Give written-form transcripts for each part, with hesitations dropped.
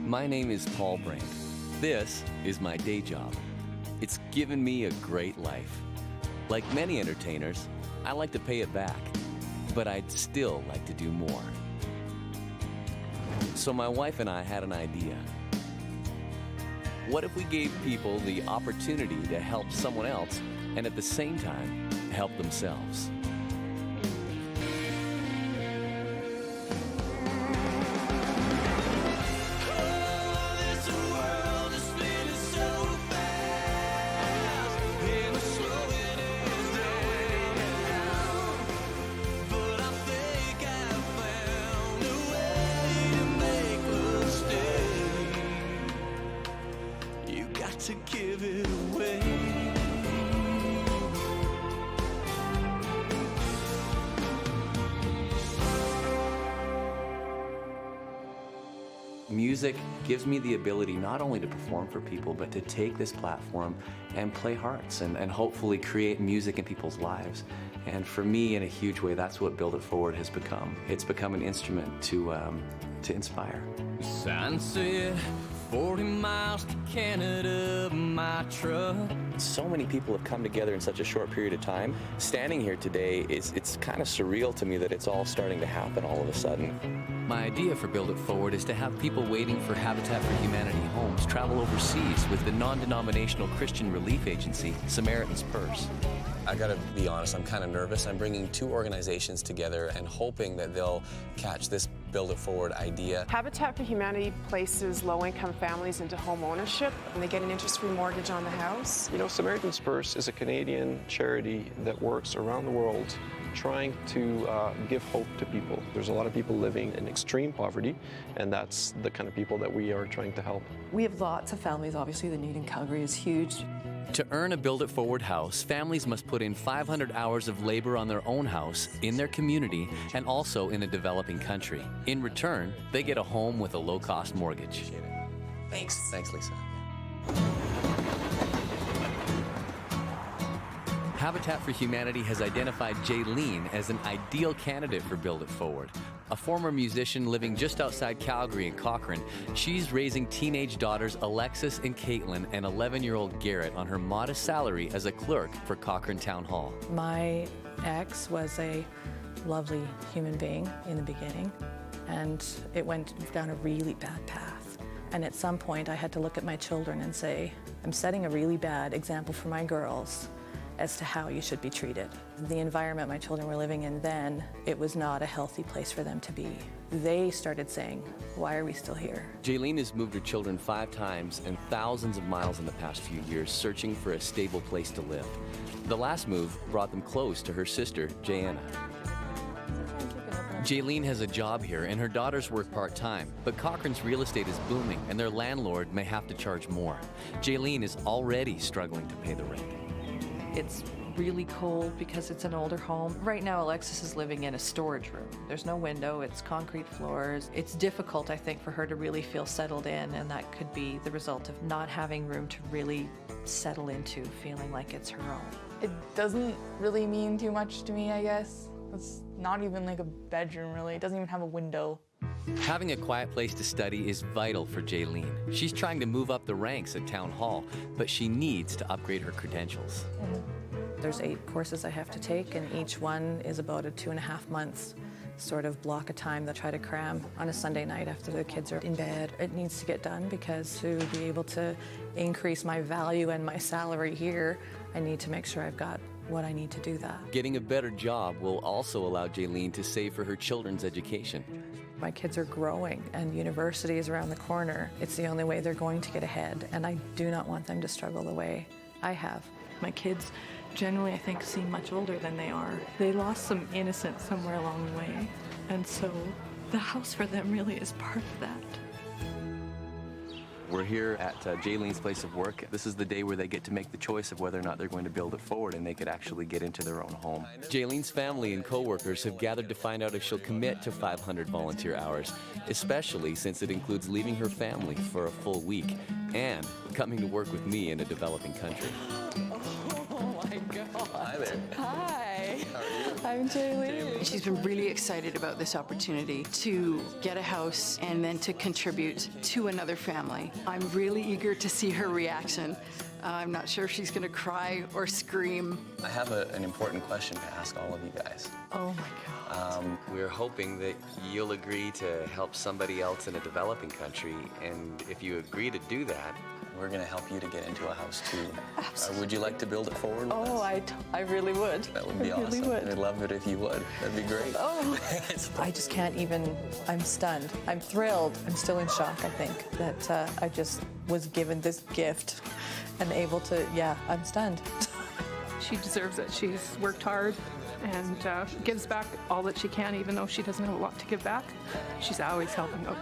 My name is Paul Brandt. This is my day job. It's given me a great life. Like many entertainers, I like to pay it back, but I'd still like to do more. So my wife and I had an idea. What if we gave people the opportunity to help someone else and at the same time help themselves? To give it away. Music gives me the ability not only to perform for people, but to take this platform and play hearts and hopefully create music in people's lives. And for me, in a huge way, that's what Build It Forward has become. It's become an instrument to inspire. Sign said 40 miles to Canada, my truck. So many people have come together in such a short period of time. Standing here today, it's kind of surreal to me that it's all starting to happen all of a sudden. My idea for Build It Forward is to have people waiting for Habitat for Humanity homes travel overseas with the non-denominational Christian relief agency, Samaritan's Purse. I gotta be honest, I'm kind of nervous. I'm bringing two organizations together and hoping that they'll catch this Build It Forward idea. Habitat for Humanity places low-income families into home ownership, and they get an interest-free mortgage on the house. You know, Samaritan's Purse is a Canadian charity that works around the world trying to give hope to people. There's a lot of people living in extreme poverty, and that's the kind of people that we are trying to help. We have lots of families. Obviously, the need in Calgary is huge. To earn a Build It Forward house, families must put in 500 hours of labor on their own house, in their community, and also in a developing country. In return, they get a home with a low-cost mortgage. Thanks. Thanks, Lisa. Habitat for Humanity has identified Jaylene as an ideal candidate for Build It Forward. A former musician living just outside Calgary in Cochrane, she's raising teenage daughters Alexis and Caitlin and 11-year-old Garrett on her modest salary as a clerk for Cochrane Town Hall. My ex was a lovely human being in the beginning, and it went down a really bad path. And at some point, I had to look at my children and say, I'm setting a really bad example for my girls as to how you should be treated. The environment my children were living in then, it was not a healthy place for them to be. They started saying, why are we still here? Jaylene has moved her children 5 times and thousands of miles in the past few years, searching for a stable place to live. The last move brought them close to her sister, Jayanna. Jaylene has a job here and her daughters work part-time, but Cochrane's real estate is booming and their landlord may have to charge more. Jaylene is already struggling to pay the rent. It's really cold because it's an older home. Right now, Alexis is living in a storage room. There's no window, it's concrete floors. It's difficult, I think, for her to really feel settled in, and that could be the result of not having room to really settle into, feeling like it's her own. It doesn't really mean too much to me, I guess. It's not even like a bedroom, really. It doesn't even have a window. Having a quiet place to study is vital for Jaylene. She's trying to move up the ranks at Town Hall, but she needs to upgrade her credentials. There's 8 courses I have to take, and each one is about a 2.5 months sort of block of time that I try to cram on a Sunday night after the kids are in bed. It needs to get done because to be able to increase my value and my salary here, I need to make sure I've got what I need to do that. Getting a better job will also allow Jaylene to save for her children's education. My kids are growing and university is around the corner. It's the only way they're going to get ahead, and I do not want them to struggle the way I have. My kids generally, I think, seem much older than they are. They lost some innocence somewhere along the way, and so the house for them really is part of that. We're here at Jaylene's place of work. This is the day where they get to make the choice of whether or not they're going to build it forward and they could actually get into their own home. Jaylene's family and co-workers have gathered to find out if she'll commit to 500 volunteer hours, especially since it includes leaving her family for a full week and coming to work with me in a developing country. Oh my God. Hi there. Hi. How are you? I'm Jaylene. She's been really excited about this opportunity to get a house and then to contribute to another family. I'm really eager to see her reaction. I'm not sure if she's going to cry or scream. I have an important question to ask all of you guys. Oh my God. We're hoping that you'll agree to help somebody else in a developing country, and if you agree to do that, we're going to help you to get into a house too. Would you like to build it forward with us? I really would. That would be I really awesome. would. I'd love it if you would. That'd be great. Oh. I just can't even, I'm stunned. I'm thrilled. I'm still in shock, I think, that I just was given this gift and able to, I'm stunned. She deserves it. She's worked hard and gives back all that she can, even though she doesn't have a lot to give back. She's always helping out.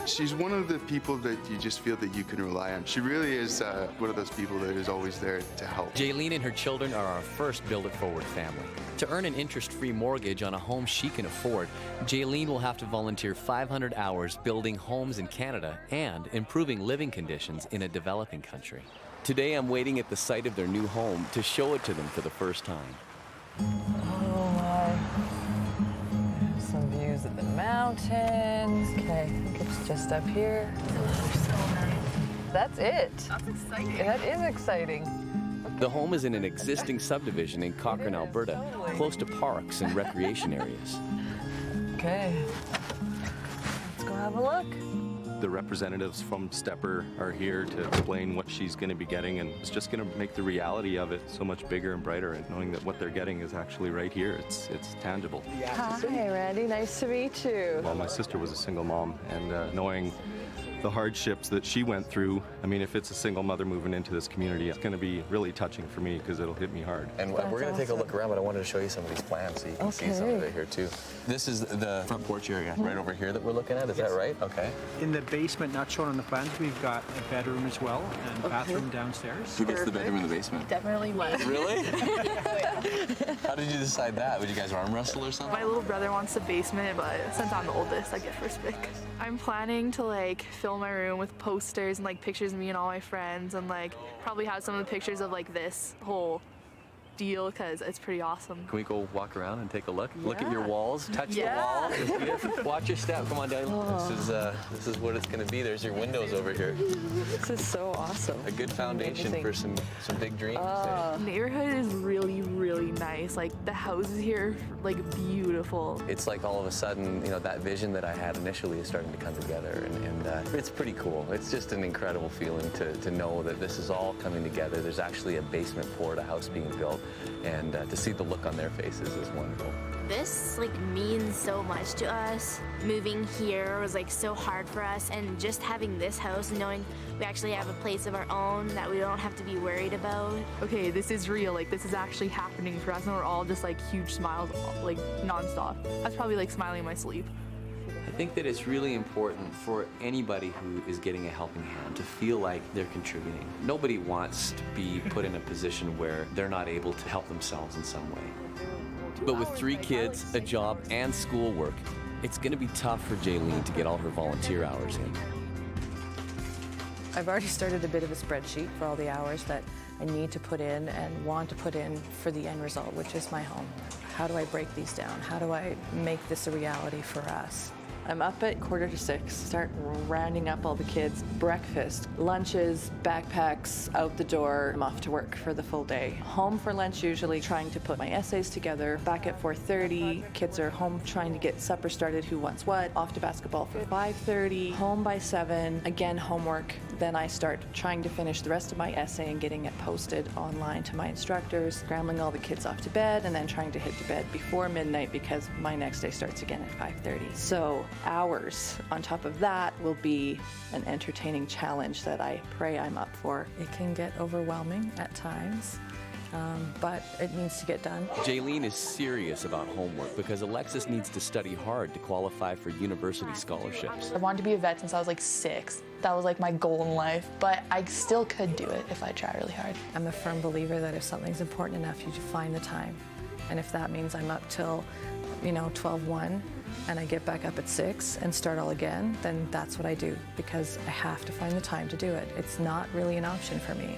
She's one of the people that you just feel that you can rely on. She really is one of those people that is always there to help. Jaylene and her children are our first Build It Forward family. To earn an interest-free mortgage on a home she can afford, Jaylene will have to volunteer 500 hours building homes in Canada and improving living conditions in a developing country. Today I'm waiting at the site of their new home to show it to them for the first time. Oh my. Some views of the mountains. Okay, I think it's just up here. That's it. That's exciting. That is exciting. The home is in an existing subdivision in Cochrane, Alberta, close to parks and recreation areas. Okay. Let's go have a look. The representatives from Stepper are here to explain what she's going to be getting, and it's just going to make the reality of it so much bigger and brighter, and knowing that what they're getting is actually right here. It's tangible. Hi, Randy. Nice to meet you. Well, my sister was a single mom, and knowing the hardships that she went through, I mean, if it's a single mother moving into this community, it's going to be really touching for me because it'll hit me hard. And we're going to take a look around, but I wanted to show you some of these plans so you can see some of it here too. This is the front porch area right over here that we're looking at. Is that right? Okay. In the basement, not shown on the plans, we've got a bedroom as well and bathroom downstairs. Who gets the bedroom in the basement? Definitely mine. Really? How did you decide that? Would you guys arm wrestle or something? My little brother wants the basement, but since I'm the oldest, I get first pick. I'm planning to fill my room with posters and pictures of me and all my friends, and probably have some of the pictures of this whole deal because it's pretty awesome. Can we go walk around and take a look? Yeah. Look at your walls. Touch the wall. Watch your step. Come on down. Oh. This is what it's going to be. There's your windows over here. This is so awesome. A good foundation for some big dreams. The neighborhood is really, really nice. The houses here are beautiful. It's all of a sudden, that vision that I had initially is starting to come together, and it's pretty cool. It's just an incredible feeling to know that this is all coming together. There's actually a basement poured, a house being built. And to see the look on their faces is wonderful. This means so much to us. Moving here was so hard for us, and just having this house, knowing we actually have a place of our own that we don't have to be worried about. Okay, this is real. This is actually happening for us, and we're all just huge smiles, nonstop. I was probably smiling in my sleep. I think that it's really important for anybody who is getting a helping hand to feel like they're contributing. Nobody wants to be put in a position where they're not able to help themselves in some way. But with 3 kids, a job, and schoolwork, it's going to be tough for Jaylene to get all her volunteer hours in. I've already started a bit of a spreadsheet for all the hours that I need to put in and want to put in for the end result, which is my home. How do I break these down? How do I make this a reality for us? I'm up at 5:45, start rounding up all the kids. Breakfast, lunches, backpacks, out the door. I'm off to work for the full day. Home for lunch usually, trying to put my essays together. Back at 4:30, kids are home trying to get supper started, who wants what. Off to basketball for 5:30, home by 7, again homework. Then I start trying to finish the rest of my essay and getting it posted online to my instructors, scrambling all the kids off to bed, and then trying to hit to bed before midnight because my next day starts again at 5:30. So hours on top of that will be an entertaining challenge that I pray I'm up for. It can get overwhelming at times, but it needs to get done. Jaylene is serious about homework because Alexis needs to study hard to qualify for university scholarships. I wanted to be a vet since I was 6. That was my goal in life, but I still could do it if I try really hard. I'm a firm believer that if something's important enough, you just find the time. And if that means I'm up till 12:01 and I get back up at 6 and start all again, then that's what I do because I have to find the time to do it. It's not really an option for me.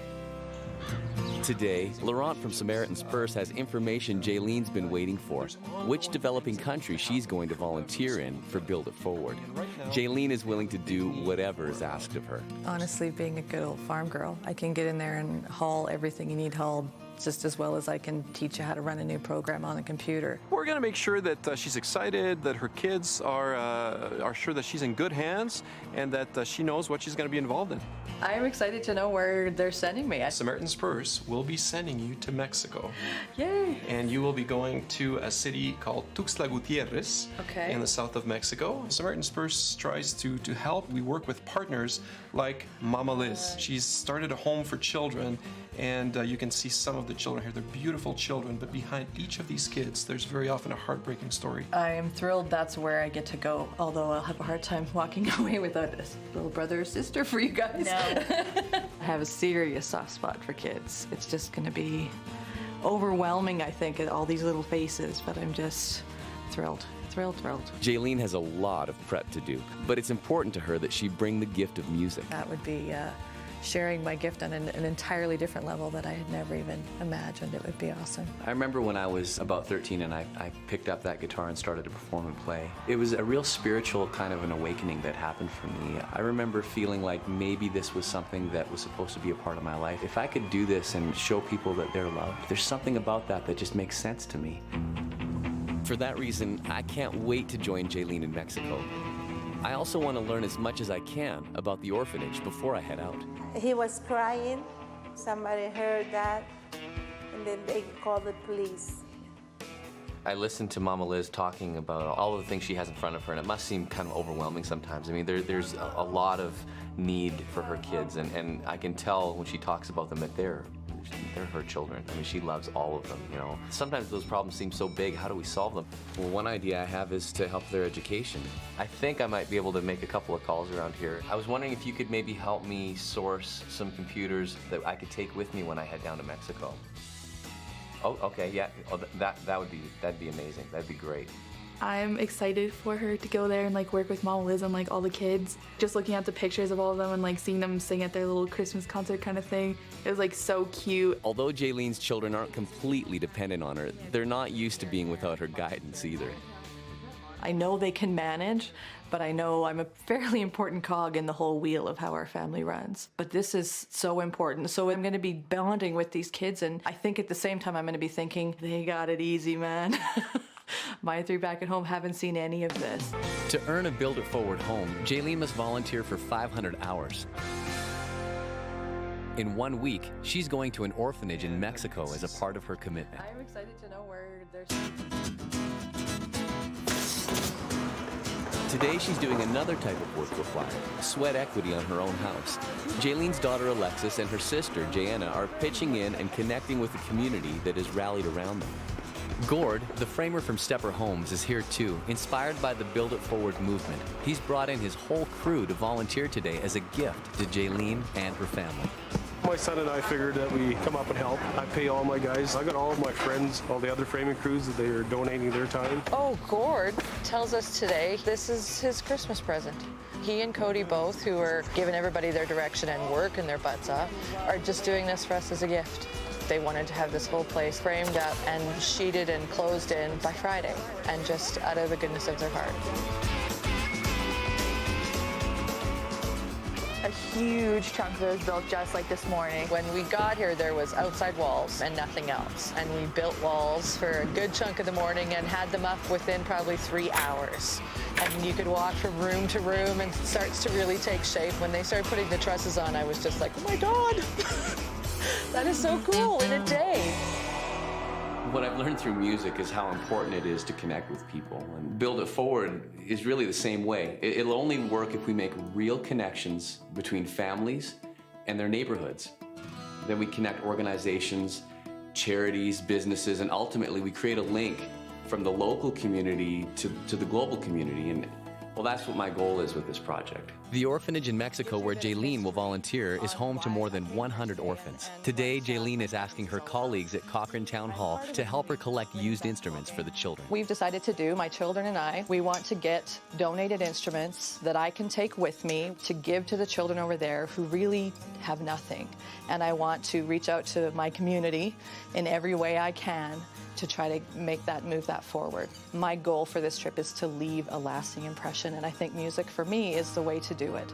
Today, Laurent from Samaritan's Purse has information Jaylene's been waiting for, which developing country she's going to volunteer in for Build It Forward. Jaylene is willing to do whatever is asked of her. Honestly, being a good old farm girl, I can get in there and haul everything you need hauled just as well as I can teach you how to run a new program on a computer. We're going to make sure that she's excited, that her kids are sure that she's in good hands, and that she knows what she's going to be involved in. I'm excited to know where they're sending me. Samaritan's Purse will be sending you to Mexico. Yay! And you will be going to a city called Tuxtla Gutierrez in the south of Mexico. Samaritan's Purse tries to help. We work with partners like Mama Liz. She's started a home for children, and you can see some of the children here. They're beautiful children, but behind each of these kids, there's very often a heartbreaking story. I'm thrilled that's where I get to go, although I'll have a hard time walking away without a little brother or sister for you guys. No. I have a serious soft spot for kids. It's just going to be overwhelming, I think, at all these little faces, but I'm just thrilled. Thrilled. Jaylene has a lot of prep to do, but it's important to her that she bring the gift of music. That would be sharing my gift on an entirely different level that I had never even imagined. It would be awesome. I remember when I was about 13 and I picked up that guitar and started to perform and play. It was a real spiritual kind of an awakening that happened for me. I remember feeling like maybe this was something that was supposed to be a part of my life. If I could do this and show people that they're loved, there's something about that that just makes sense to me. For that reason, I can't wait to join Jaylene in Mexico. I also want to learn as much as I can about the orphanage before I head out. He was crying. Somebody heard that, and then they called the police. I listened to Mama Liz talking about all of the things she has in front of her, and it must seem kind of overwhelming sometimes. I mean, there's a lot of need for her kids, and I can tell when she talks about them that they're her children. I mean, she loves all of them, you know. Sometimes those problems seem so big, how do we solve them? Well, one idea I have is to help their education. I think I might be able to make a couple of calls around here. I was wondering if you could maybe help me source some computers that I could take with me when I head down to Mexico. Oh, okay, yeah, that'd be amazing, that'd be great. I'm excited for her to go there and like work with Mama Liz and like all the kids. Just looking at the pictures of all of them and like seeing them sing at their little Christmas concert kind of thing. It was like so cute. Although Jaylene's children aren't completely dependent on her, they're not used to being without her guidance either. I know they can manage, but I know I'm a fairly important cog in the whole wheel of how our family runs. But this is so important. So I'm going to be bonding with these kids, and I think at the same time I'm going to be thinking, they got it easy, man. My three back at home haven't seen any of this. To earn a Build It Forward home, Jaylene must volunteer for 500 hours. In 1 week, she's going to an orphanage in Mexico as a part of her commitment. I'm excited to know where there's... Today, she's doing another type of work required, sweat equity on her own house. Jaylene's daughter Alexis and her sister Jayanna are pitching in and connecting with the community that has rallied around them. Gord, the framer from Stepper Homes, is here too, inspired by the Build It Forward movement. He's brought in his whole crew to volunteer today as a gift to Jaylene and her family. My son and I figured that we come up and help. I pay all my guys. I got all of my friends, all the other framing crews, that they are donating their time. Oh, Gord tells us today this is his Christmas present. He and Cody both, who are giving everybody their direction and working their butts off, are just doing this for us as a gift. They wanted to have this whole place framed up and sheeted and closed in by Friday, and just out of the goodness of their heart. A huge chunk of it was built just like this morning. When we got here, there was outside walls and nothing else. And we built walls for a good chunk of the morning and had them up within probably 3 hours. And you could walk from room to room, and it starts to really take shape. When they started putting the trusses on, I was just like, oh my God. That is so cool in a day. What I've learned through music is how important it is to connect with people. And Build It Forward is really the same way. It'll only work if we make real connections between families and their neighborhoods. Then we connect organizations, charities, businesses, and ultimately we create a link from the local community to the global community. And Well, that's what my goal is with this project. The orphanage in Mexico where Jaylene will volunteer is home to more than 100 orphans. Today, Jaylene is asking her colleagues at Cochrane Town Hall to help her collect used instruments for the children. We've decided to do, my children and I, we want to get donated instruments that I can take with me to give to the children over there who really have nothing. And I want to reach out to my community in every way I can to try to move that forward. My goal for this trip is to leave a lasting impression, and I think music for me is the way to do it.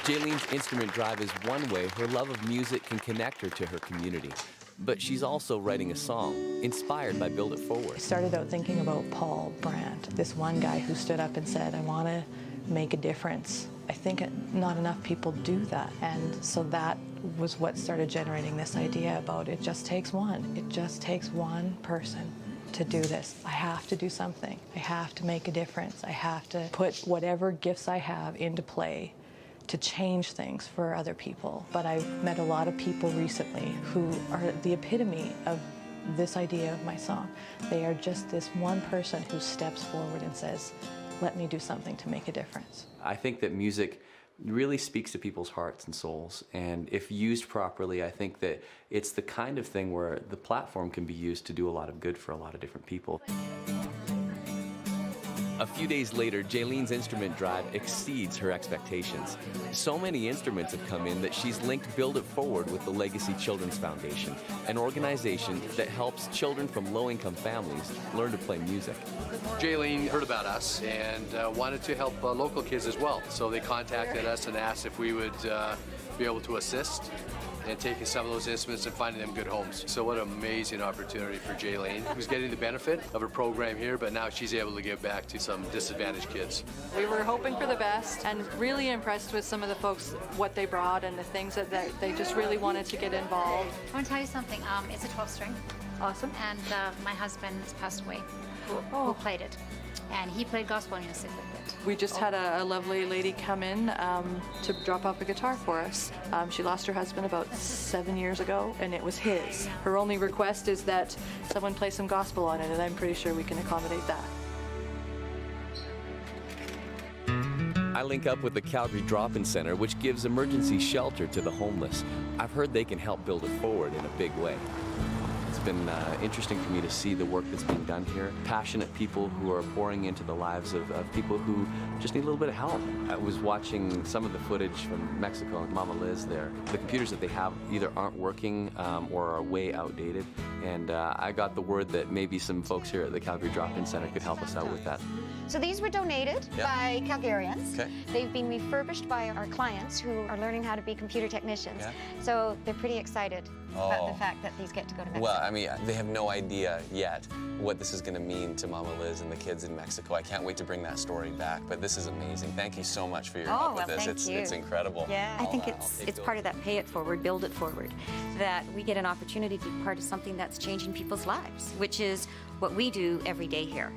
Jaylene's instrument drive is one way her love of music can connect her to her community. But she's also writing a song inspired by Build It Forward. I started out thinking about Paul Brandt, this one guy who stood up and said, I want to make a difference. I think not enough people do that. And so that was what started generating this idea about it just takes one. It just takes one person to do this. I have to do something. I have to make a difference. I have to put whatever gifts I have into play to change things for other people. But I've met a lot of people recently who are the epitome of this idea of my song. They are just this one person who steps forward and says, let me do something to make a difference. I think that music really speaks to people's hearts and souls, and if used properly, I think that it's the kind of thing where the platform can be used to do a lot of good for a lot of different people. A few days later, Jaylene's instrument drive exceeds her expectations. So many instruments have come in that she's linked Build It Forward with the Legacy Children's Foundation, an organization that helps children from low-income families learn to play music. Jaylene heard about us and wanted to help local kids as well. So they contacted us and asked if we would be able to assist in taking some of those instruments and finding them good homes. So what an amazing opportunity for Jaylene, who's getting the benefit of her program here, but now she's able to give back to some disadvantaged kids. We were hoping for the best and really impressed with some of the folks, what they brought and the things that they just really wanted to get involved. I want to tell you something. It's a 12-string. Awesome. And my husband has passed away who played it. And he played gospel music with it. We just had a lovely lady come in to drop off a guitar for us. She lost her husband about 7 years ago, and it was his. Her only request is that someone play some gospel on it, and I'm pretty sure we can accommodate that. I link up with the Calgary Drop-In Center, which gives emergency shelter to the homeless. I've heard they can help Build It Forward in a big way. It's been interesting for me to see the work that's being done here. Passionate people who are pouring into the lives of people who just need a little bit of help. I was watching some of the footage from Mexico and Mama Liz there. The computers that they have either aren't working or are way outdated. And I got the word that maybe some folks here at the Calgary Drop-In Center could help us out with that. So these were donated by Calgarians. Okay. They've been refurbished by our clients who are learning how to be computer technicians. Yeah. So they're pretty excited about the fact that these get to go to Mexico. Well, I mean, they have no idea yet what this is going to mean to Mama Liz and the kids in Mexico. I can't wait to bring that story back, but this is amazing. Thank you so much for your help with this. It's incredible. Yeah. I think it's part of that pay it forward, build it forward, that we get an opportunity to be part of something that's changing people's lives, which is what we do every day here.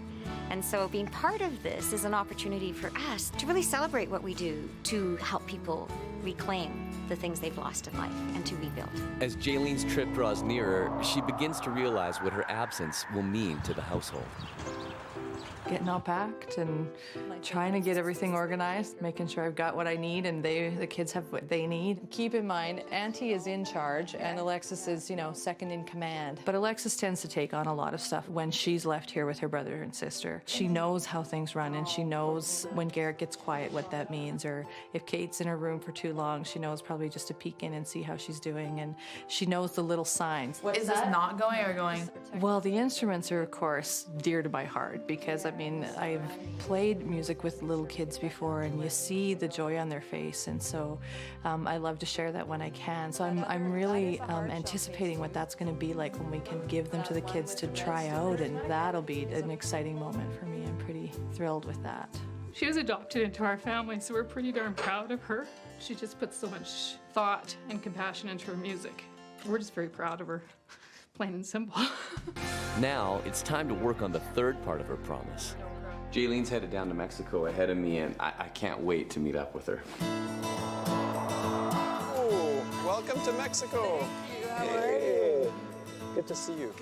And so being part of this is an opportunity for us to really celebrate what we do to help people reclaim the things they've lost in life and to rebuild. As Jaylene's trip draws nearer, she begins to realize what her absence will mean to the household. Getting all packed and trying to get everything organized, making sure I've got what I need and the kids have what they need. Keep in mind, Auntie is in charge and Alexis is, second in command. But Alexis tends to take on a lot of stuff when she's left here with her brother and sister. She knows how things run and she knows when Garrett gets quiet what that means, or if Kate's in her room for too long, she knows probably just to peek in and see how she's doing, and she knows the little signs. Is this not going or going? Well, the instruments are, of course, dear to my heart because, I've played music with little kids before and you see the joy on their face, and so I love to share that when I can. So I'm really anticipating what that's going to be like when we can give them to the kids to try out, and that'll be an exciting moment for me. I'm pretty thrilled with that. She was adopted into our family, so we're pretty darn proud of her. She just puts so much thought and compassion into her music. We're just very proud of her. Plain and simple. Now, it's time to work on the third part of her promise. Jaylene's headed down to Mexico ahead of me, and I can't wait to meet up with her. Oh, welcome to Mexico. How are you? Good to see you.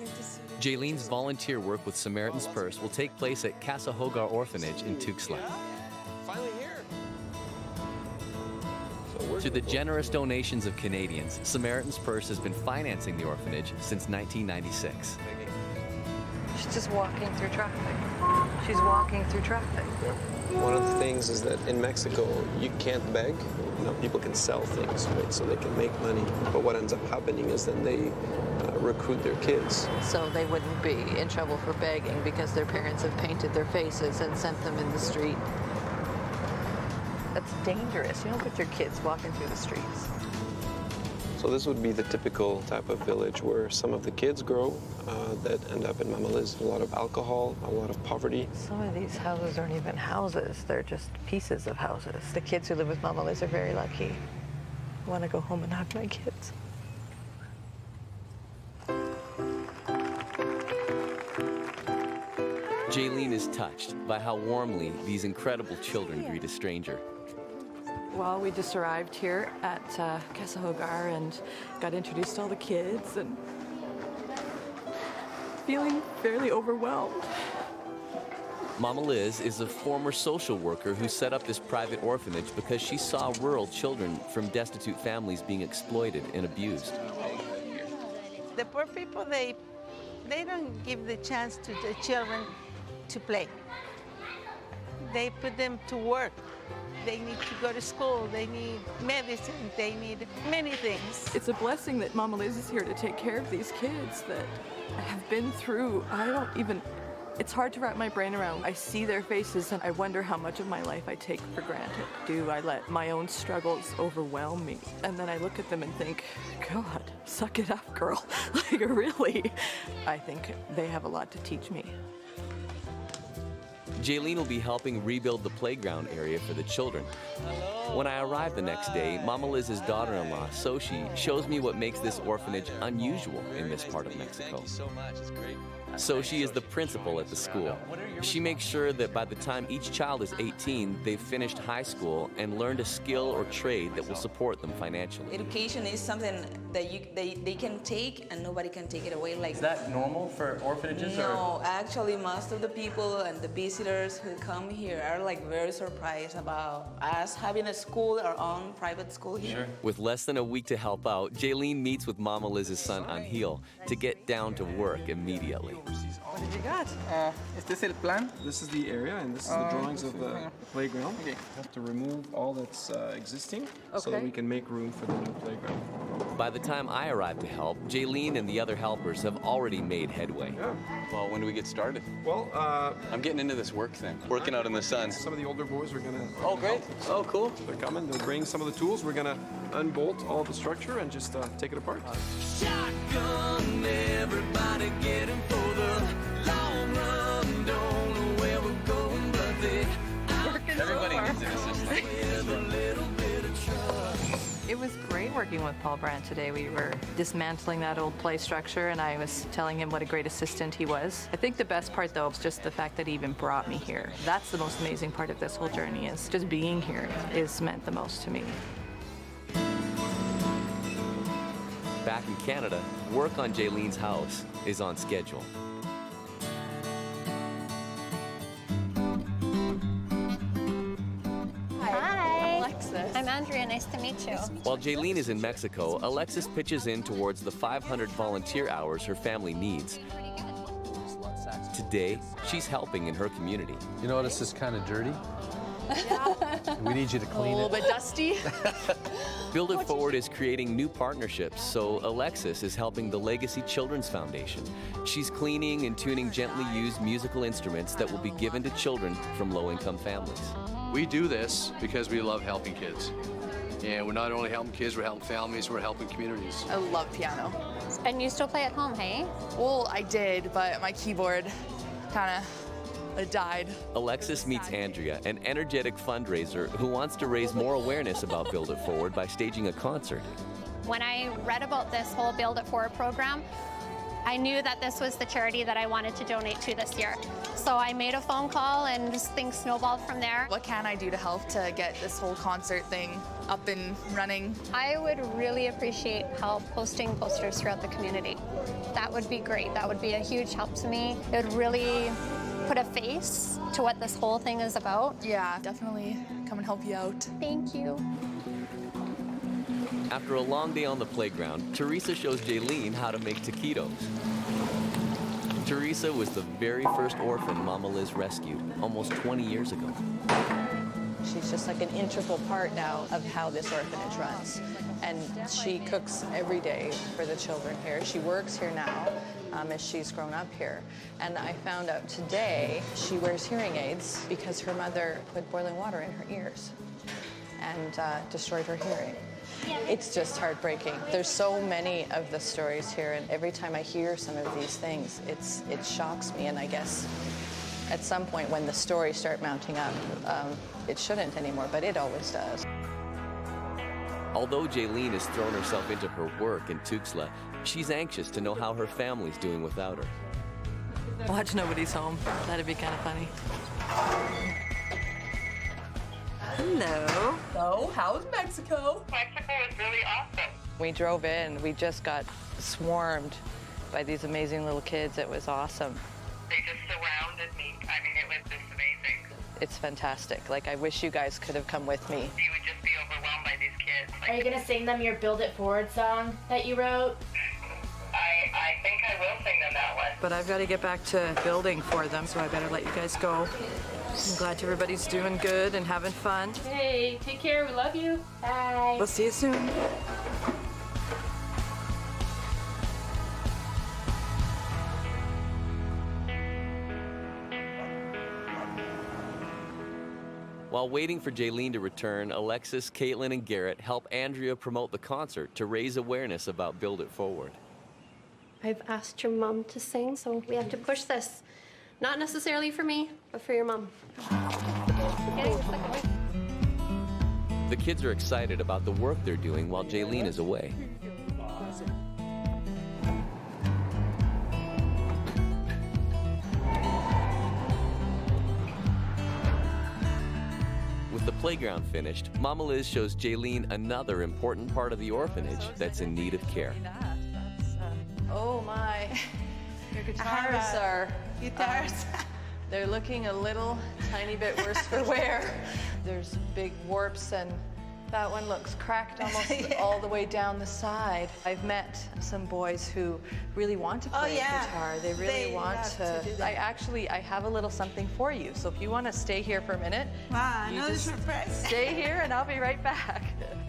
Jaylene's volunteer work with Samaritan's Purse will take place at Casa Hogar Orphanage in Tuxtla. Finally here. Through the generous donations of Canadians, Samaritan's Purse has been financing the orphanage since 1996. She's just walking through traffic. She's walking through traffic. One of the things is that in Mexico, you can't beg. You know, people can sell things, right? So they can make money. But what ends up happening is then they recruit their kids. So they wouldn't be in trouble for begging because their parents have painted their faces and sent them in the street. That's dangerous. You don't put your kids walking through the streets. So this would be the typical type of village where some of the kids grow that end up in Mama Liz. A lot of alcohol, a lot of poverty. Some of these houses aren't even houses. They're just pieces of houses. The kids who live with Mama Liz are very lucky. I want to go home and hug my kids. Jaylene is touched by how warmly these incredible children greet a stranger. Well, we just arrived here at Casa Hogar and got introduced to all the kids and feeling fairly overwhelmed. Mama Liz is a former social worker who set up this private orphanage because she saw rural children from destitute families being exploited and abused. The poor people, they don't give the chance to the children to play. They put them to work. They need to go to school, they need medicine, they need many things. It's a blessing that Mama Liz is here to take care of these kids that have been through, it's hard to wrap my brain around. I see their faces and I wonder how much of my life I take for granted. Do I let my own struggles overwhelm me? And then I look at them and think, God, suck it up, girl. Like, really? I think they have a lot to teach me. Jaylene will be helping rebuild the playground area for the children. When I arrive the next day, Mama Liz's daughter-in-law, Soshi, shows me what makes this orphanage unusual in this part of Mexico. Thank you so much. It's great. Soshi is the principal at the school. She makes sure that by the time each child is 18, they've finished high school and learned a skill or trade that will support them financially. Education is something that they can take and nobody can take it away. Like, Is that normal for orphanages? no, actually most of the people and the visitors who come here are like very surprised about us having a school, our own private school here. Sure. With less than a week to help out, Jaylene meets with Mama Liz's son, Angel, to get down to work immediately. What have you got? Este es el plan. This is the area, and this is the drawings of the playground. Okay. We have to remove all that's existing so that we can make room for the new playground. By the time I arrive to help, Jaylene and the other helpers have already made headway. Yeah. Well, when do we get started? Well, I'm getting into this work thing. Working out in the sun. some of the older boys are gonna. Oh, great. Oh, cool. They're coming. They're bringing some of the tools. We're gonna unbolt all the structure and just take it apart. Shotgun, everybody getting for the long run. Don't know where we're going, but they Everybody needs an assistant. It was great working with Paul Brandt today. We were dismantling that old play structure and I was telling him what a great assistant he was. I think the best part though is just the fact that he even brought me here. That's the most amazing part of this whole journey, is just being here is meant the most to me. Back in Canada, work on Jaylene's house is on schedule. Hi. Alexis. I'm Andrea. Nice to meet you. While Jaylene is in Mexico, Alexis pitches in towards the 500 volunteer hours her family needs. Today, she's helping in her community. You notice this is kind of dirty? We need you to clean A little it. bit dusty. Build It Forward is creating new partnerships, so Alexis is helping the Legacy Children's Foundation. She's cleaning and tuning gently used musical instruments that will be given to children from low-income families. We do this because we love helping kids. And we're not only helping kids, we're helping families, we're helping communities. I love piano. And you still play at home, hey? Well, I did, but my keyboard kind of died. Alexis meets Andrea, an energetic fundraiser who wants to raise more awareness about Build It Forward by staging a concert. When I read about this whole Build It Forward program, I knew that this was the charity that I wanted to donate to this year. So I made a phone call and just things snowballed from there. What can I do to help to get this whole concert thing up and running? I would really appreciate help posting posters throughout the community. That would be great. That would be a huge help to me. It would really put a face to what this whole thing is about. Yeah, definitely come and help you out. Thank you. After a long day on the playground, Teresa shows Jaylene how to make taquitos. Teresa was the very first orphan Mama Liz rescued almost 20 years ago. She's just like an integral part now of how this orphanage runs. And she cooks every day for the children here. She works here now as she's grown up here. And I found out today she wears hearing aids because her mother put boiling water in her ears and destroyed her hearing. It's just heartbreaking. There's so many of the stories here, and every time I hear some of these things, it shocks me. And I guess at some point when the stories start mounting up, it shouldn't anymore, but it always does. Although Jaylene has thrown herself into her work in Tuxtla, she's anxious to know how her family's doing without her. Watch Nobody's Home. That'd be kind of funny. Hello. So, how's Mexico? Mexico is really awesome. We drove in, we just got swarmed by these amazing little kids. It was awesome. They just surrounded me. I mean, it was just amazing. It's fantastic. Like, I wish you guys could have come with me. You would just be overwhelmed by these kids. Are you gonna sing them your Build It Forward song that you wrote? I think I will sing them that one. But I've got to get back to building for them, so I better let you guys go. I'm glad everybody's doing good and having fun. Hey, take care. We love you. Bye. We'll see you soon. While waiting for Jaylene to return, Alexis, Caitlin, and Garrett help Andrea promote the concert to raise awareness about Build It Forward. I've asked your mom to sing, so we have to push this. Not necessarily for me, but for your mom. The kids are excited about the work they're doing while Jaylene is away. With the playground finished, Mama Liz shows Jaylene another important part of the orphanage that's in need of care. Oh my, your guitars are, they're looking a little tiny bit worse for wear. There's big warps and that one looks cracked almost all the way down the side. I've met some boys who really want to play guitar. They really want to. I have a little something for you. So if you want to stay here for a minute, you just stay here and I'll be right back.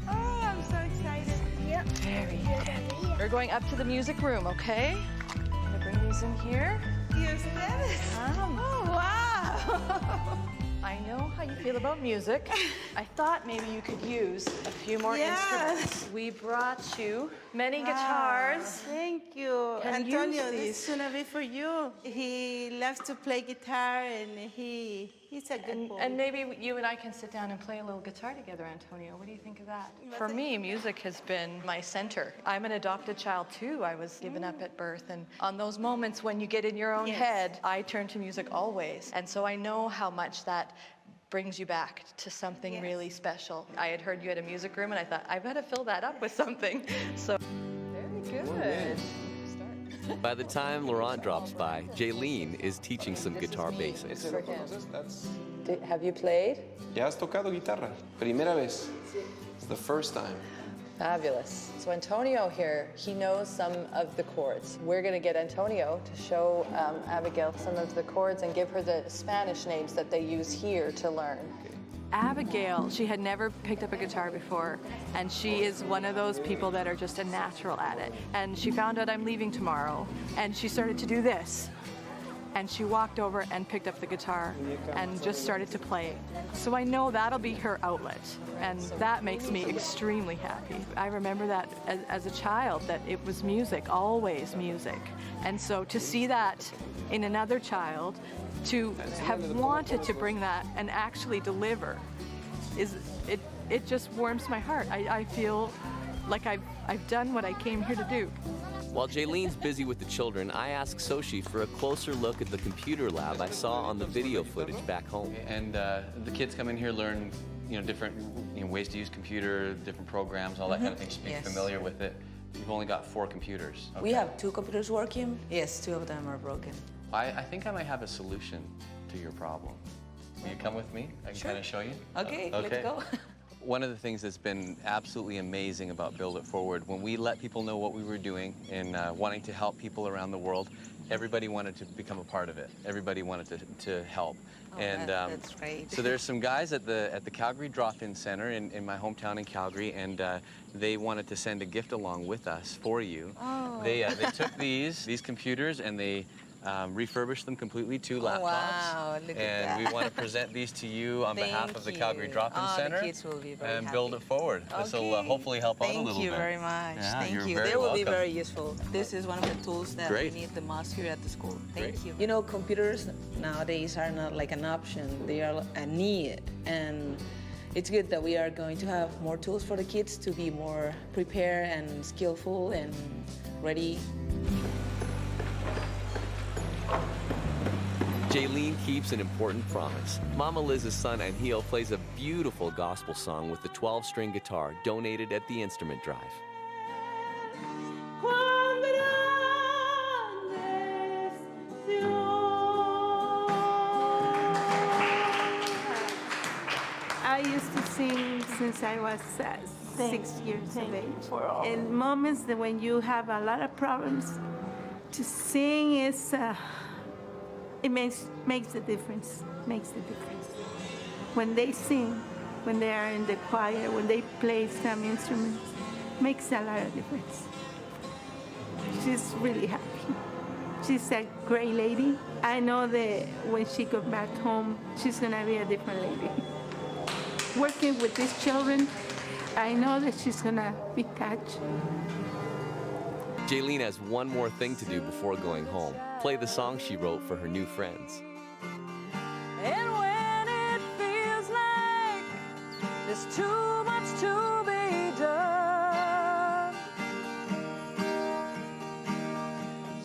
Oh, I'm so excited. Yep. Very good. We're going up to the music room, okay? I'm gonna bring these in here. Oh, wow. I know how you feel about music. I thought maybe you could use a few more instruments. We brought you many guitars. Thank you. Can you Antonio, use this these? is gonna be for you. He loves to play guitar and he's a good boy. And maybe you and I can sit down and play a little guitar together, Antonio. What do you think of that? For me, music has been my center. I'm an adopted child too. I was given up at birth, and on those moments when you get in your own head, I turn to music always. And so I know how much that brings you back to something really special. I had heard you had a music room, and I thought, I better fill that up with something. So, very good. By the time Laurent drops by, Jaylene is teaching some guitar basics. Have you played? ¿Ya has tocado guitarra? Primera vez. It's the first time. Fabulous. So Antonio here, he knows some of the chords. We're going to get Antonio to show Abigail some of the chords and give her the Spanish names that they use here to learn. Abigail, she had never picked up a guitar before, and she is one of those people that are just a natural at it. And she found out I'm leaving tomorrow, and she started to do this. And she walked over and picked up the guitar and just started to play. So I know that'll be her outlet, and that makes me extremely happy. I remember that as a child, that it was music, always music. And so to see that in another child, to have wanted to bring that and actually deliver, it just warms my heart. I feel like I've done what I came here to do. While Jaylene's busy with the children, I ask Soshi for a closer look at the computer lab I saw on the video footage back home. And the kids come in here, learn, different ways to use computer, different programs, all that kind of thing. Should be familiar with it. You've only got 4 computers. We have 2 computers working. Yes, 2 of them are broken. I think I might have a solution to your problem. Will you come with me? I can kind of show you. Okay, let's go. One of the things that's been absolutely amazing about Build It Forward, when we let people know what we were doing and wanting to help people around the world, everybody wanted to become a part of it. Everybody wanted to help. Oh, and that's great. So there's some guys at the Calgary Drop-In Center in my hometown in Calgary, and they wanted to send a gift along with us for you. Oh. They took these computers and they refurbished them completely, 2 laptops. Wow, look at that. And we want to present these to you on behalf of the Calgary Drop-In Center. The kids will be very and happy. Build It Forward. This will hopefully help out a little bit. Thank you very much. Yeah, Thank you're you. very They will welcome. be very useful. This is one of the tools that we need the most here at the school. Thank you. Computers nowadays are not like an option. They are a need. And it's good that we are going to have more tools for the kids to be more prepared and skillful and ready. Jaylene keeps an important promise. Mama Liz's son Angel plays a beautiful gospel song with the 12-string guitar donated at the instrument drive. I used to sing since I was 6 years of age. In moments that when you have a lot of problems, to sing is it makes the difference. Makes the difference. When they sing, when they are in the choir, when they play some instruments, makes a lot of difference. She's really happy. She's a great lady. I know that when she goes back home, she's gonna be a different lady. Working with these children, I know that she's gonna be touched. Jaylene has one more thing to do before going home. Play the song she wrote for her new friends. And when it feels like there's too much to be done,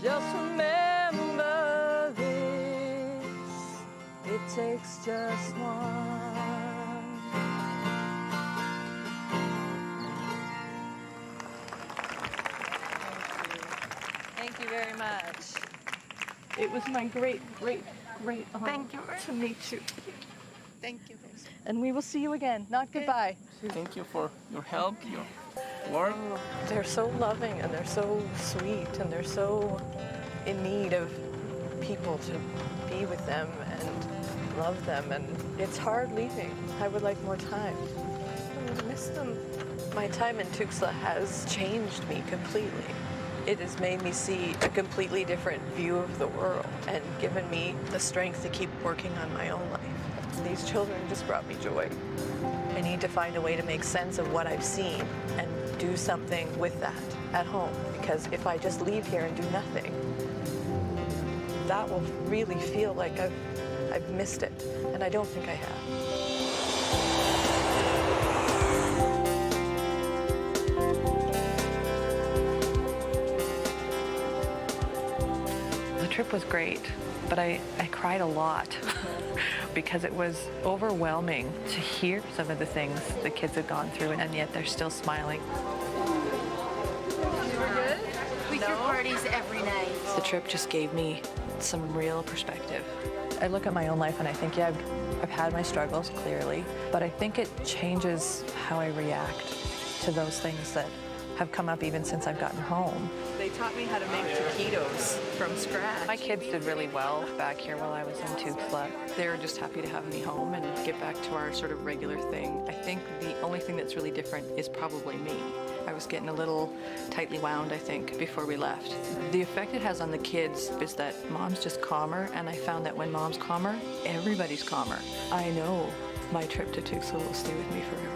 just remember this, it takes just one. Thank you very much. It was my great honor to meet you. Thank you. And we will see you again. Not goodbye. Thank you for your help, your work. They're so loving and they're so sweet and they're so in need of people to be with them and love them, and it's hard leaving. I would like more time. I would miss them. My time in Tuxtla has changed me completely. It has made me see a completely different view of the world and given me the strength to keep working on my own life. These children just brought me joy. I need to find a way to make sense of what I've seen and do something with that at home, because if I just leave here and do nothing, that will really feel like I've missed it, and I don't think I have. The trip was great, but I cried a lot because it was overwhelming to hear some of the things the kids had gone through, and yet they're still smiling. We threw parties every night. The trip just gave me some real perspective. I look at my own life and I think, yeah, I've had my struggles, clearly, but I think it changes how I react to those things that have come up even since I've gotten home. They taught me how to make taquitos from scratch. My kids did really well back here while I was in Tuxtla. They were just happy to have me home and get back to our sort of regular thing. I think the only thing that's really different is probably me. I was getting a little tightly wound, I think, before we left. The effect it has on the kids is that mom's just calmer, and I found that when mom's calmer, everybody's calmer. I know my trip to Tuxtla will stay with me forever.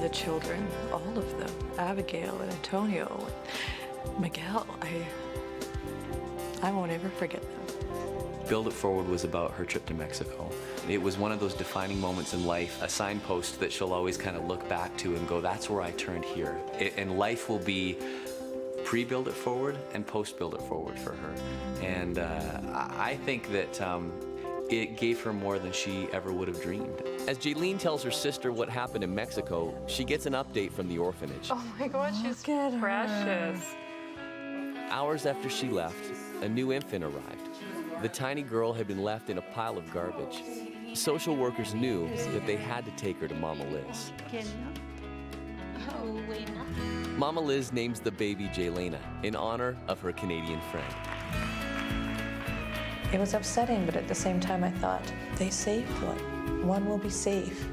The children, all of them, Abigail and Antonio, and Miguel, I won't ever forget them. Build It Forward was about her trip to Mexico. It was one of those defining moments in life, a signpost that she'll always kind of look back to and go, that's where I turned here. And life will be pre-Build It Forward and post-Build It Forward for her. And I think that it gave her more than she ever would have dreamed. As Jaylene tells her sister what happened in Mexico, she gets an update from the orphanage. Oh my God, she's precious. Hours after she left, a new infant arrived. The tiny girl had been left in a pile of garbage. Social workers knew that they had to take her to Mama Liz. Mama Liz names the baby Jaylena in honor of her Canadian friend. It was upsetting, but at the same time I thought, they saved one. One will be safe.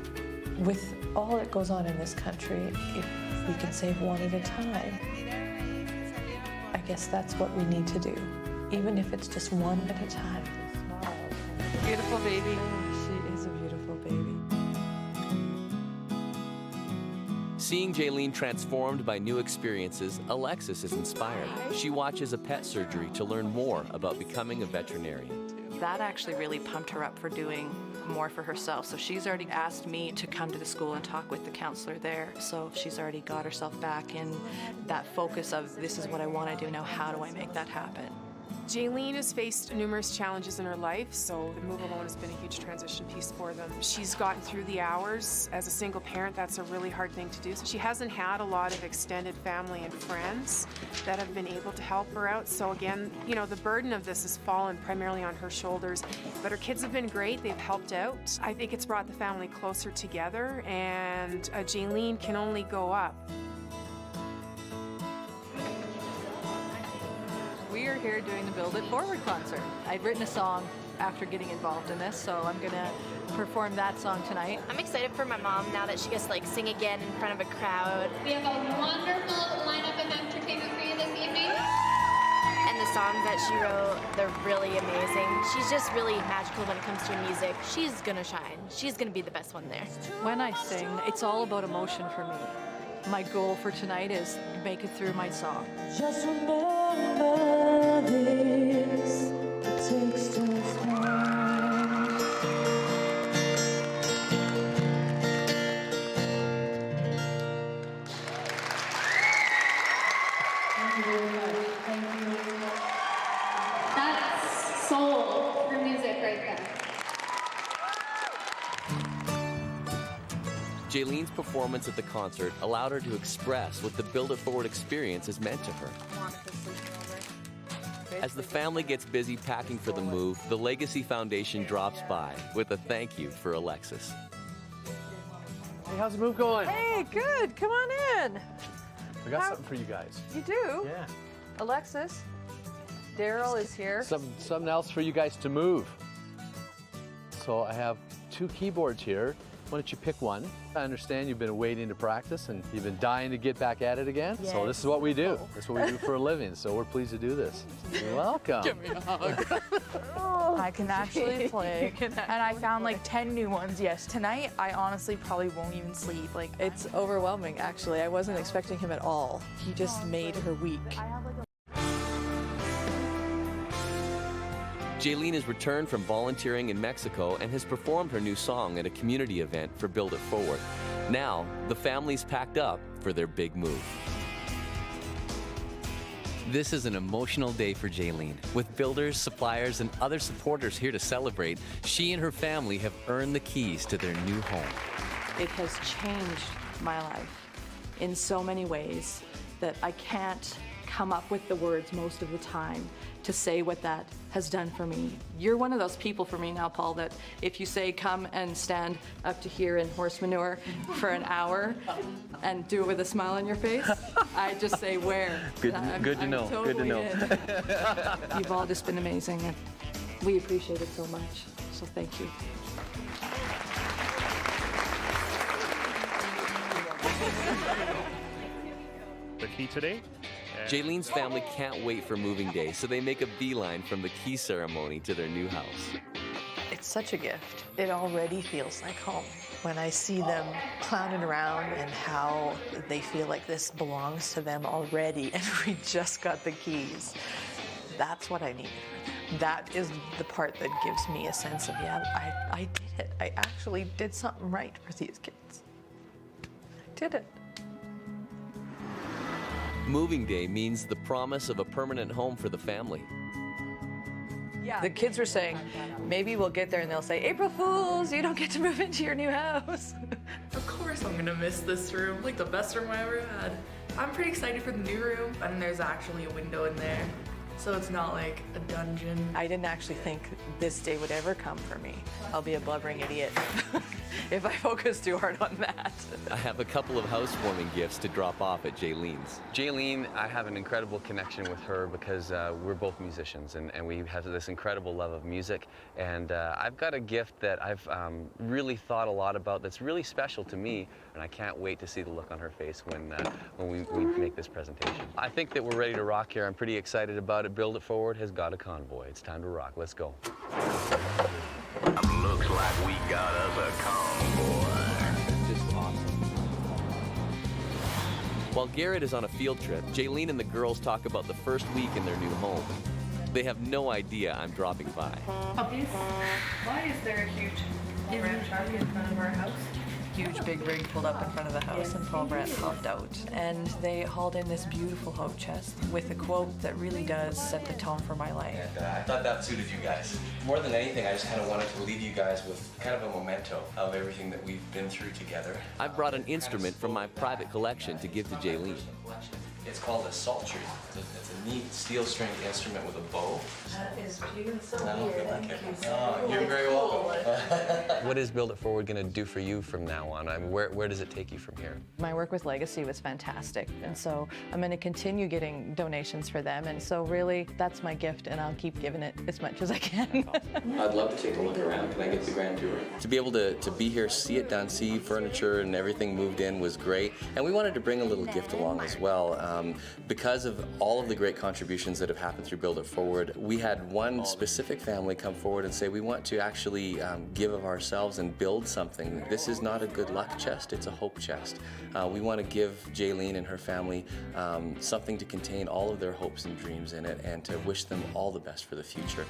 With all that goes on in this country, if we can save one at a time, I guess that's what we need to do, even if it's just one at a time. Beautiful baby. She is a beautiful baby. Seeing Jaylene transformed by new experiences, Alexis is inspired. She watches a pet surgery to learn more about becoming a veterinarian. That actually really pumped her up for doing more for herself. So she's already asked me to come to the school and talk with the counselor there. So she's already got herself back in that focus of, this is what I want to do now, how do I make that happen? Jaylene has faced numerous challenges in her life, so the move alone has been a huge transition piece for them. She's gotten through the hours. As a single parent, that's a really hard thing to do. So she hasn't had a lot of extended family and friends that have been able to help her out. So again, you know, the burden of this has fallen primarily on her shoulders. But her kids have been great. They've helped out. I think it's brought the family closer together, and Jaylene can only go up. We are here doing the Build It Forward concert. I'd written a song after getting involved in this, so I'm gonna perform that song tonight. I'm excited for my mom now that she gets to like sing again in front of a crowd. We have a wonderful lineup of entertainment for you this evening. And the songs that she wrote, they're really amazing. She's just really magical when it comes to her music. She's gonna shine. She's gonna be the best one there. When I sing, it's all about emotion for me. My goal for tonight is make it through my song. Just remember this, it takes just one. Thank you very much. Thank you. That's soul for music right there. Jaylene's performance at the concert allowed her to express what the Build It Forward experience has meant to her. As the family gets busy packing for the move, the Legacy Foundation drops by with a thank you for Alexis. Hey, how's the move going? Hey, good. Come on in. I got something for you guys. You do? Yeah. Alexis, Daryl is here. Something else for you guys to move. So I have 2 keyboards here. Why don't you pick one? I understand you've been waiting to practice and you've been dying to get back at it again. Yes. So this is what we do. This is what we do for a living. So we're pleased to do this. You're welcome. Give me a hug. I can actually play. And I found like 10 new ones. Yes, tonight I honestly probably won't even sleep. Like, It's overwhelming, actually. I wasn't expecting him at all. He just made her week. Jaylene has returned from volunteering in Mexico and has performed her new song at a community event for Build It Forward. Now, the family's packed up for their big move. This is an emotional day for Jaylene. With builders, suppliers, and other supporters here to celebrate, she and her family have earned the keys to their new home. It has changed my life in so many ways that I can't come up with the words most of the time to say what that has done for me. You're one of those people for me now, Paul, that if you say come and stand up to here in horse manure for an hour and do it with a smile on your face, I just say where. Good to know. Totally Good to know. in. You've all just been amazing, and we appreciate it so much. So thank you. The key today? Jaylene's family can't wait for moving day, so they make a beeline from the key ceremony to their new house. It's such a gift. It already feels like home. When I see them clowning around and how they feel like this belongs to them already and we just got the keys, that's what I need. That is the part that gives me a sense of, yeah, I did it. I actually did something right for these kids. I did it. Moving day means the promise of a permanent home for the family. Yeah. The kids were saying, maybe we'll get there and they'll say, April Fools, you don't get to move into your new house. Of course I'm gonna miss this room, like the best room I ever had. I'm pretty excited for the new room, and there's actually a window in there, so it's not like a dungeon. I didn't actually think this day would ever come for me. I'll be a blubbering idiot if I focus too hard on that. I have a couple of housewarming gifts to drop off at Jaylene's. Jaylene, I have an incredible connection with her because we're both musicians and we have this incredible love of music. And I've got a gift that I've really thought a lot about that's really special to me. And I can't wait to see the look on her face when we make this presentation. I think that we're ready to rock here. I'm pretty excited about it. Build It Forward has got a convoy. It's time to rock. Let's go. Looks like we got us a convoy. Just awesome. While Garrett is on a field trip, Jaylene and the girls talk about the first week in their new home. They have no idea I'm dropping by. Puppies, why is there a huge ranch army in front of our house? Huge big rig pulled up in front of the house and Paul Brandt hopped out. And they hauled in this beautiful hope chest with a quote that really does set the tone for my life. And I thought that suited you guys. More than anything, I just kind of wanted to leave you guys with kind of a memento of everything that we've been through together. I brought an instrument from my private collection to give to Jaylene. It's called a psaltery. It's a neat steel stringed instrument with a bow. That is beautiful. You're very welcome. What is Build It Forward going to do for you from now on? I mean, where does it take you from here? My work with Legacy was fantastic, and so I'm going to continue getting donations for them, and so really that's my gift, and I'll keep giving it as much as I can. I'd love to take a look around. Can I get the grand tour? To be able to be here, see it done, see furniture and everything moved in was great, and we wanted to bring a little gift along as well. Because of all of the great contributions that have happened through Build It Forward, we had one specific family come forward and say, we want to actually give of ourselves and build something. This is not a good luck chest, it's a hope chest. We want to give Jaylene and her family something to contain all of their hopes and dreams in it and to wish them all the best for the future.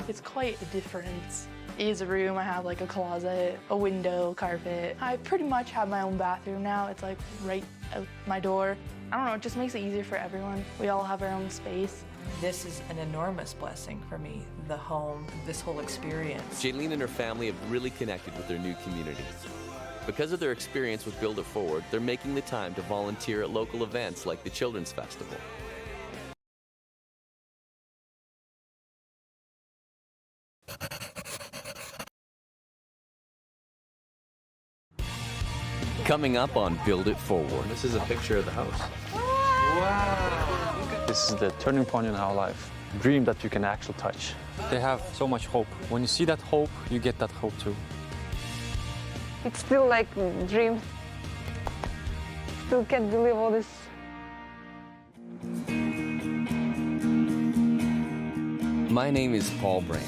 It's quite a difference. Each room, I have like a closet, a window, carpet. I pretty much have my own bathroom now. It's like right out my door. I don't know, it just makes it easier for everyone. We all have our own space. This is an enormous blessing for me, the home, this whole experience. Jaylene and her family have really connected with their new community. Because of their experience with Build It Forward, they're making the time to volunteer at local events like the Children's Festival. Coming up on Build It Forward. This is a picture of the house. Wow! This is the turning point in our life. Dream that you can actually touch. They have so much hope. When you see that hope, you get that hope too. It's still like a dream. Still can't believe all this. My name is Paul Brandt.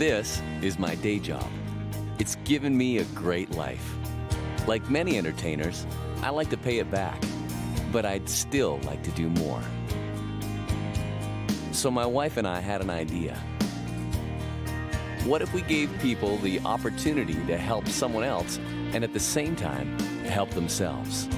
This is my day job. It's given me a great life. Like many entertainers, I like to pay it back, but I'd still like to do more. So my wife and I had an idea. What if we gave people the opportunity to help someone else and at the same time help themselves?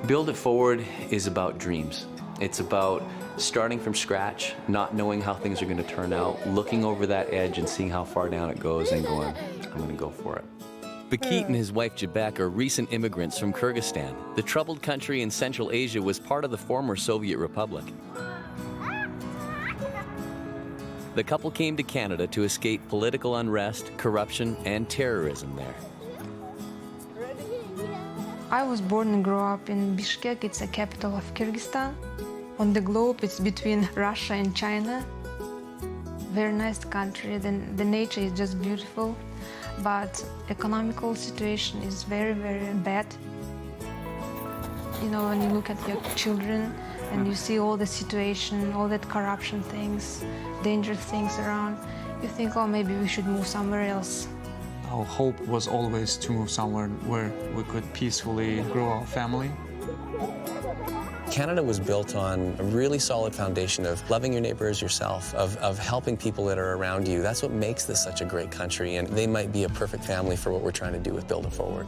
Build It Forward is about dreams. It's about starting from scratch, not knowing how things are going to turn out, looking over that edge and seeing how far down it goes and going, I'm going to go for it. Bakit and his wife Jabek are recent immigrants from Kyrgyzstan. The troubled country in Central Asia was part of the former Soviet Republic. The couple came to Canada to escape political unrest, corruption, and terrorism there. I was born and grew up in Bishkek. It's the capital of Kyrgyzstan. On the globe, it's between Russia and China. Very nice country. The nature is just beautiful. but economical situation is very, very bad. You know, when you look at your children and you see all the situation, all that corruption things, dangerous things around, you think, oh, maybe we should move somewhere else. Our hope was always to move somewhere where we could peacefully grow our family. Canada was built on a really solid foundation of loving your neighbor as yourself, of helping people that are around you. That's what makes this such a great country, and they might be a perfect family for what we're trying to do with Build It Forward.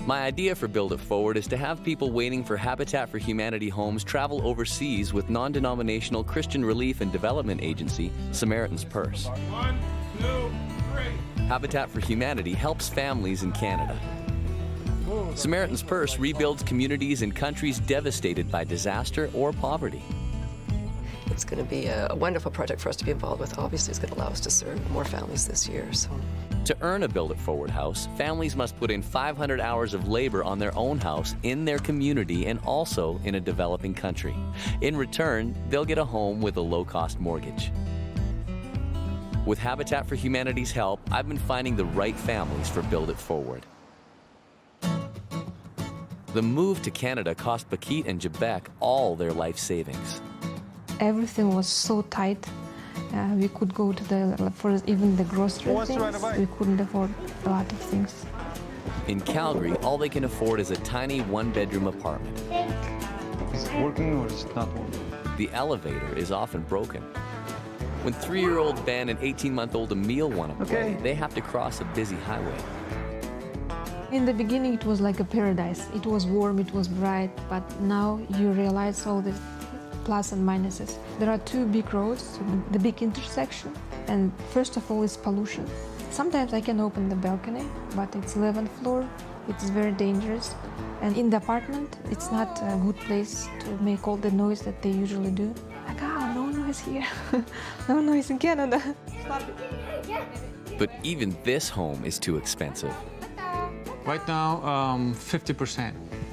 My idea for Build It Forward is to have people waiting for Habitat for Humanity homes travel overseas with non-denominational Christian relief and development agency, Samaritan's Purse. 1, 2, 3. Habitat for Humanity helps families in Canada. Samaritan's Purse rebuilds communities in countries devastated by disaster or poverty. It's going to be a wonderful project for us to be involved with. Obviously, it's going to allow us to serve more families this year. To earn a Build It Forward house, families must put in 500 hours of labor on their own house in their community and also in a developing country. In return, they'll get a home with a low-cost mortgage. With Habitat for Humanity's help, I've been finding the right families for Build It Forward. The move to Canada cost Paquette and Jebek all their life savings. Everything was so tight. We could go to for even the grocery things. We couldn't afford a lot of things. In Calgary, all they can afford is a tiny one-bedroom apartment. Is it working or is it not working? The elevator is often broken. When 3-year-old Ben and 18-month-old Emile want to play, they have to cross a busy highway. In the beginning, it was like a paradise. It was warm, it was bright, but now you realize all the plus and minuses. There are 2 big roads, the big intersection, and first of all is pollution. Sometimes I can open the balcony, but it's 11th floor, it's very dangerous. And in the apartment, it's not a good place to make all the noise that they usually do. Like, oh, no noise here, no noise in Canada. But even this home is too expensive. Right now, 50%.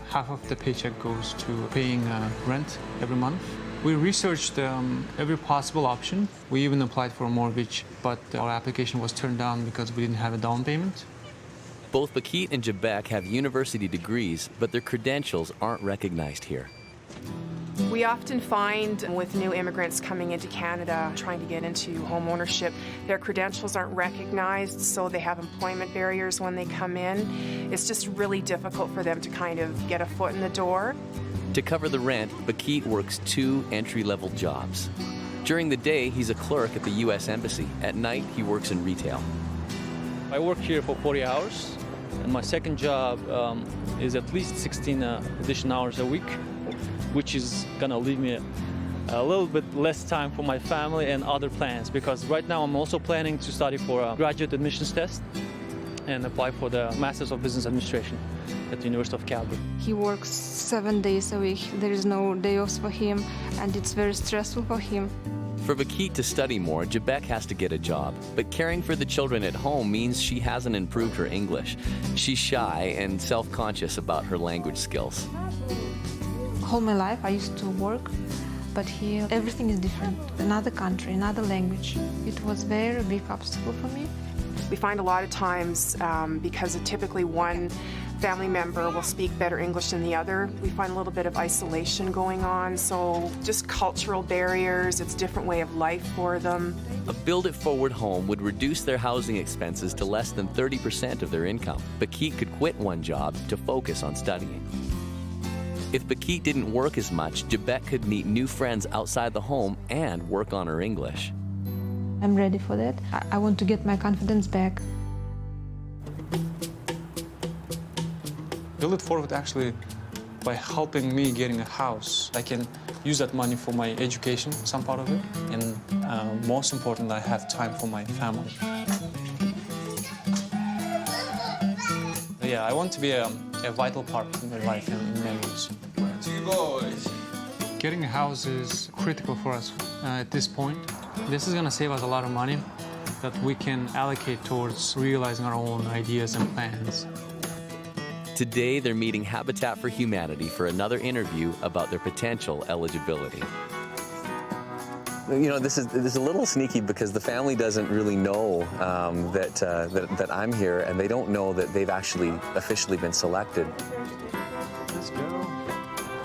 Half of the paycheck goes to paying rent every month. We researched every possible option. We even applied for a mortgage, but our application was turned down because we didn't have a down payment. Both Paquette and Jebek have university degrees, but their credentials aren't recognized here. We often find with new immigrants coming into Canada trying to get into home ownership, their credentials aren't recognized, so they have employment barriers when they come in. It's just really difficult for them to kind of get a foot in the door. To cover the rent, Paquette works 2 entry-level jobs. During the day, he's a clerk at the U.S. Embassy. At night, he works in retail. I work here for 40 hours, and my second job is at least 16 additional hours a week, which is gonna leave me a little bit less time for my family and other plans, because right now I'm also planning to study for a graduate admissions test and apply for the Masters of Business Administration at the University of Calgary. He works 7 days a week. There is no day offs for him, and it's very stressful for him. For Paquette to study more, Jebek has to get a job. But caring for the children at home means she hasn't improved her English. She's shy and self-conscious about her language skills. All my life I used to work, but here everything is different. Another country, another language. It was a very big obstacle for me. We find a lot of times, because typically one family member will speak better English than the other, we find a little bit of isolation going on. So just cultural barriers, it's a different way of life for them. A Build It Forward home would reduce their housing expenses to less than 30% of their income. Paquette could quit one job to focus on studying. If Paquette didn't work as much, Jebek could meet new friends outside the home and work on her English. I'm ready for that. I want to get my confidence back. Build It Forward actually, by helping me getting a house, I can use that money for my education, some part of it, and most important, I have time for my family. Yeah, I want to be a vital part of my life in many ways. 2 boys. Getting a house is critical for us at this point. This is going to save us a lot of money that we can allocate towards realizing our own ideas and plans. Today, they're meeting Habitat for Humanity for another interview about their potential eligibility. You know, this is a little sneaky because the family doesn't really know that I'm here, and they don't know that they've actually officially been selected. Let's go.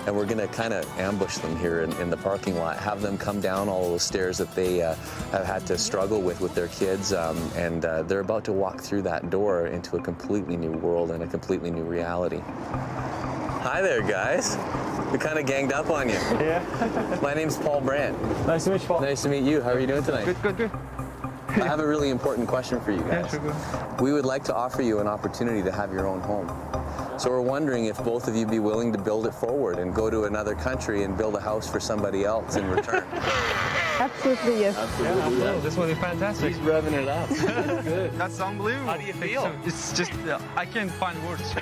And we're gonna kind of ambush them here in the parking lot, have them come down all those stairs that they have had to struggle with their kids, and they're about to walk through that door into a completely new world and a completely new reality. Hi there, guys. We kind of ganged up on you. Yeah. My name's Paul Brandt. Nice to meet you, Paul. Nice to meet you. How are you doing tonight? Good. I have a really important question for you guys. Yeah, sure, go. We would like to offer you an opportunity to have your own home. So we're wondering if both of you be willing to build it forward and go to another country and build a house for somebody else in return. Absolutely, yes. Absolutely. Yeah. This would be fantastic. He's revving it up. Good. That's unbelievable. How do you feel? It's just, I can't find words.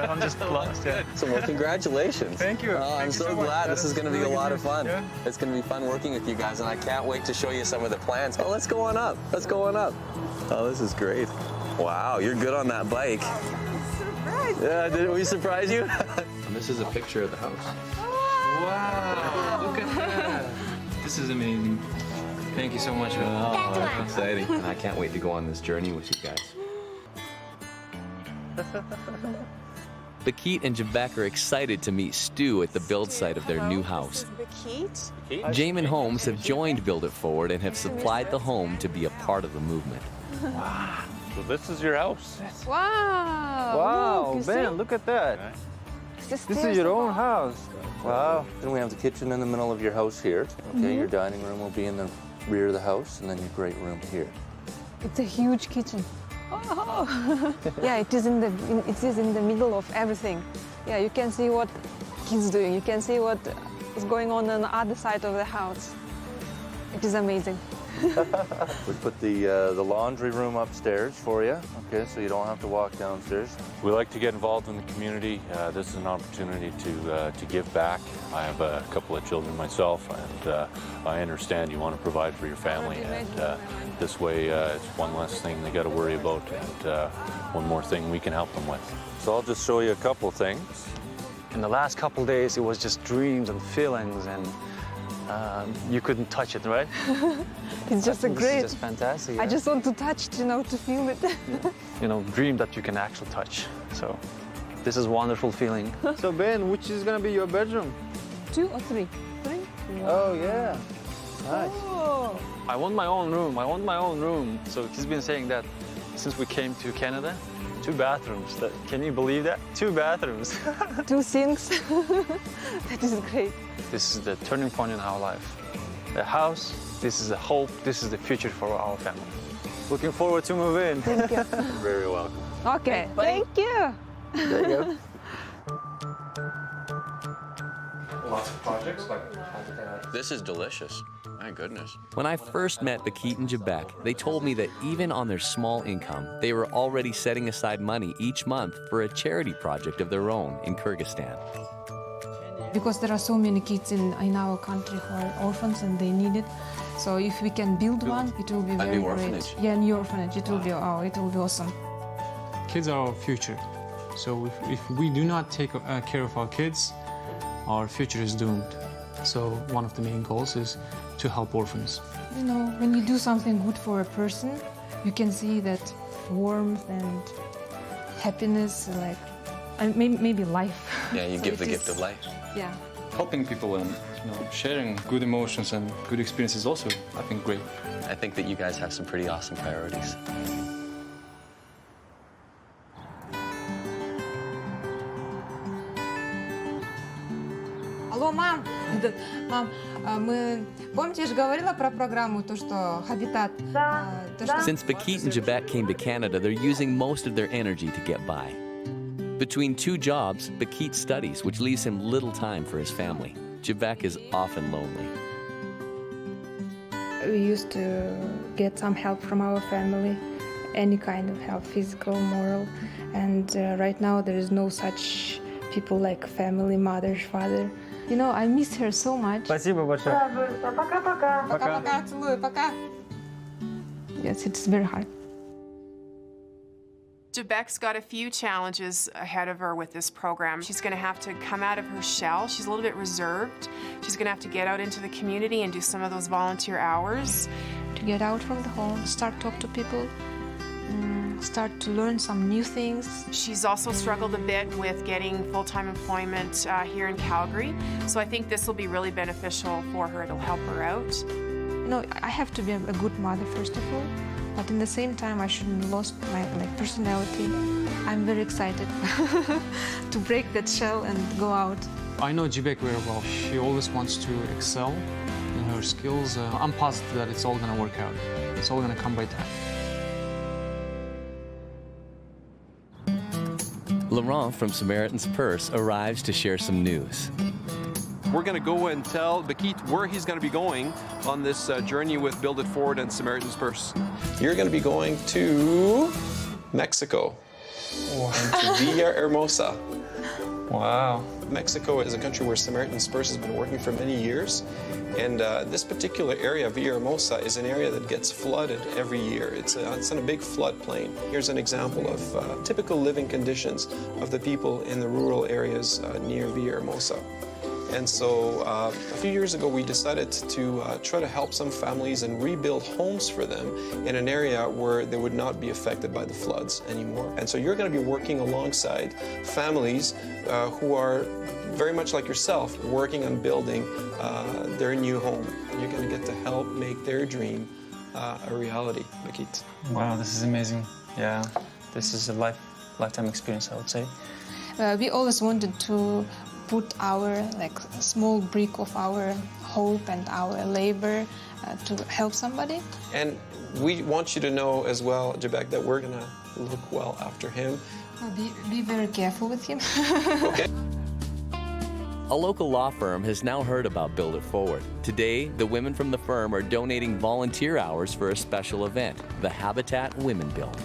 I'm just lost. Yeah. So, well, congratulations. Thank you. Oh, I'm so glad. This is going to be a lot of fun. Yeah. It's going to be fun working with you guys, and I can't wait to show you some of the plans. Oh, let's go on up. Let's go on up. Oh, this is great. Wow, you're good on that bike. Yeah, did we surprise you? And this is a picture of the house. Wow, look at that. This is amazing. Thank you so much. Oh, that's exciting. And I can't wait to go on this journey with you guys. Bakit and Jabek are excited to meet Stu at the build site of their new house. Jamin Homes have joined Build It Forward and have supplied the home to be a part of the movement. Wow. So this is your house? Wow. Wow, look, Ben, look at that. This is your own house. Wow. Then we have the kitchen in the middle of your house here. Okay, your dining room will be in the rear of the house, and then your great room here. It's a huge kitchen. Oh. Yeah, it is in the middle of everything. Yeah, you can see what kids doing. You can see what is going on the other side of the house. It is amazing. We put the laundry room upstairs for you, okay, so you don't have to walk downstairs. We like to get involved in the community. This is an opportunity to give back. I have a couple of children myself, and I understand you want to provide for your family, and this way it's one less thing they got to worry about, and one more thing we can help them with. So I'll just show you a couple things. In the last couple of days, it was just dreams and feelings, and you couldn't touch it, right? It's just This great. is just fantastic. I just want to touch it, to feel it. Dream that you can actually touch. So this is a wonderful feeling. So Ben, which is gonna be your bedroom? 2 or 3? 3? Oh yeah, nice. Oh. I want my own room. I want my own room. So he's been saying that since we came to Canada, 2 bathrooms. Can you believe that? 2 bathrooms. 2 sinks. That is great. This is the turning point in our life. The house, this is the hope, this is the future for our family. Looking forward to move in. Thank you. You're very welcome. Okay, thank you. There you go. Lots of projects like This is delicious. My goodness. When I first met Bakit and Jabek, they told me that even on their small income, they were already setting aside money each month for a charity project of their own in Kyrgyzstan. Because there are so many kids in our country who are orphans and they need it. So if we can build one, it will be very new great. orphanage. Yeah, new orphanage. It will be awesome. Kids are our future. So if we do not take care of our kids, our future is doomed. So one of the main goals is to help orphans. When you do something good for a person, you can see that warmth and happiness, maybe life. Yeah, you So give the it gift is- of life. Yeah. Helping people and sharing good emotions and good experiences also, I think, great. I think that you guys have some pretty awesome priorities. Алло, мам! Мам, помните, я же говорила про программу, то, что Habitat? Since Bakit and Jabek came to Canada, they're using most of their energy to get by. Between 2 jobs, Bakit studies, which leaves him little time for his family. Jabek is often lonely. We used to get some help from our family, any kind of help, physical, moral, and right now there is no such people like family, mother, father. I miss her so much. Спасибо большое. Пока-пока. Пока-пока, целую, пока. Yes, it's very hard. Jebek's got a few challenges ahead of her with this program. She's going to have to come out of her shell. She's a little bit reserved. She's going to have to get out into the community and do some of those volunteer hours. To get out from the home, start talk to people, start to learn some new things. She's also struggled a bit with getting full-time employment here in Calgary. So I think this will be really beneficial for her. It'll help her out. You know, I have to be a good mother first of all, but in the same time I shouldn't lose my personality. I'm very excited to break that shell and go out. I know Jebek very well. She always wants to excel in her skills. I'm positive that it's all going to work out. It's all going to come by time. Laurent from Samaritan's Purse arrives to share some news. We're going to go and tell Bakit where he's going to be going on this journey with Build It Forward and Samaritan's Purse. You're going to be going to Mexico. Wow. And to Villahermosa. Wow. Mexico is a country where Samaritan's Purse has been working for many years. And this particular area, Villahermosa, is an area that gets flooded every year. It's on a big floodplain. Here's an example of typical living conditions of the people in the rural areas near Villahermosa. And so a few years ago, we decided to try to help some families and rebuild homes for them in an area where they would not be affected by the floods anymore. And so you're going to be working alongside families who are very much like yourself, working on building their new home. You're going to get to help make their dream a reality, Bakit. Wow, this is amazing. Yeah, this is a lifetime experience, I would say. We always wanted to put our small brick of our hope and our labor to help somebody. And we want you to know as well, Jebek, that we're going to look well after him. Be very careful with him. Okay. A local law firm has now heard about Build It Forward. Today, the women from the firm are donating volunteer hours for a special event, the Habitat Women Build.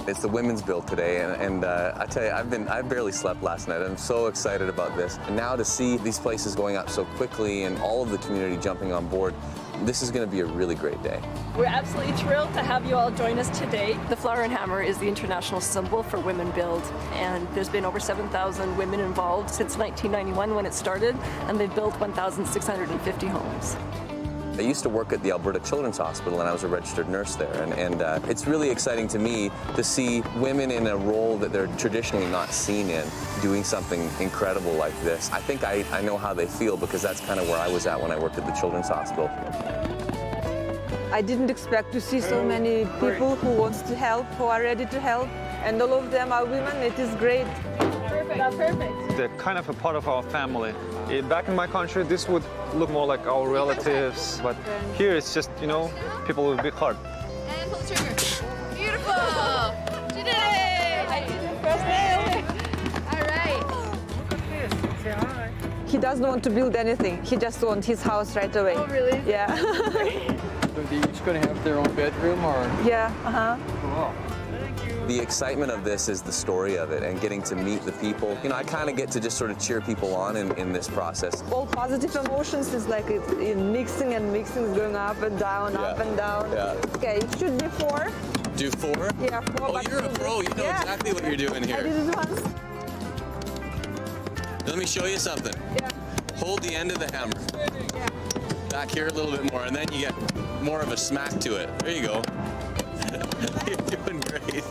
It's the women's build today, and I tell you, I barely slept last night. I'm so excited about this. And now to see these places going up so quickly and all of the community jumping on board, this is going to be a really great day. We're absolutely thrilled to have you all join us today. The Flower and Hammer is the international symbol for Women Build, and there's been over 7,000 women involved since 1991 when it started, and they've built 1,650 homes. I used to work at the Alberta Children's Hospital, and I was a registered nurse there. And it's really exciting to me to see women in a role that they're traditionally not seen in, doing something incredible like this. I think I know how they feel, because that's kind of where I was at when I worked at the Children's Hospital. I didn't expect to see so many people who wants to help, who are ready to help, and all of them are women. It is great. Perfect. Perfect. They're kind of a part of our family. Back in my country, this would look more like our relatives, but here it's just, you know, people with a big heart. And pull the trigger. Beautiful! She did it! I did it first day! All right. Look at this. Say hi. He doesn't want to build anything. He just wants his house right away. Oh, really? Yeah. So they're each going to have their own bedroom, or? Yeah, Cool. The excitement of this is the story of it, and getting to meet the people. You know, I kind of get to just sort of cheer people on in this process. All positive emotions is like mixing and mixing, going up and down, up and down. Yeah. Okay, it should be 4. Do 4? Yeah, 4. Oh, you're a pro. You know exactly what you're doing here. I did it once. Let me show you something. Yeah. Hold the end of the hammer. Yeah. Back here a little bit more, and then you get more of a smack to it. There you go. You're doing great.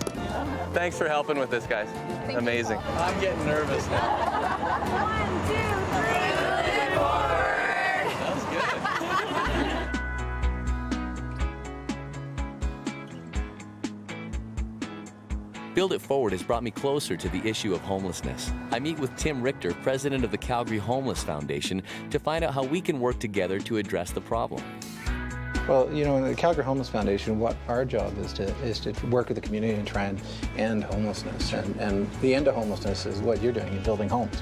Thanks for helping with this, guys. Amazing. I'm getting nervous now. 1, 2, 3, forward! That's good. Build It Forward has brought me closer to the issue of homelessness. I meet with Tim Richter, president of the Calgary Homeless Foundation, to find out how we can work together to address the problem. Well, you know, in the Calgary Homeless Foundation, what our job is to work with the community and try and end homelessness. And the end of homelessness is what you're doing, you're building homes.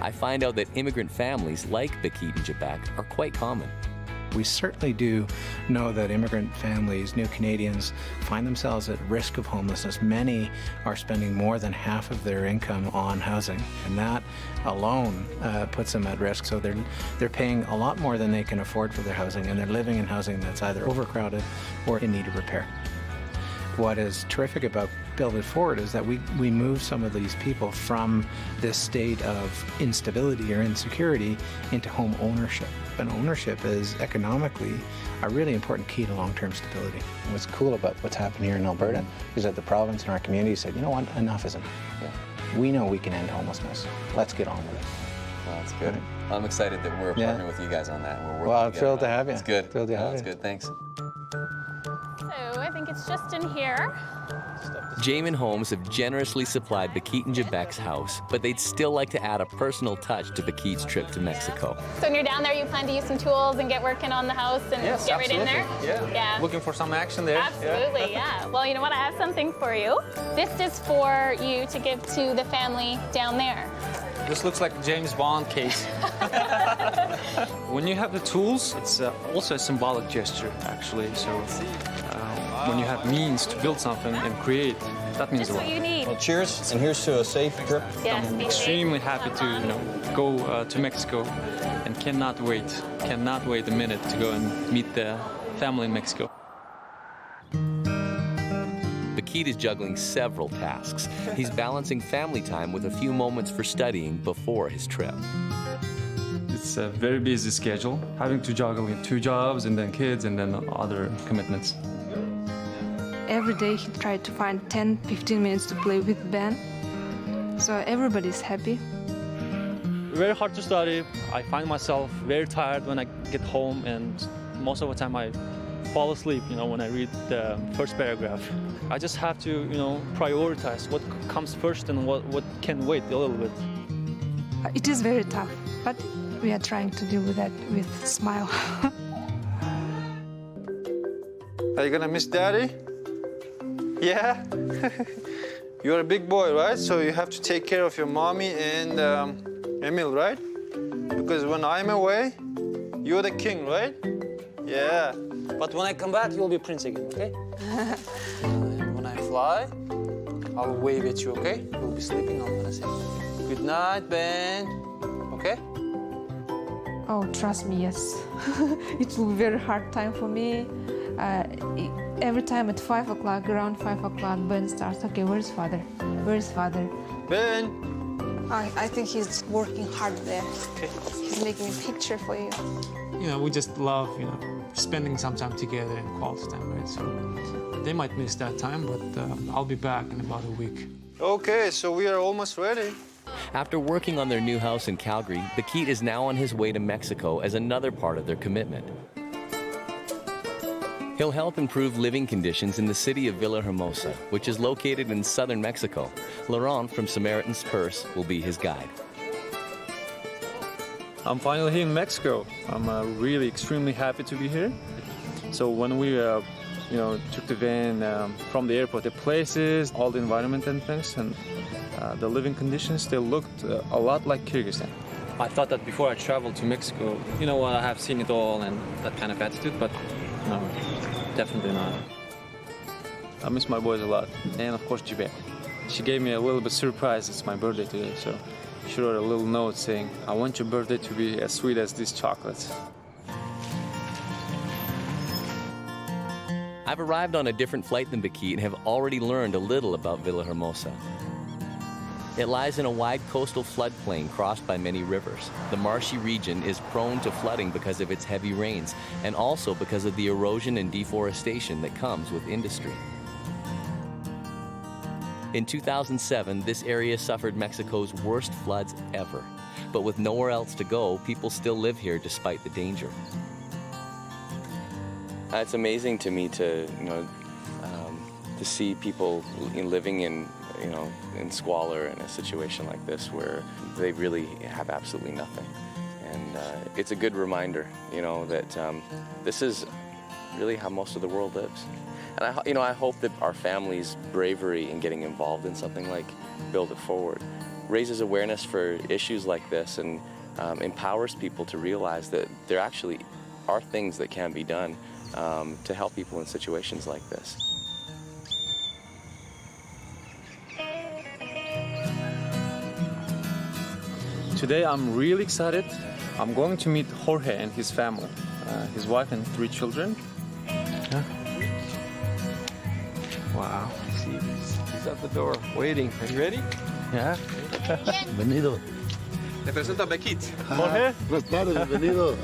I find out that immigrant families like Bakit and Jebek are quite common. We certainly do know that immigrant families, new Canadians, find themselves at risk of homelessness. Many are spending more than half of their income on housing, and that alone puts them at risk. So they're paying a lot more than they can afford for their housing, and they're living in housing that's either overcrowded or in need of repair. What is terrific about Build It Forward is that we move some of these people from this state of instability or insecurity into home ownership. And ownership is economically a really important key to long-term stability. And what's cool about what's happened here in Alberta is that the province and our community said, you know what, enough is enough. Yeah. We know we can end homelessness. Let's get on with it. Well, that's good. Right. I'm excited that we're partnering with you guys on that. We're working well, I'm together thrilled to on it. have you. It's good. Thrilled to have you. It's good, thanks. So I think it's just in here. Jamin Homes have generously supplied Bakit and Jebek's house, but they'd still like to add a personal touch to Bakit's trip to Mexico. So when you're down there, you plan to use some tools and get working on the house and get right in there? Yeah. Looking for some action there. Absolutely, yeah. Well, you know what? I have something for you. This is for you to give to the family down there. This looks like a James Bond case. When you have the tools, it's also a symbolic gesture, actually. So when you have means to build something and create, that means Just a lot. what you need. Well, cheers, and here's to a safe trip. Yes, I'm be extremely safe. happy to go to Mexico, and cannot wait a minute to go and meet the family in Mexico. Bakit is juggling several tasks. He's balancing family time with a few moments for studying before his trip. It's a very busy schedule, having to juggle 2 jobs and then kids and then other commitments. Every day he tried to find 10-15 minutes to play with Ben. So everybody's happy. Very hard to study. I find myself very tired when I get home, and most of the time I fall asleep, when I read the first paragraph. I just have to, prioritize what comes first and what can wait a little bit. It is very tough, but we are trying to deal with that with a smile. Are you gonna miss Daddy? Yeah? You're a big boy, right? So you have to take care of your mommy and Emil, right? Because when I'm away, you're the king, right? Yeah. But when I come back, you'll be prince again, okay? And when I fly, I'll wave at you, okay? You'll be sleeping, I'm gonna say, good night, Ben, okay? Oh, trust me, yes. It will be a very hard time for me. Every time at 5 o'clock, around 5 o'clock, Ben starts, okay, where's father? Where's father? Ben! I think he's working hard there. Okay. He's making a picture for you. We just love, spending some time together and quality time, right? So they might miss that time, but I'll be back in about a week. Okay, so we are almost ready. After working on their new house in Calgary, Bakit is now on his way to Mexico as another part of their commitment. He'll help improve living conditions in the city of Villahermosa, which is located in southern Mexico. Laurent from Samaritan's Purse will be his guide. I'm finally here in Mexico. I'm really extremely happy to be here. So when we, took the van from the airport, the places, all the environment and things, and the living conditions, they looked a lot like Kyrgyzstan. I thought that before I traveled to Mexico, I have seen it all and that kind of attitude, but no, definitely not. I miss my boys a lot, and of course Jebek. She gave me a little bit surprise. It's my birthday today, so she wrote a little note saying, I want your birthday to be as sweet as these chocolates. I've arrived on a different flight than Bakit and have already learned a little about Villahermosa. It lies in a wide coastal floodplain crossed by many rivers. The marshy region is prone to flooding because of its heavy rains and also because of the erosion and deforestation that comes with industry. In 2007, this area suffered Mexico's worst floods ever. But with nowhere else to go, people still live here despite the danger. It's amazing to me to see people living in squalor in a situation like this where they really have absolutely nothing. And it's a good reminder, that this is really how most of the world lives. And I hope that our family's bravery in getting involved in something like Build It Forward raises awareness for issues like this and empowers people to realize that there actually are things that can be done to help people in situations like this. Today I'm really excited. I'm going to meet Jorge and his family, his wife and 3 children. Yeah. Wow. He's at the door, waiting. Are you ready? Yeah. Bienvenido. Te presento a Beckit. Jorge. Buenas tardes, bienvenido.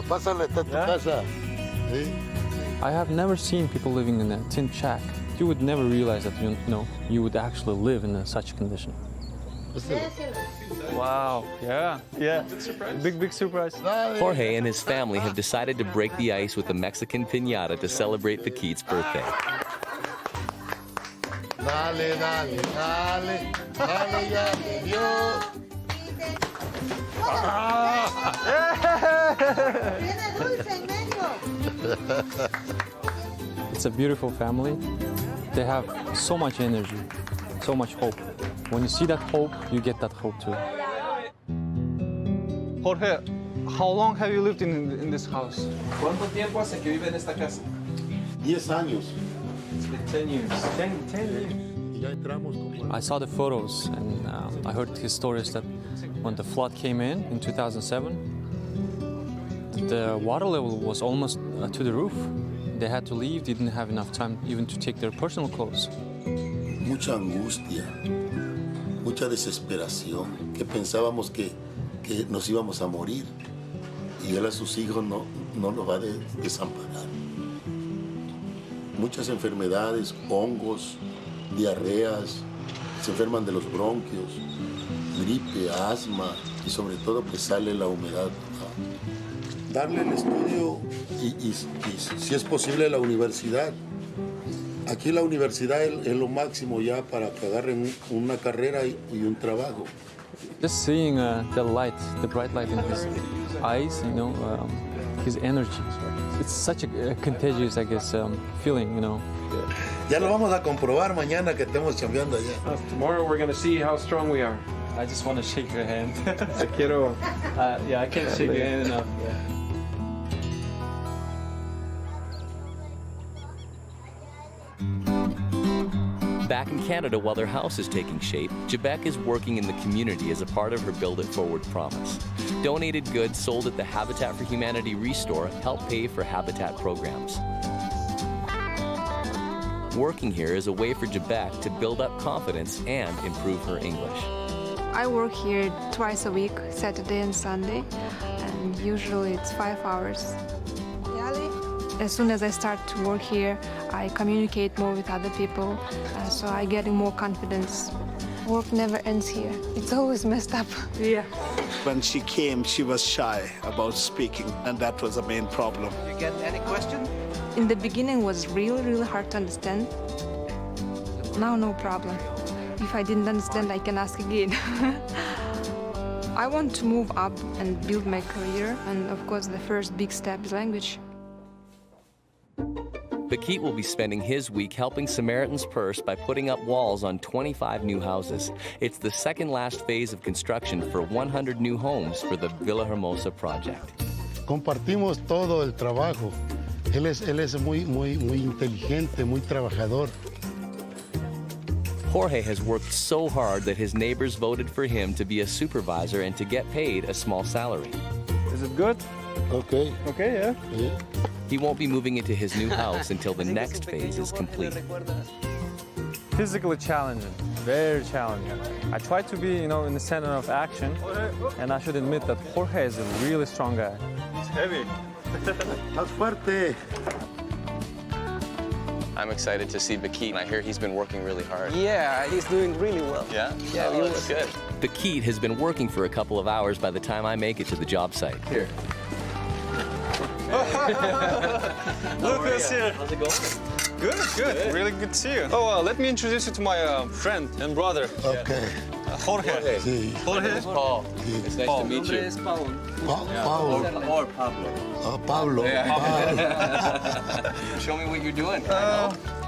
Pásale, está tu casa. ¿Sí? I have never seen people living in a tin shack. You would never realize that you would actually live in such a condition. Wow. Yeah. Big surprise. Jorge and his family have decided to break the ice with a Mexican piñata to celebrate Beckit's birthday. Dale, dale, dale, dale, ya te dio. It's a beautiful family. They have so much energy, so much hope. When you see that hope, you get that hope too. Jorge, how long have you lived in this house? ¿Cuánto tiempo hace que vive en esta casa? 10 años. It's been 10 years. 10 years. I saw the photos and I heard his stories that when the flood came in 2007, the water level was almost to the roof. They had to leave, they didn't have enough time even to take their personal clothes. Mucha angustia, mucha desesperación, que pensábamos que nos íbamos a morir y él a sus hijos no los va a desamparar. Muchas enfermedades, hongos, diarreas, se enferman de los bronquios, gripe, asma y sobre todo pues sale la humedad. Darle el estudio y si es posible la universidad. Aquí la universidad es lo máximo ya para que agarren una carrera y un trabajo. Just seeing the light, the bright light in his eyes, his energy. It's such a contagious, I guess, feeling, Ya lo vamos a comprobar mañana que estemos chambeando allá. Tomorrow we're going to see how strong we are. I just want to shake your hand. Te quiero. Yeah, I can't shake your hand enough. Back in Canada, while their house is taking shape, Jebek is working in the community as a part of her Build It Forward promise. Donated goods sold at the Habitat for Humanity Restore help pay for habitat programs. Working here is a way for Jebek to build up confidence and improve her English. I work here twice a week, Saturday and Sunday, and usually it's 5 hours. As soon as I start to work here, I communicate more with other people, so I get more confidence. Work never ends here. It's always messed up. Yeah. When she came, she was shy about speaking, and that was the main problem. You get any questions? In the beginning, it was really hard to understand. Now, no problem. If I didn't understand, I can ask again. I want to move up and build my career, and of course, the first big step is language. Beckit will be spending his week helping Samaritan's Purse by putting up walls on 25 new houses. It's the second last phase of construction for 100 new homes for the Villa Hermosa project. Compartimos todo el trabajo. Él es muy inteligente, muy trabajador. Jorge has worked so hard that his neighbors voted for him to be a supervisor and to get paid a small salary. Is it good? Okay. Okay, yeah. He won't be moving into his new house until the next phase is complete. Physically challenging, very challenging. I try to be, in the center of action, and I should admit that Jorge is a really strong guy. It's heavy. Más fuerte. I'm excited to see Beckit. I hear he's been working really hard. Yeah, he's doing really well. Yeah? Yeah, oh, that's good. Beckit has been working for a couple of hours by the time I make it to the job site. Here. Lucas here. How's it going? Good. Really good to see you. Oh, let me introduce you to my friend and brother. Okay. Jorge. Sí. Jorge. It's Paul. It's nice to meet you. Es Paul. Paul. Or Pablo. Oh, Pablo. Show me what you're doing.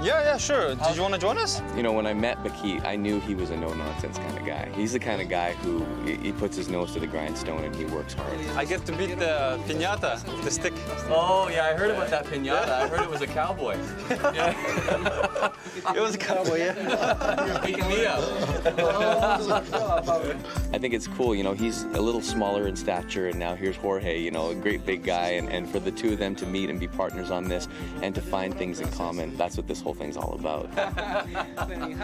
Yeah, sure. Did you want to join us? When I met Beckit, I knew he was a no-nonsense kind of guy. He's the kind of guy who he puts his nose to the grindstone and he works hard. I get to beat the piñata, the stick. Oh, yeah, I heard about that piñata. I heard it was a cowboy. It was a cowboy, yeah. Picking me up. I think it's cool, he's a little smaller in stature and now here's Jorge, you know, a great big guy, and for the two of them to meet and be partners on this and to find things in common, that's what this whole thing's all about.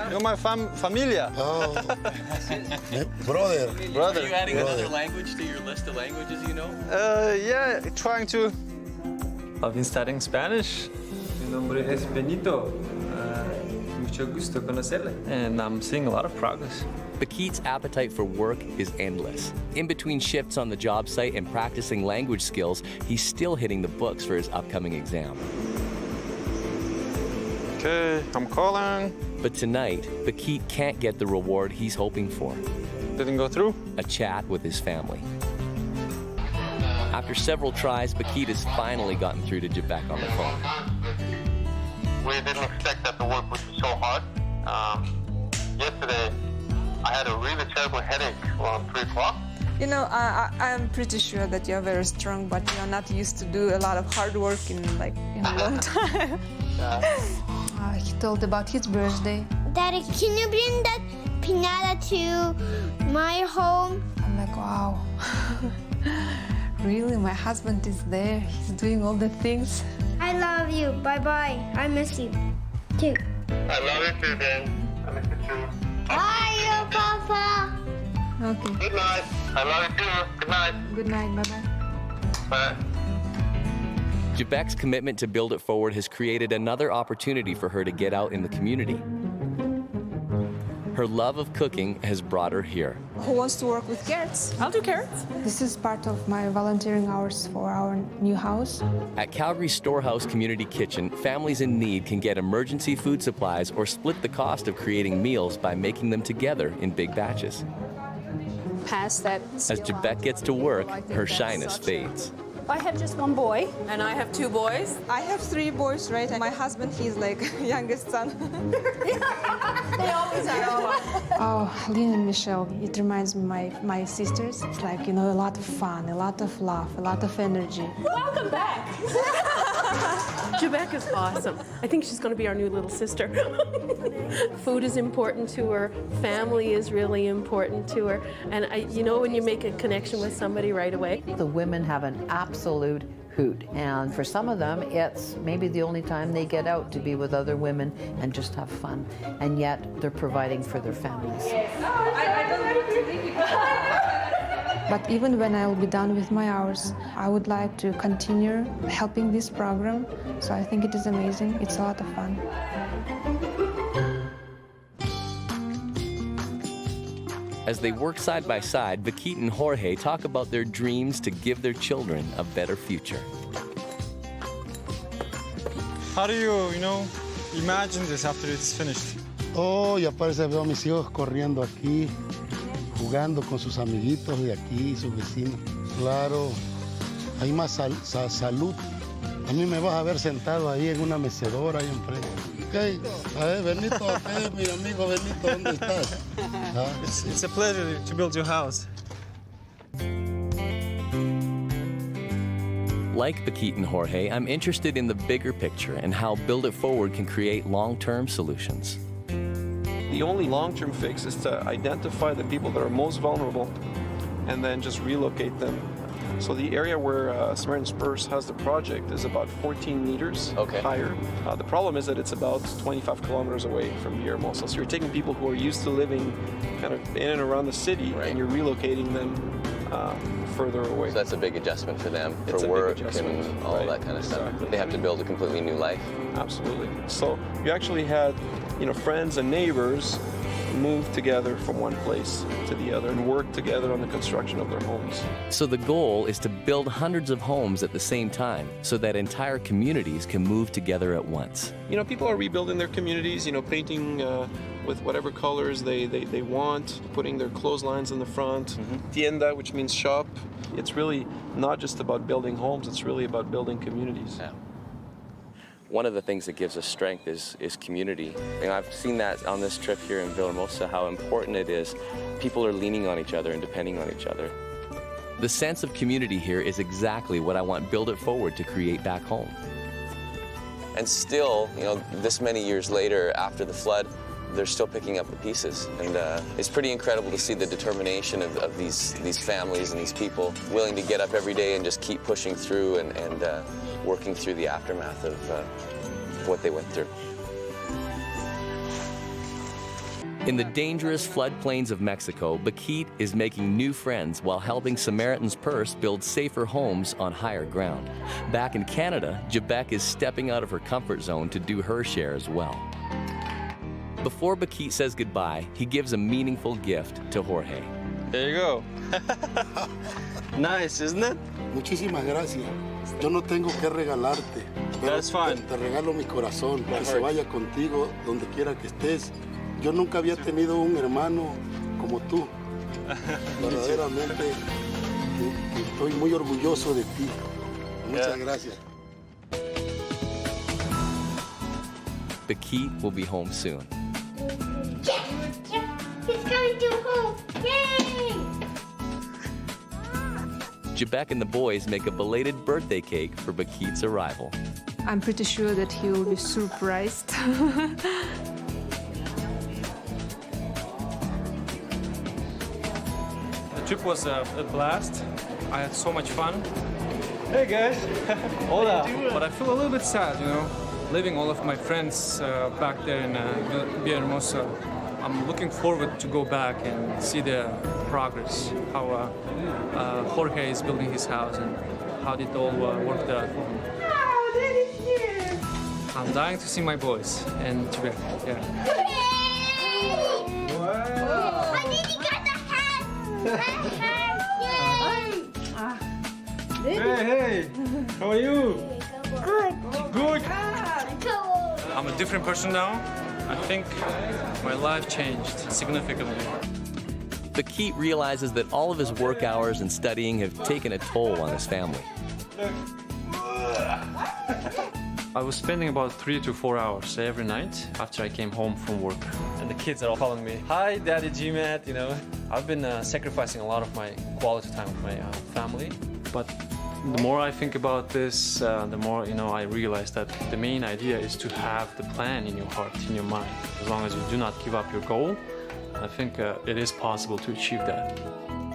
You're my familia. Oh, brother. Brother. Are you adding another language to your list of languages you know? Yeah, trying to. I've been studying Spanish. Mi nombre es Benito. Mucho gusto conocerle. And I'm seeing a lot of progress. Bakit's appetite for work is endless. In between shifts on the job site and practicing language skills, he's still hitting the books for his upcoming exam. Okay, I'm calling. But tonight, Bakit can't get the reward he's hoping for. Didn't go through? A chat with his family. After several tries, Bakit has finally gotten through to Jebek on the phone. We didn't expect that the work would be so hard. Yesterday, I had a really terrible headache around 3 o'clock. You know, I'm pretty sure that you're very strong, but you're not used to do a lot of hard work in a long time. He told about his birthday. Daddy, can you bring that pinata to my home? I'm like, wow. Really? My husband is there. He's doing all the things. I love you. Bye-bye. I miss you, too. I love you too, Dan. I miss you too. Bye, you Papa. Okay. Good night. I love you too. Good night. Good night. Bye-bye. Bye. Jebek's commitment to Build It Forward has created another opportunity for her to get out in the community. Her love of cooking has brought her here. Who wants to work with carrots? I'll do carrots. This is part of my volunteering hours for our new house. At Calgary's Storehouse Community Kitchen, families in need can get emergency food supplies or split the cost of creating meals by making them together in big batches. Pass that. As Jebek gets to work, her shyness fades. I have just one boy. And I have 2 boys. I have 3 boys, right? And my husband, he's like youngest son. They always are. Oh, Lynn and Michelle, it reminds me of my sisters. It's like, you know, a lot of fun, a lot of love, a lot of energy. Welcome back. Jebek is awesome. I think she's going to be our new little sister. Food is important to her. Family is really important to her. And you know when you make a connection with somebody right away? The women have an absolute hoot. And for some of them, it's maybe the only time they get out to be with other women and just have fun. And yet they're providing for their families. But even when I'll be done with my hours, I would like to continue helping this program. So I think it is amazing. It's a lot of fun. As they work side by side, Bakit and Jorge talk about their dreams to give their children a better future. How do you imagine this after it's finished? Oh, ya parece veo a mis hijos corriendo aquí, jugando con sus amiguitos de aquí, sus vecinos. Claro, hay más salud. A mí me vas a ver sentado ahí en una mecedora ahí enfrente. Okay. A ver, Benito, mi amigo Benito, ¿dónde estás? It's a pleasure to build your house. Like Bakit and Jorge, I'm interested in the bigger picture and how Build It Forward can create long-term solutions. The only long-term fix is to identify the people that are most vulnerable and then just relocate them. So the area where Samaritan Spurs has the project is about 14 meters higher. The problem is that it's about 25 kilometers away from Villahermosa. So you're taking people who are used to living kind of in and around the city, and you're relocating them further away. So that's a big adjustment for them, It's for a work big adjustment, and all that kind of stuff. Exactly. They have to build a completely new life. Absolutely. So you actually had, friends and neighbors move together from one place to the other and work together on the construction of their homes. So the goal is to build hundreds of homes at the same time so that entire communities can move together at once. People are rebuilding their communities, painting with whatever colors they want, putting their clotheslines in the front. Tienda, which means shop. It's really not just about building homes, it's really about building communities. Yeah. One of the things that gives us strength is community. I've seen that on this trip here in Villahermosa, how important it is. People are leaning on each other and depending on each other. The sense of community here is exactly what I want Build It Forward to create back home. And still, this many years later, after the flood, they're still picking up the pieces. And it's pretty incredible to see the determination of these families and these people willing to get up every day and just keep pushing through and working through the aftermath of what they went through. In the dangerous floodplains of Mexico, Bakit is making new friends while helping Samaritan's Purse build safer homes on higher ground. Back in Canada, Jebek is stepping out of her comfort zone to do her share as well. Before Bakit says goodbye, he gives a meaningful gift to Jorge. There you go. Nice, isn't it? Muchísimas gracias. Yo no tengo que regalarte. That's fine. Te regalo mi corazón, que se vaya contigo donde quiera que estés. Yo nunca había tenido un hermano como tú. Verdaderamente estoy muy orgulloso de ti. Muchas gracias. Bakit will be home soon. He's coming to home. Yay! Jebek and the boys make a belated birthday cake for Bakit's arrival. I'm pretty sure that he will be surprised. The trip was a blast. I had so much fun. Hey guys. Hola. But I feel a little bit sad, you know, leaving all of my friends back there in Villahermosa. I'm looking forward to go back and see the progress, how Jorge is building his house and how it all worked out for him. Oh, that is cute. I'm dying to see my boys and Jebek. Yeah. Wow. I think he got the hat. Yay. Hey, how are you? Good. Good. I'm a different person now. I think my life changed significantly. Bakit realizes that all of his work hours and studying have taken a toll on his family. I was spending about 3 to 4 hours every night after I came home from work. And the kids are all calling me, "Hi, Daddy GMAT," you know. I've been sacrificing a lot of my quality time with my family. But the more I think about this, the more, you know, I realize that the main idea is to have the plan in your heart, in your mind. As long as you do not give up your goal, I think it is possible to achieve that.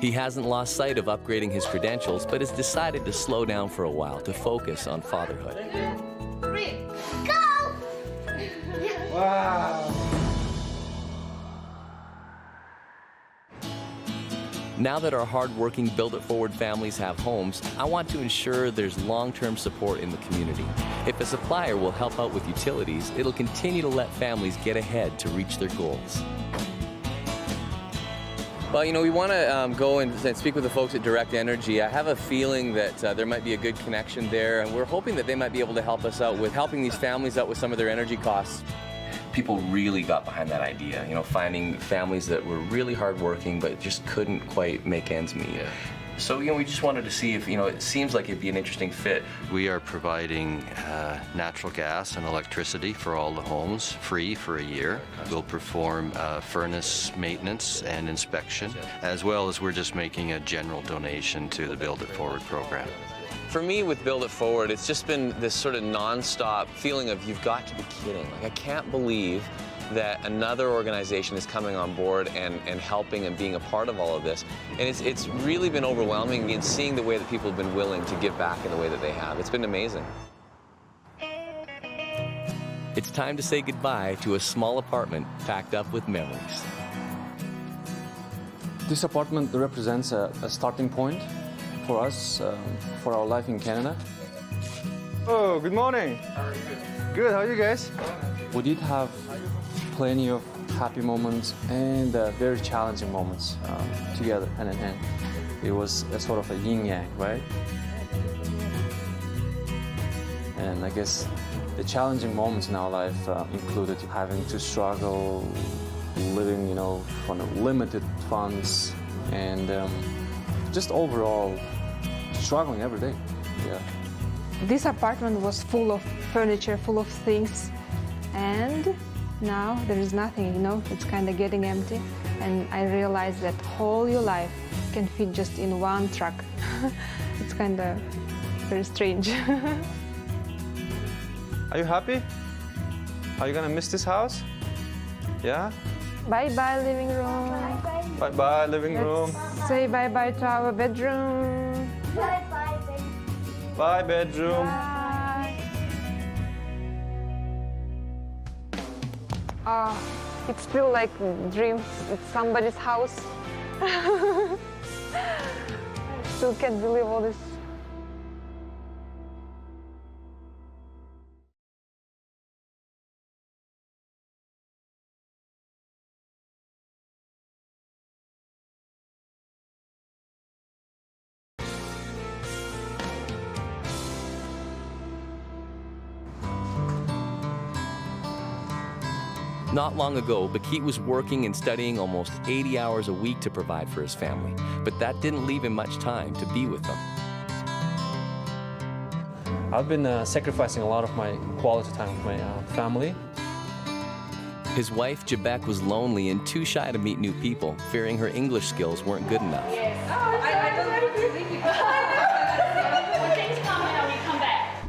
He hasn't lost sight of upgrading his credentials, but has decided to slow down for a while to focus on fatherhood. Go! Wow. Now that our hard-working Build It Forward families have homes, I want to ensure there's long-term support in the community. If a supplier will help out with utilities, it'll continue to let families get ahead to reach their goals. Well, you know, we want to go and speak with the folks at Direct Energy. I have a feeling that there might be a good connection there, and we're hoping that they might be able to help us out with helping these families out with some of their energy costs. People really got behind that idea, you know, finding families that were really hardworking but just couldn't quite make ends meet. Yeah. So, you know, we just wanted to see if, you know, it seems like it'd be an interesting fit. We are providing natural gas and electricity for all the homes, free for a year. We'll perform furnace maintenance and inspection, as well as we're just making a general donation to the Build It Forward program. For me, with Build It Forward, it's just been this sort of non-stop feeling of you've got to be kidding. Like, I can't believe that another organization is coming on board and helping and being a part of all of this. And it's really been overwhelming in seeing the way that people have been willing to give back in the way that they have. It's been amazing. It's time to say goodbye to a small apartment packed up with memories. This apartment represents a starting point for us, for our life in Canada. Oh, good morning. How are you? Good, how are you guys? We did have plenty of happy moments and very challenging moments together, hand in hand. It was a sort of a yin-yang, right? And I guess the challenging moments in our life included having to struggle, living, you know, on limited funds, and just overall struggling every day. Yeah. This apartment was full of furniture, full of things, and now there is nothing, you know, it's kind of getting empty. And I realized that whole your life can fit just in one truck. It's kind of very strange. Are you happy? Are you gonna miss this house? Yeah? Bye-bye, living room. Bye-bye, living room. Say bye-bye to our bedroom. Bye-bye, baby. Bye, bedroom. It feels like dreams. It's somebody's house. Still can't believe all this. Not long ago, Bakit was working and studying almost 80 hours a week to provide for his family, but that didn't leave him much time to be with them. I've been sacrificing a lot of my quality time with my family. His wife, Jebek, was lonely and too shy to meet new people, fearing her English skills weren't good enough. I don't want to leave you. When things calm down, you come back.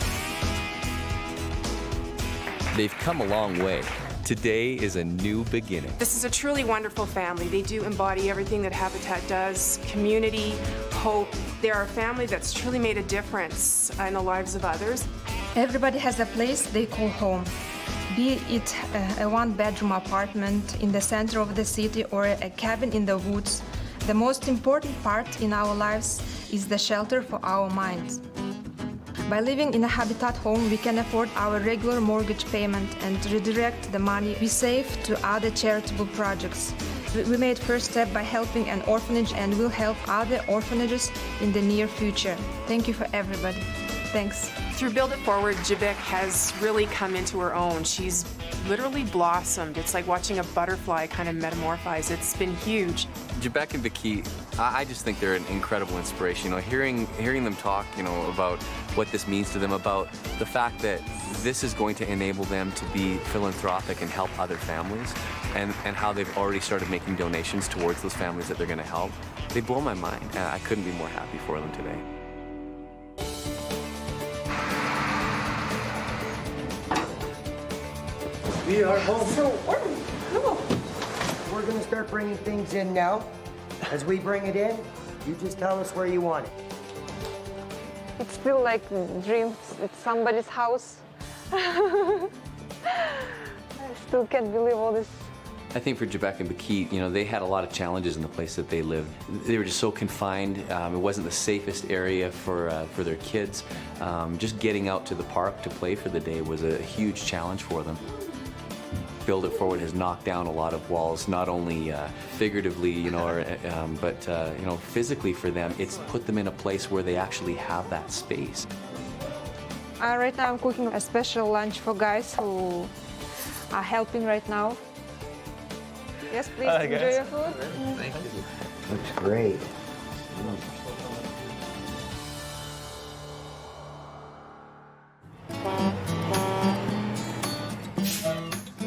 They've come a long way. Today is a new beginning. This is a truly wonderful family. They do embody everything that Habitat does: community, hope. They're a family that's truly made a difference in the lives of others. Everybody has a place they call home. Be it a one-bedroom apartment in the center of the city or a cabin in the woods, the most important part in our lives is the shelter for our minds. By living in a Habitat home, we can afford our regular mortgage payment and redirect the money we save to other charitable projects. We made first step by helping an orphanage and will help other orphanages in the near future. Thank you for everybody. Thanks. Through Build It Forward, Jebek has really come into her own. She's literally blossomed. It's like watching a butterfly kind of metamorphose. It's been huge. Jebek and Bakit, I just think they're an incredible inspiration. You know, hearing them talk, you know, about what this means to them, about the fact that this is going to enable them to be philanthropic and help other families, and how they've already started making donations towards those families that they're going to help. They blow my mind. I couldn't be more happy for them today. We are home. So, we're going to start bringing things in now. As we bring it in, you just tell us where you want it. It feels like dreams. It's somebody's house. I still can't believe all this. I think for Jebek and Bakit, you know, they had a lot of challenges in the place that they lived. They were just so confined. It wasn't the safest area for their kids. Just getting out to the park to play for the day was a huge challenge for them. Build It Forward has knocked down a lot of walls, not only figuratively, you know, but you know, physically for them. It's put them in a place where they actually have that space. Right now I'm cooking a special lunch for guys who are helping right now. Yes, please enjoy your food. Thank you. Looks great.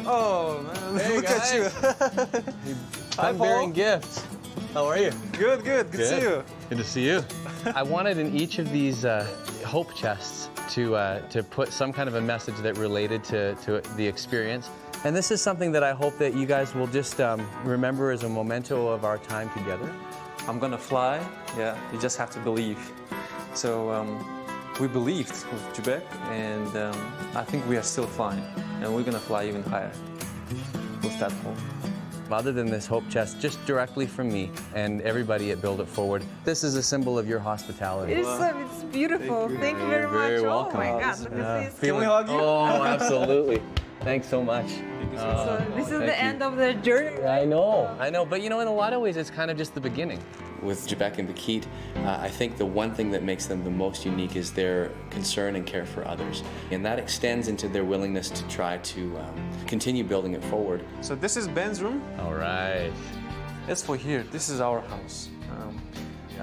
Oh, man, Hey, look guys. at you. I'm bearing gifts. How are you? Good, good. Good to see you. Good to see you. I wanted in each of these hope chests to put some kind of a message that related to the experience. And this is something that I hope that you guys will just remember as a memento of our time together. I'm gonna fly. Yeah, you just have to believe. So we believed with Jebek, and I think we are still flying, and we're gonna fly even higher with that hope. Other than this hope chest, just directly from me and everybody at Build It Forward, this is a symbol of your hospitality. It's beautiful. Thank you very You're much. very Oh welcome. my God, look at this. Can we hug you? Oh, absolutely. Thanks so much. So this is the end of the journey. I know, but you know, in a lot of ways, it's kind of just the beginning. With Jebek and Bakit, I think the one thing that makes them the most unique is their concern and care for others. And that extends into their willingness to try to continue building it forward. So this is Ben's room. All right. It's for here. This is our house.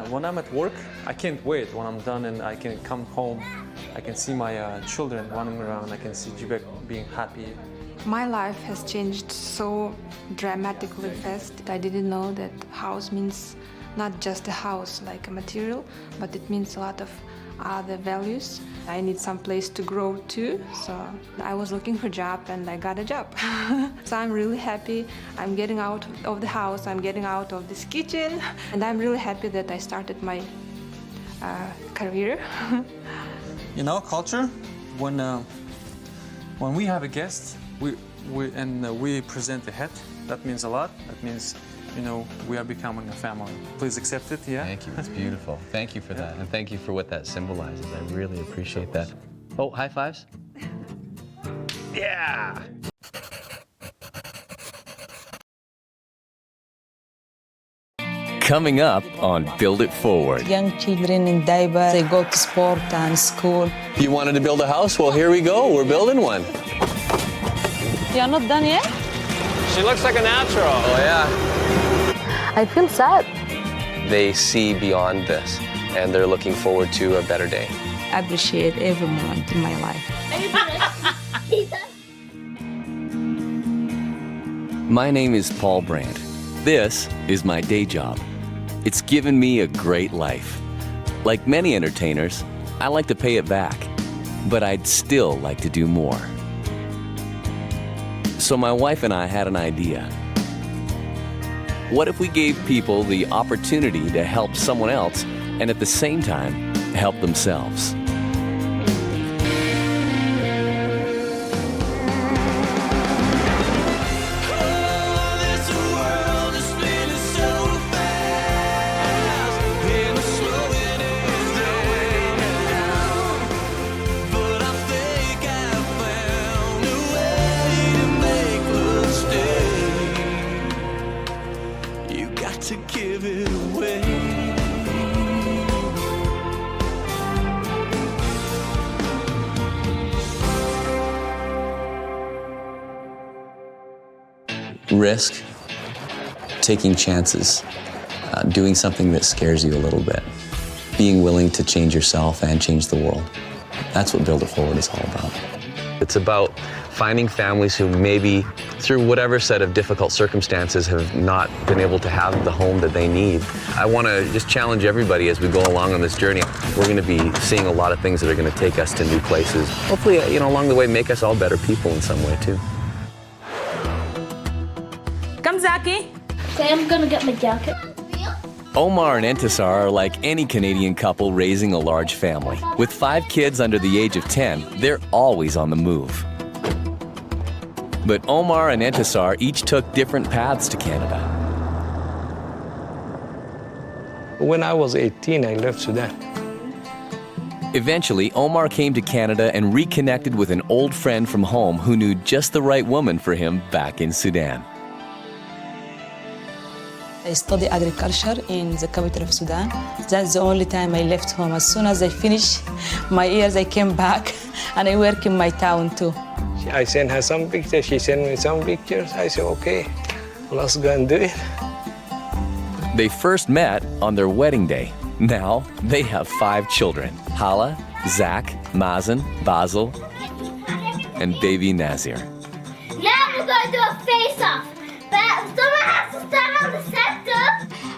When I'm at work, I can't wait. When I'm done and I can come home, I can see my children running around. I can see Jebek being happy. My life has changed so dramatically fast. I didn't know that house means not just a house like a material, but it means a lot of the values. I need some place to grow too, so I was looking for a job and I got a job. So I'm really happy. I'm getting out of the house, I'm getting out of this kitchen, and I'm really happy that I started my career. In our culture, when we have a guest, we present the head. That means a lot. That means, you know, we are becoming a family. Please accept it, yeah? Thank you, that's beautiful. Thank you for that, and thank you for what that symbolizes. I really appreciate that. Oh, high fives? Yeah! Coming up on Build It Forward. Young children in diapers, they go to sport and school. You wanted to build a house? Well, here we go. We're building one. You're not done yet? She looks like a natural. Oh, yeah. I feel sad. They see beyond this, and they're looking forward to a better day. I appreciate every moment in my life. My name is Paul Brandt. This is my day job. It's given me a great life. Like many entertainers, I like to pay it back, but I'd still like to do more. So my wife and I had an idea. What if we gave people the opportunity to help someone else and at the same time help themselves? Risk, taking chances, doing something that scares you a little bit, being willing to change yourself and change the world. That's what Build It Forward is all about. It's about finding families who maybe, through whatever set of difficult circumstances, have not been able to have the home that they need. I want to just challenge everybody as we go along on this journey. We're going to be seeing a lot of things that are going to take us to new places. Hopefully, you know, along the way, make us all better people in some way, too. Come, Zaki. Okay, I'm gonna get my jacket. Omar and Entisar are like any Canadian couple raising a large family. With 5 kids under the age of 10, they're always on the move. But Omar and Entisar each took different paths to Canada. When I was 18, I left Sudan. Eventually, Omar came to Canada and reconnected with an old friend from home who knew just the right woman for him back in Sudan. I studied agriculture in the capital of Sudan. That's the only time I left home. As soon as I finished my years, I came back and I work in my town too. I sent her some pictures, she sent me some pictures. I said, okay, let's go and do it. They first met on their wedding day. Now they have 5 children: Hala, Zach, Mazen, Basil, and baby Nazir. Now we're gonna do a face-off, but someone has to stand on the center.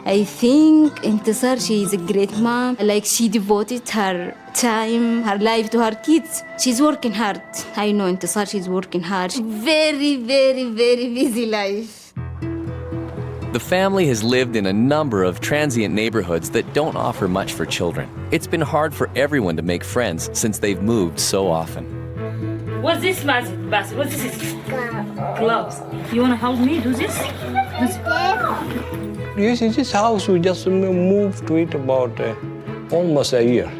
I think Entisar, she is a great mom. Like, she devoted her time, her life to her kids. She's working hard. I know Entisar, she's working hard. Very, very, very busy life. The family has lived in a number of transient neighborhoods that don't offer much for children. It's been hard for everyone to make friends since they've moved so often. What's this, Basil? What's this? Gloves. You wanna help me do this? You see, this house, we just moved to it about almost a year.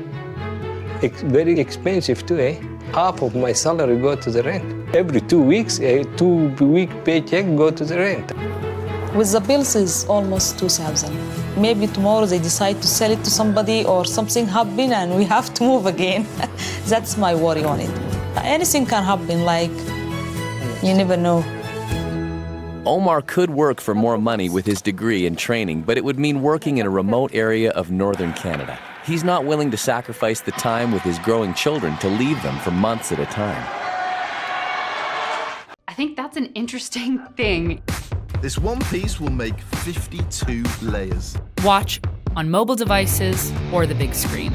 It's very expensive too, eh? Half of my salary go to the rent. Every 2 weeks, a 2-week paycheck go to the rent. With the bills is almost 2,000. Maybe tomorrow they decide to sell it to somebody or something happen and we have to move again. That's my worry on it. Anything can happen, like, you never know. Omar could work for more money with his degree and training, but it would mean working in a remote area of northern Canada. He's not willing to sacrifice the time with his growing children to leave them for months at a time. I think that's an interesting thing. This one piece will make 52 layers. Watch on mobile devices or the big screen.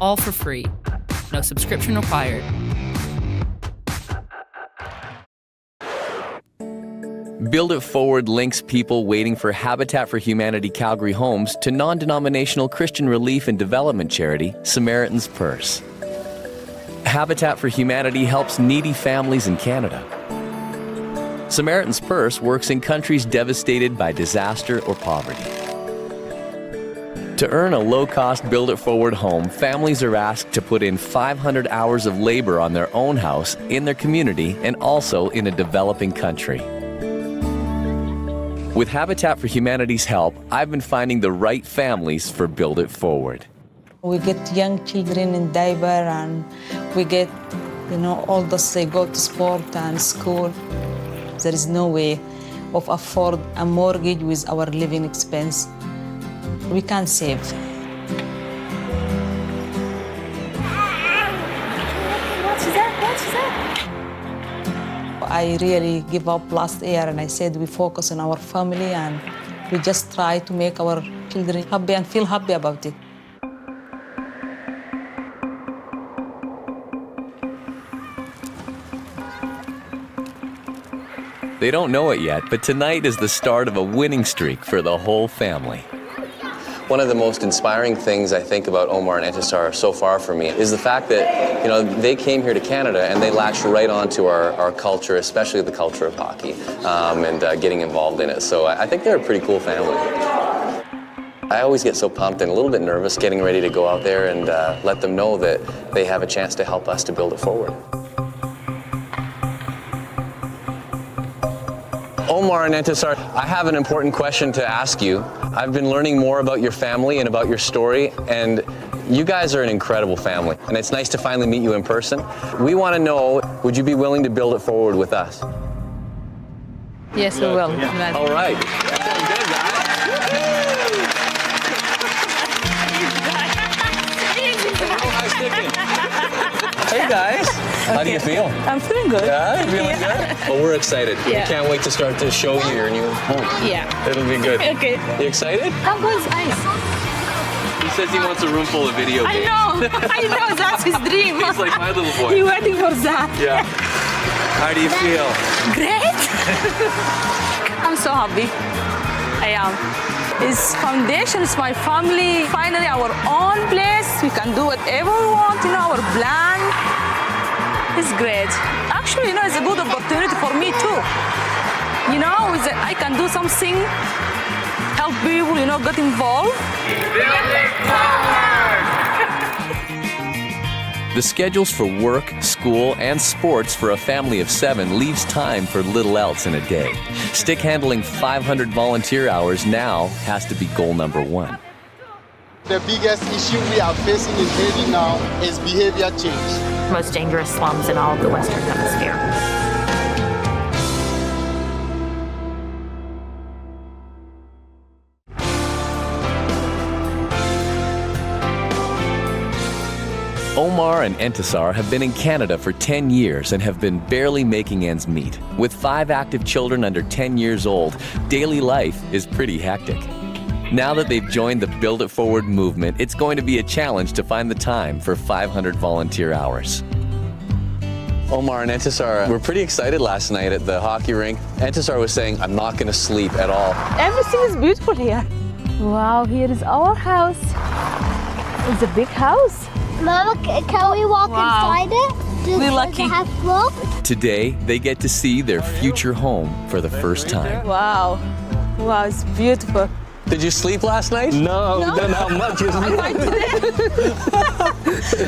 all for free. No subscription required. Build It Forward links people waiting for Habitat for Humanity Calgary homes to non-denominational Christian relief and development charity, Samaritan's Purse. Habitat for Humanity helps needy families in Canada. Samaritan's Purse works in countries devastated by disaster or poverty. To earn a low-cost Build It Forward home, families are asked to put in 500 hours of labor on their own house, in their community, and also in a developing country. With Habitat for Humanity's help, I've been finding the right families for Build It Forward. We get young children in diaper, and we get, all those, they go to sport and school. There is no way of afford a mortgage with our living expense. We can't save. What's that? I really give up last year, and I said we focus on our family and we just try to make our children happy and feel happy about it. They don't know it yet, but tonight is the start of a winning streak for the whole family. One of the most inspiring things I think about Omar and Entisar so far for me is the fact that, they came here to Canada and they latched right onto our culture, especially the culture of hockey, and getting involved in it. So I think they're a pretty cool family. I always get so pumped and a little bit nervous getting ready to go out there and let them know that they have a chance to help us to build it forward. Omar and Entisar, I have an important question to ask you. I've been learning more about your family and about your story, and you guys are an incredible family, and it's nice to finally meet you in person. We want to know, would you be willing to build it forward with us? Yes, we will. All right. Hey guys, how do you feel? I'm feeling good. Yeah, feeling good? Well, we're excited. Yeah. We can't wait to start to show you your new home. Yeah. It'll be good. Okay. You excited? How was ice? He says he wants a room full of video games. I know, that's his dream. He's like my little boy. He's waiting for that. Yeah. How do you feel? Great. I'm so happy. I am. His foundation is my family. Finally, our own place. We can do whatever we want, our plan. It's great. Actually, it's a good opportunity for me too. I can do something, help people, get involved. The schedules for work, school, and sports for a family of 7 leaves time for little else in a day. Stick handling 500 volunteer hours now has to be goal number 1. The biggest issue we are facing in Haiti now is behavior change. Most dangerous slums in all of the Western Hemisphere. Omar and Entisar have been in Canada for 10 years and have been barely making ends meet. With 5 active children under 10 years old, daily life is pretty hectic. Now that they've joined the Build It Forward movement, it's going to be a challenge to find the time for 500 volunteer hours. Omar and Entisar were pretty excited last night at the hockey rink. Entisar was saying, I'm not going to sleep at all. Everything is beautiful here. Wow, here is our house. It's a big house. Mama, can we walk inside it? We're lucky. Today, they get to see their future home for the first time. Wow. Wow, it's beautiful. Did you sleep last night? No, we don't have much.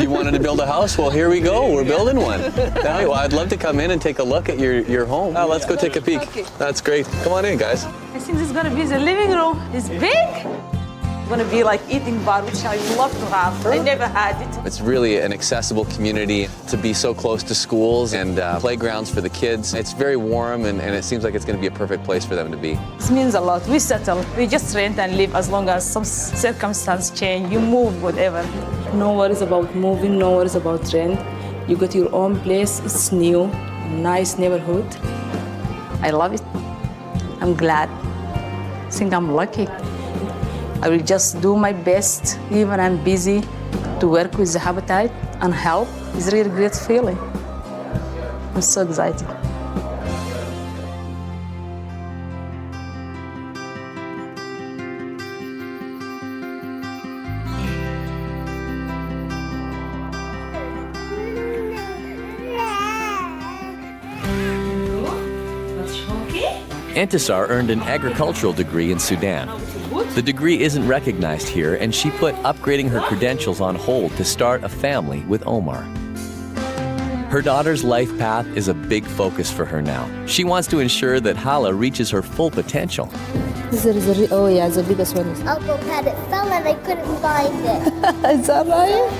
You wanted to build a house? Well, here we go. We're building one. Well, I'd love to come in and take a look at your home. Let's go take a peek. Okay. That's great. Come on in, guys. I think this is going to be the living room. It's big. It's going to be like eating bar, which I love to have. I never had it. It's really an accessible community to be so close to schools and playgrounds for the kids. It's very warm, and it seems like it's going to be a perfect place for them to be. This means a lot. We settle. We just rent and live as long as some circumstance change. You move, whatever. No worries about moving, no worries about rent. You got your own place. It's new, nice neighborhood. I love it. I'm glad. I think I'm lucky. I will just do my best, even I'm busy. to work with the Habitat and help is really great feeling. I'm so excited. Entisar earned an agricultural degree in Sudan. The degree isn't recognized here, and she put upgrading her credentials on hold to start a family with Omar. Her daughter's life path is a big focus for her now. She wants to ensure that Hala reaches her full potential. Oh yeah, the biggest one. Uncle Pat, it fell and I couldn't find it. Is that right?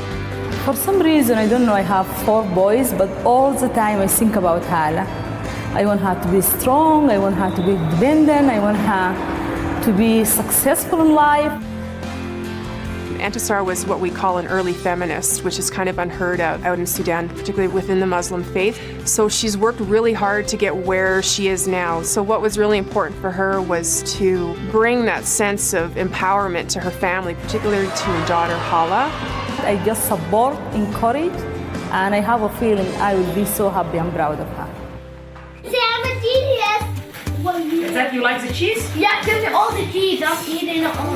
For some reason, I don't know, I have 4 boys, but all the time I think about Hala. I want her to be strong, I want her to be independent, I want her to be successful in life. Entisar was what we call an early feminist, which is kind of unheard of out in Sudan, particularly within the Muslim faith. So she's worked really hard to get where she is now. So what was really important for her was to bring that sense of empowerment to her family, particularly to her daughter Hala. I just support, encourage, and I have a feeling I will be so happy and proud of her. Say, I'm a genius. Is that you like the cheese? Yeah, give me all the cheese. I'm eating all.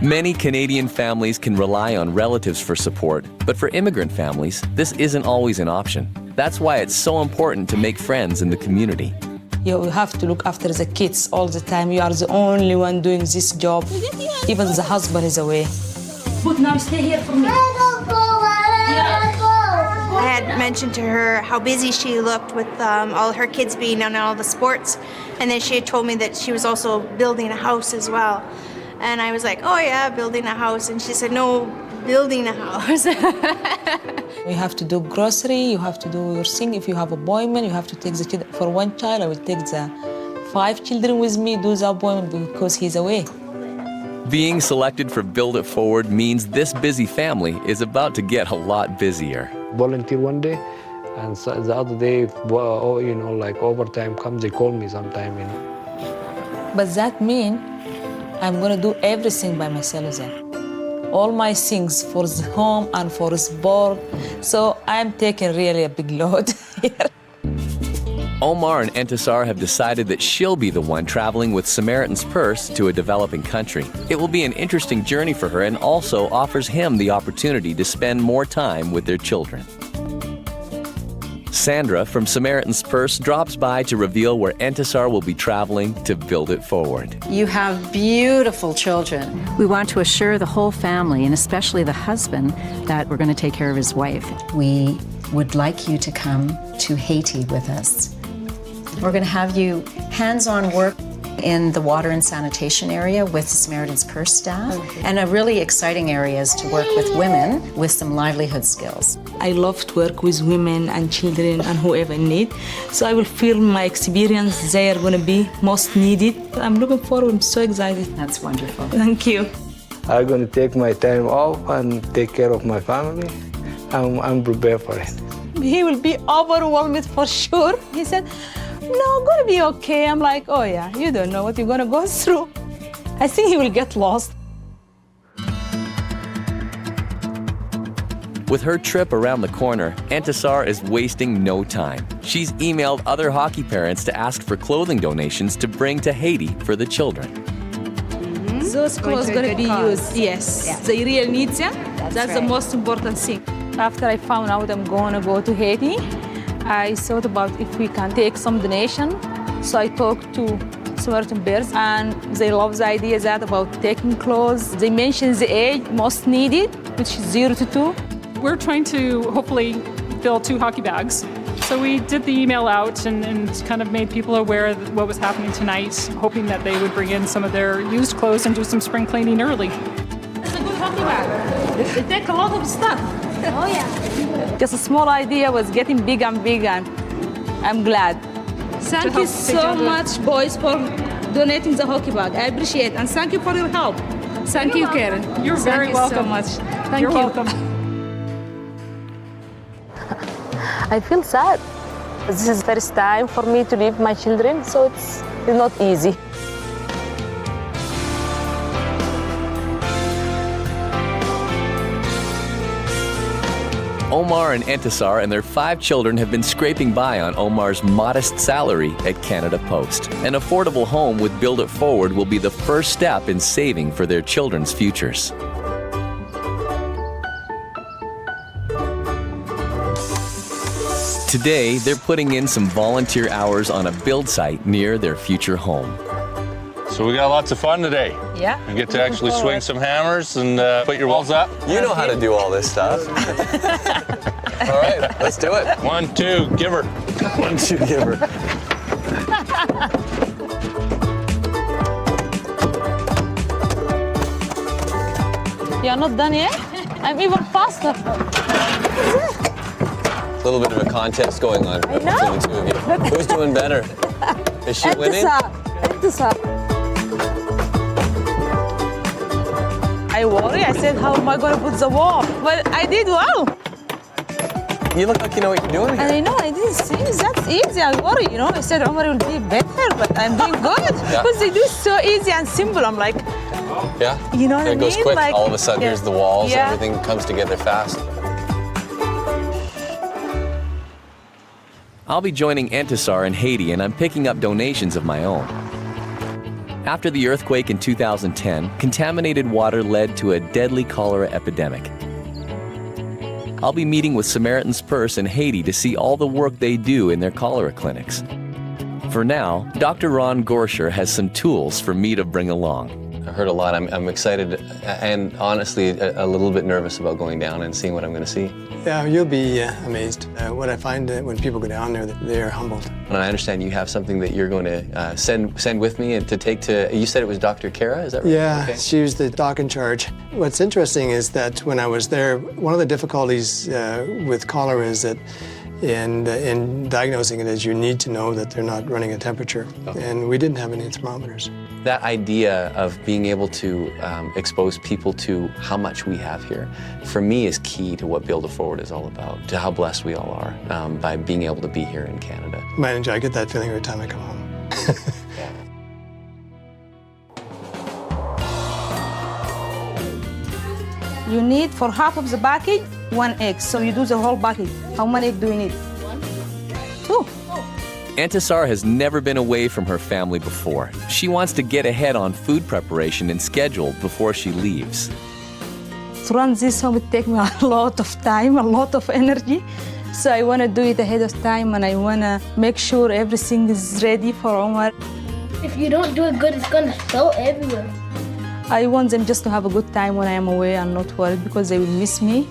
Many Canadian families can rely on relatives for support, but for immigrant families, this isn't always an option. That's why it's so important to make friends in the community. You have to look after the kids all the time. You are the only one doing this job. Even the husband is away. But now stay here for me. I had mentioned to her how busy she looked with all her kids being on all the sports, and then she had told me that she was also building a house as well. And I was like, oh yeah, building a house. And she said, no, building a house. You have to do grocery, you have to do your thing. If you have appointment, you have to take the kid. For one child, I will take the 5 children with me, do the appointment because he's away. Being selected for Build It Forward means this busy family is about to get a lot busier. Volunteer one day, and so the other day, like overtime comes, they call me sometime, But that means I'm gonna do everything by myself then. All my things for the home and for sport. So I'm taking really a big load here. Omar and Entisar have decided that she'll be the one traveling with Samaritan's Purse to a developing country. It will be an interesting journey for her and also offers him the opportunity to spend more time with their children. Sandra from Samaritan's Purse drops by to reveal where Entisar will be traveling to Build It Forward. You have beautiful children. We want to assure the whole family, and especially the husband, that we're going to take care of his wife. We would like you to come to Haiti with us. We're going to have you hands-on work in the water and sanitation area with Samaritan's Purse staff. And a really exciting area is to work with women with some livelihood skills. I love to work with women and children and whoever in need. So I will feel my experience they are going to be most needed. I'm looking forward. I'm so excited. That's wonderful. Thank you. I'm going to take my time off and take care of my family. I'm prepared for it. He will be overwhelmed for sure. He said, no, gonna be okay. I'm like, oh yeah, you don't know what you're gonna go through. I think he will get lost. With her trip around the corner, Entisar is wasting no time. She's emailed other hockey parents to ask for clothing donations to bring to Haiti for the children. Those clothes gonna be used, yes. Yeah. They really need them. That's the most important thing. After I found out I'm gonna go to Haiti, I thought about if we can take some donation. So I talked to Samaritan Purse, and they love the idea that about taking clothes. They mentioned the age most needed, which is 0 to 2. We're trying to hopefully fill 2 hockey bags. So we did the email out and kind of made people aware of what was happening tonight, hoping that they would bring in some of their used clothes and do some spring cleaning early. It's a good hockey bag. They take a lot of stuff. Oh yeah. Just a small idea was getting big and big, and I'm glad. Thank you so much, boys, for donating the hockey bag. I appreciate it, and thank you for your help. Thank you, Karen. You're very welcome. Thank you so much. Thank You're you. welcome. I feel sad. This is the first time for me to leave my children, so it's not easy. Omar and Entisar and their 5 children have been scraping by on Omar's modest salary at Canada Post. An affordable home with Build It Forward will be the first step in saving for their children's futures. Today, they're putting in some volunteer hours on a build site near their future home. So we got lots of fun today. Yeah. You get to actually swing some hammers and put your walls up. You know how to do all this stuff. All right, let's do it. 1, 2, give her. 1, 2, give her. You're not done yet? I'm even faster. A little bit of a contest going on between the two of you. Who's doing better? Is she winning? I worry. I said, how am I going to put the wall? But I did well. You look like you know what you're doing here. And I know, I didn't see that's easy. I worry, you know. I said Omar will be better, but I'm doing good. Because they do it so easy and simple. I'm like, yeah. You know what I mean? It goes quick. Like, all of a sudden, here's the walls. Yeah. Everything comes together fast. I'll be joining Entisar in Haiti, and I'm picking up donations of my own. After the earthquake in 2010, contaminated water led to a deadly cholera epidemic. I'll be meeting with Samaritan's Purse in Haiti to see all the work they do in their cholera clinics. For now, Dr. Ron Gorsher has some tools for me to bring along. I heard a lot. I'm excited and honestly a little bit nervous about going down and seeing what I'm going to see. Yeah, you'll be amazed. What I find when people go down there, that they are humbled. And I understand you have something that you're going to send with me and to take to, you said it was Dr. Kara, is that right? Yeah, okay. She was the doc in charge. What's interesting is that when I was there, one of the difficulties with cholera is that in diagnosing it is you need to know that they're not running a temperature. Okay. And we didn't have any thermometers. That idea of being able to expose people to how much we have here, for me, is key to what Build It Forward is all about, to how blessed we all are by being able to be here in Canada. I get that feeling every time I come home. You need, for half of the package, 1 egg. So you do the whole package. How many eggs do you need? 2. Entisar has never been away from her family before. She wants to get ahead on food preparation and schedule before she leaves. To run this home, it takes me a lot of time, a lot of energy. So I want to do it ahead of time, and I want to make sure everything is ready for Omar. If you don't do it good, it's going to spill everywhere. I want them just to have a good time when I am away and not worried, because they will miss me.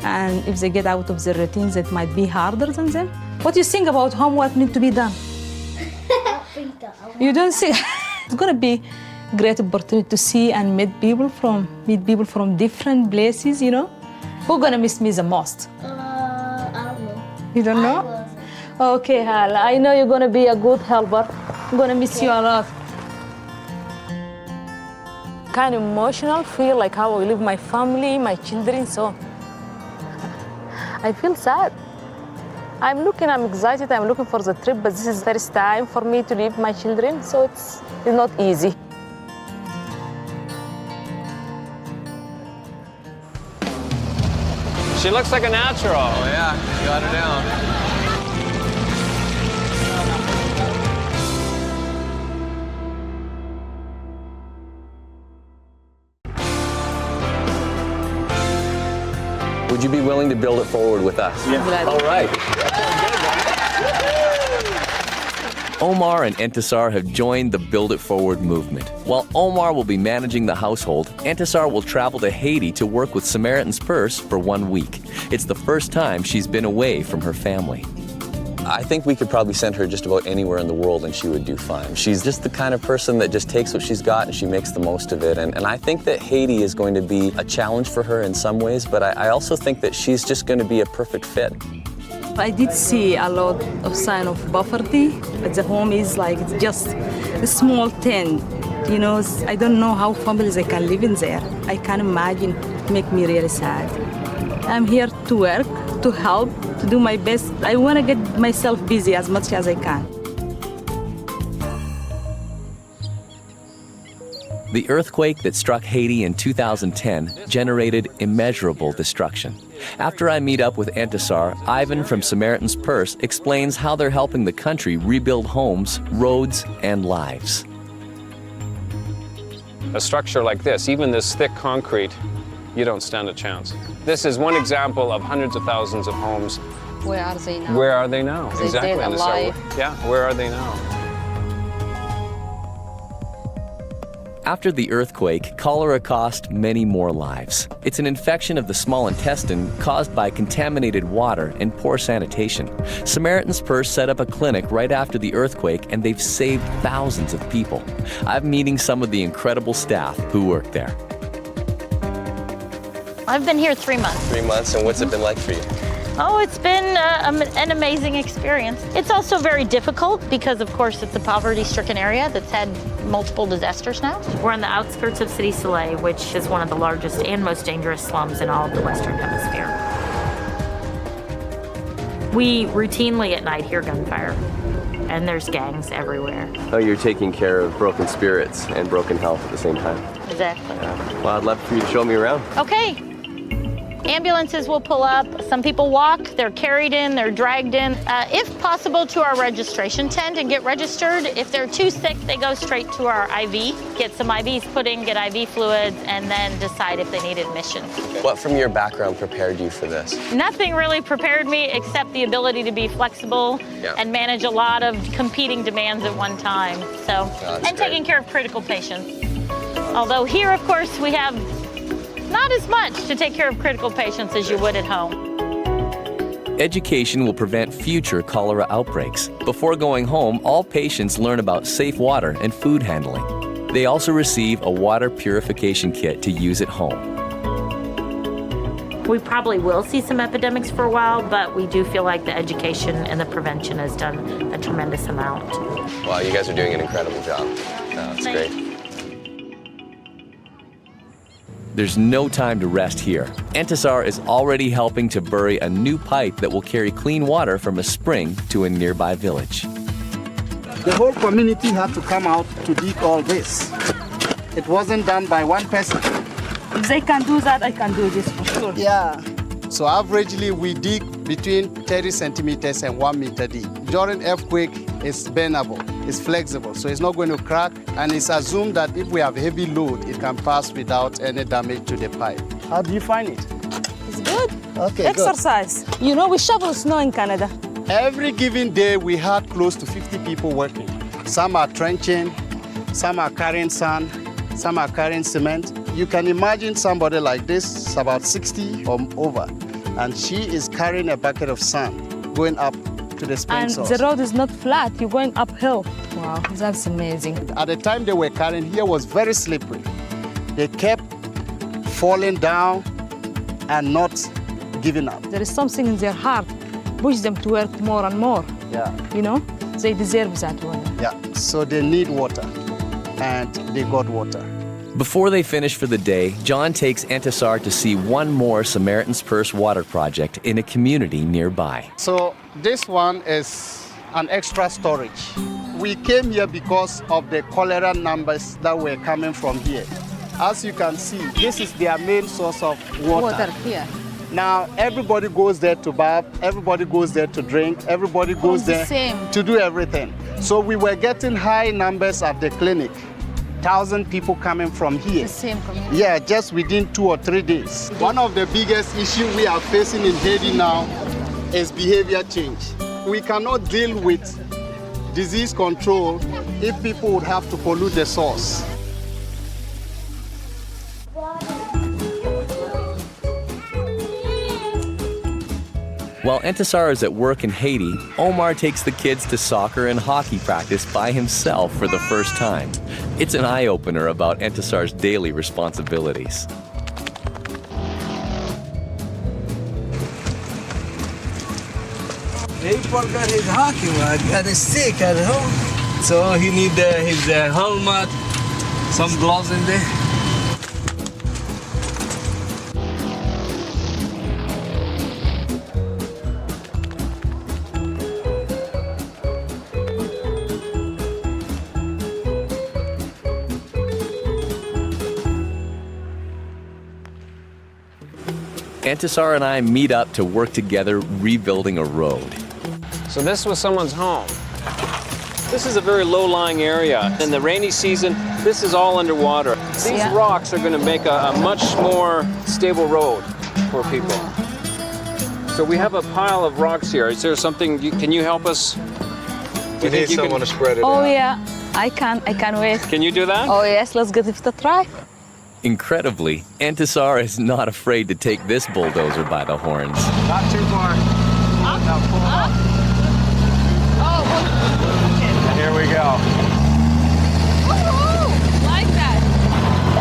And if they get out of their routines, it might be harder than them. What do you think about homework need to be done? You don't think? It's going to be a great opportunity to see and meet people from different places, you know? Who's going to miss me the most? I don't know. You don't know? Okay, Hal, I know you're going to be a good helper. I'm going to miss you a lot. Kind of emotional, feel like how I live my family, my children, so I feel sad. I'm excited, I'm looking for the trip, but this is the first time for me to leave my children, so it's not easy. She looks like a natural. Oh yeah, you got her down. Would you be willing to build it forward with us? Yeah. All right. Omar and Entisar have joined the Build It Forward movement. While Omar will be managing the household, Entisar will travel to Haiti to work with Samaritan's Purse for 1 week. It's the first time she's been away from her family. I think we could probably send her just about anywhere in the world and she would do fine. She's just the kind of person that just takes what she's got and she makes the most of it. And I think that Haiti is going to be a challenge for her in some ways, but I also think that she's just going to be a perfect fit. I did see a lot of sign of poverty, but the home is like just a small tent. You know, I don't know how families can live in there. I can't imagine. It makes me really sad. I'm here to work, to help, to do my best. I want to get myself busy as much as I can. The earthquake that struck Haiti in 2010 generated immeasurable destruction. After I meet up with Entisar, Ivan from Samaritan's Purse explains how they're helping the country rebuild homes, roads, and lives. A structure like this, even this thick concrete, you don't stand a chance. This is one example of hundreds of thousands of homes. Where are they now? Where are they now? They Exactly. dead, alive. Yeah, where are they now? After the earthquake, cholera cost many more lives. It's an infection of the small intestine caused by contaminated water and poor sanitation. Samaritan's Purse set up a clinic right after the earthquake, and they've saved thousands of people. I'm meeting some of the incredible staff who work there. I've been here 3 months. 3 months, and what's it been like for you? Oh, it's been an amazing experience. It's also very difficult because, of course, it's a poverty-stricken area that's had multiple disasters now. We're on the outskirts of City Soleil, which is one of the largest and most dangerous slums in all of the Western Hemisphere. We routinely at night hear gunfire, and there's gangs everywhere. Oh, you're taking care of broken spirits and broken health at the same time. Exactly. Well, I'd love for you to show me around. Okay. Ambulances will pull up. Some people walk, they're carried in, they're dragged in. If possible, to our registration tent and get registered. If they're too sick, they go straight to our IV, get some IVs put in, get IV fluids, and then decide if they need admission. What from your background prepared you for this? Nothing really prepared me except the ability to be flexible and manage a lot of competing demands at one time. And taking care of critical patients. Although here, of course, we have not as much to take care of critical patients as you would at home. Education will prevent future cholera outbreaks. Before going home, all patients learn about safe water and food handling. They also receive a water purification kit to use at home. We probably will see some epidemics for a while, but we do feel like the education and the prevention has done a tremendous amount. Wow, you guys are doing an incredible job. It's great. There's no time to rest here. Entisar is already helping to bury a new pipe that will carry clean water from a spring to a nearby village. The whole community had to come out to dig all this. It wasn't done by one person. If they can do that, I can do this for sure. Yeah. So averagely, we dig between 30 centimeters and 1 meter deep. During earthquake, it's bendable, it's flexible, so it's not going to crack, and it's assumed that if we have heavy load, it can pass without any damage to the pipe. How do you find it? It's good. Okay, Exercise. Good. You know, we shovel snow in Canada. Every given day, we had close to 50 people working. Some are trenching, some are carrying sand, some are carrying cement. You can imagine somebody like this, about 60 or over, and she is carrying a bucket of sand going up to the spring source. And the road is not flat, you're going uphill. Wow, that's amazing. At the time they were carrying, here was very slippery. They kept falling down and not giving up. There is something in their heart, push them to work more and more. Yeah. You know, they deserve that one. Yeah, so they need water, and they got water. Before they finish for the day, John takes Entisar to see one more Samaritan's Purse water project in a community nearby. So this one is an extra storage. We came here because of the cholera numbers that were coming from here. As you can see, this is their main source of water. Water here. Now everybody goes there to bath, everybody goes there to drink, everybody goes there to do everything. So we were getting high numbers at the clinic. 1,000 people coming from here. The same community. Yeah, just within 2 or 3 days. One of the biggest issues we are facing in Haiti now is behavior change. We cannot deal with disease control if people would have to pollute the source. While Entisar is at work in Haiti, Omar takes the kids to soccer and hockey practice by himself for the first time. It's an eye-opener about Entisar's daily responsibilities. He forgot his hockey rod and a stick at home. So he need his helmet, some gloves in there. Antisar and I meet up to work together rebuilding a road. So this was someone's home. This is a very low-lying area. In the rainy season, this is all underwater. These rocks are going to make a much more stable road for people. So we have a pile of rocks here. Is there something, can you help us? We need someone to spread it out. Oh yeah, I can wait. Can you do that? Oh yes, let's give it a try. Incredibly, Antisar is not afraid to take this bulldozer by the horns. Not too far. Now pull up. Here we go. Like that.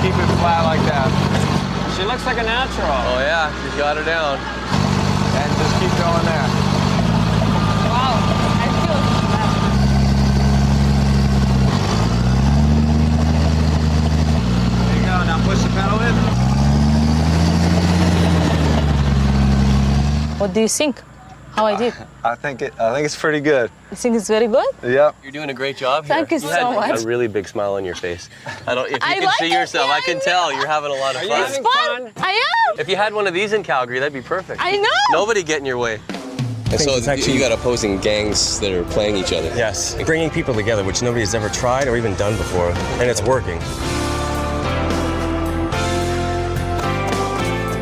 Keep it flat like that. She looks like a natural. Oh yeah, you got her down. And just keep going there. Wow, I feel that. There you go. Now push the pedal in. What do you think? How I did? I think it's pretty good. You think it's very good? Yep. You're doing a great job here. Thank you so much. A really big smile on your face. I don't. If you I can like see it, yourself, yeah, I can tell you're having a lot of fun. It's fun. I am. If you had one of these in Calgary, that'd be perfect. I know. Nobody get in your way. And so you got opposing gangs that are playing each other. Yes, bringing people together, which nobody's ever tried or even done before, and it's working.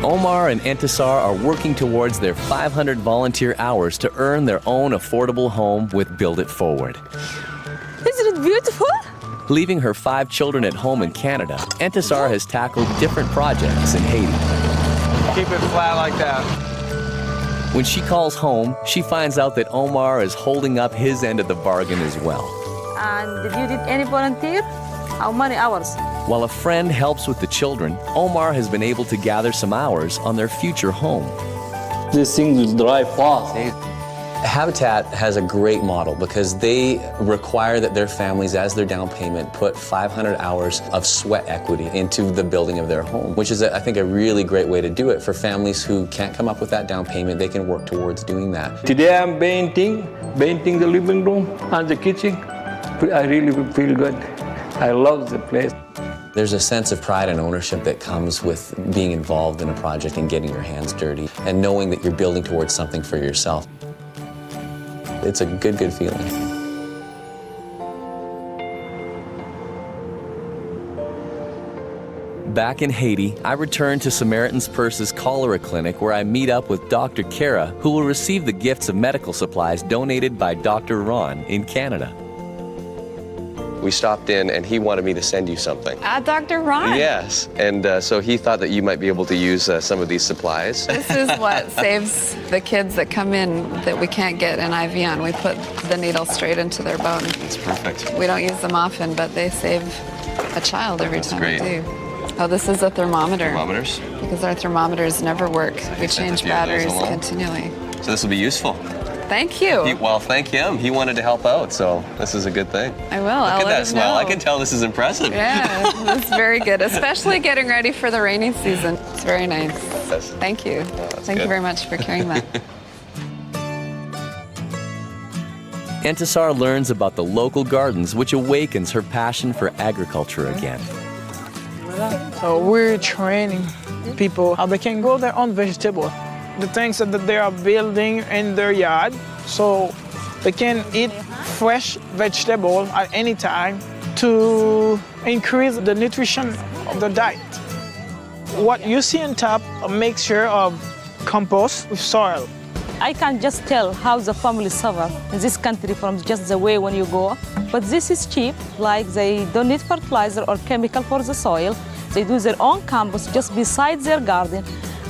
Omar and Antisar are working towards their 500 volunteer hours to earn their own affordable home with Build It Forward. Isn't it beautiful? Leaving her 5 children at home in Canada, Antisar has tackled different projects in Haiti. Keep it flat like that. When she calls home, she finds out that Omar is holding up his end of the bargain as well. And did you any volunteer? How many hours? While a friend helps with the children, Omar has been able to gather some hours on their future home. This thing will drive fast. Habitat has a great model because they require that their families, as their down payment, put 500 hours of sweat equity into the building of their home, which is, I think, a really great way to do it. For families who can't come up with that down payment, they can work towards doing that. Today I'm painting the living room and the kitchen. I really feel good. I love the place. There's a sense of pride and ownership that comes with being involved in a project and getting your hands dirty and knowing that you're building towards something for yourself. It's a good feeling. Back in Haiti, I return to Samaritan's Purse's cholera clinic where I meet up with Dr. Kara, who will receive the gifts of medical supplies donated by Dr. Ron in Canada. We stopped in and he wanted me to send you something. Dr. Ron. Yes, and so he thought that you might be able to use some of these supplies. This is what saves the kids that come in that we can't get an IV on. We put the needle straight into their bone. That's perfect. We don't use them often, but they save a child every time great. we do. Oh, this is a thermometer. Thermometers? Because our thermometers never work. We change batteries continually. So this will be useful. Thank you. Well, thank him. He wanted to help out, so this is a good thing. I will. Look I'll at let that him smile. know. I can tell this is impressive. Yeah, that's very good, especially getting ready for the rainy season. It's very nice. Yes. Thank you. Thank you very much for carrying that. Antisar learns about the local gardens, which awakens her passion for agriculture again. So we're training people how they can grow their own vegetable. The things that they are building in their yard, so they can eat fresh vegetable at any time to increase the nutrition of the diet. What you see on top, a mixture of compost with soil. I can just tell how the family suffer in this country from just the way when you go. But this is cheap, like they don't need fertilizer or chemical for the soil. They do their own compost just beside their garden.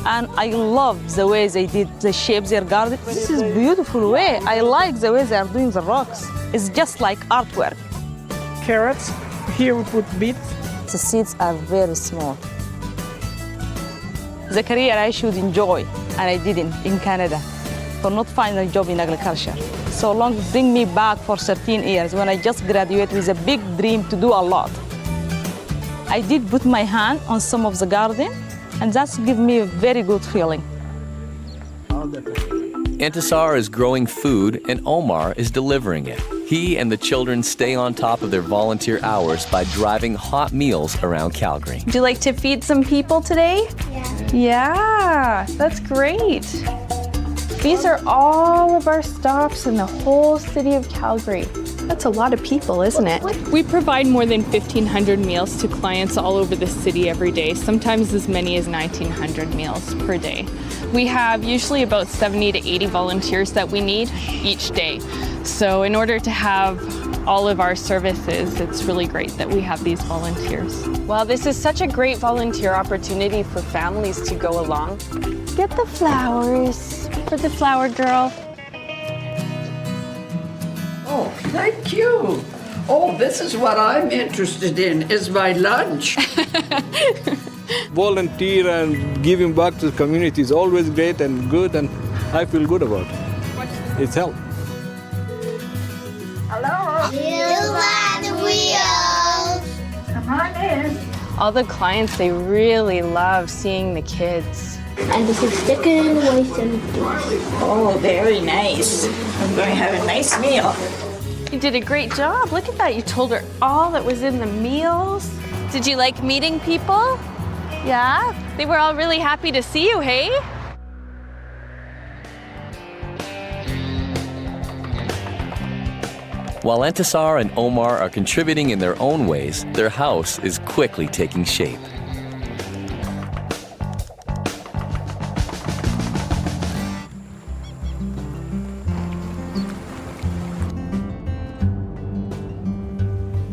And I love the way they shape their garden. This is a beautiful way. I like the way they are doing the rocks. It's just like artwork. Carrots, here we put beets. The seeds are very small. The career I should enjoy, and I didn't in Canada, for not finding a job in agriculture. So long bring me back for 13 years when I just graduated with a big dream to do a lot. I did put my hand on some of the garden, and that's give me a very good feeling. Entisar is growing food and Omar is delivering it. He and the children stay on top of their volunteer hours by driving hot meals around Calgary. Would you like to feed some people today? Yeah, that's great. These are all of our stops in the whole city of Calgary. That's a lot of people, isn't it? We provide more than 1,500 meals to clients all over the city every day, sometimes as many as 1,900 meals per day. We have usually about 70 to 80 volunteers that we need each day. So in order to have all of our services, it's really great that we have these volunteers. Well, this is such a great volunteer opportunity for families to go along. Get the flowers for the flower girl. Oh, thank you. Oh, this is what I'm interested in, is my lunch. Volunteer and giving back to the community is always great and good, and I feel good about it. It's helped. Hello. Wheels on wheels. Come on in. All the clients, they really love seeing the kids. And this is chicken, rice, and beef. Oh, very nice. I'm going to have a nice meal. You did a great job. Look at that. You told her all that was in the meals. Did you like meeting people? Yeah? They were all really happy to see you, hey? While Entisar and Omar are contributing in their own ways, their house is quickly taking shape.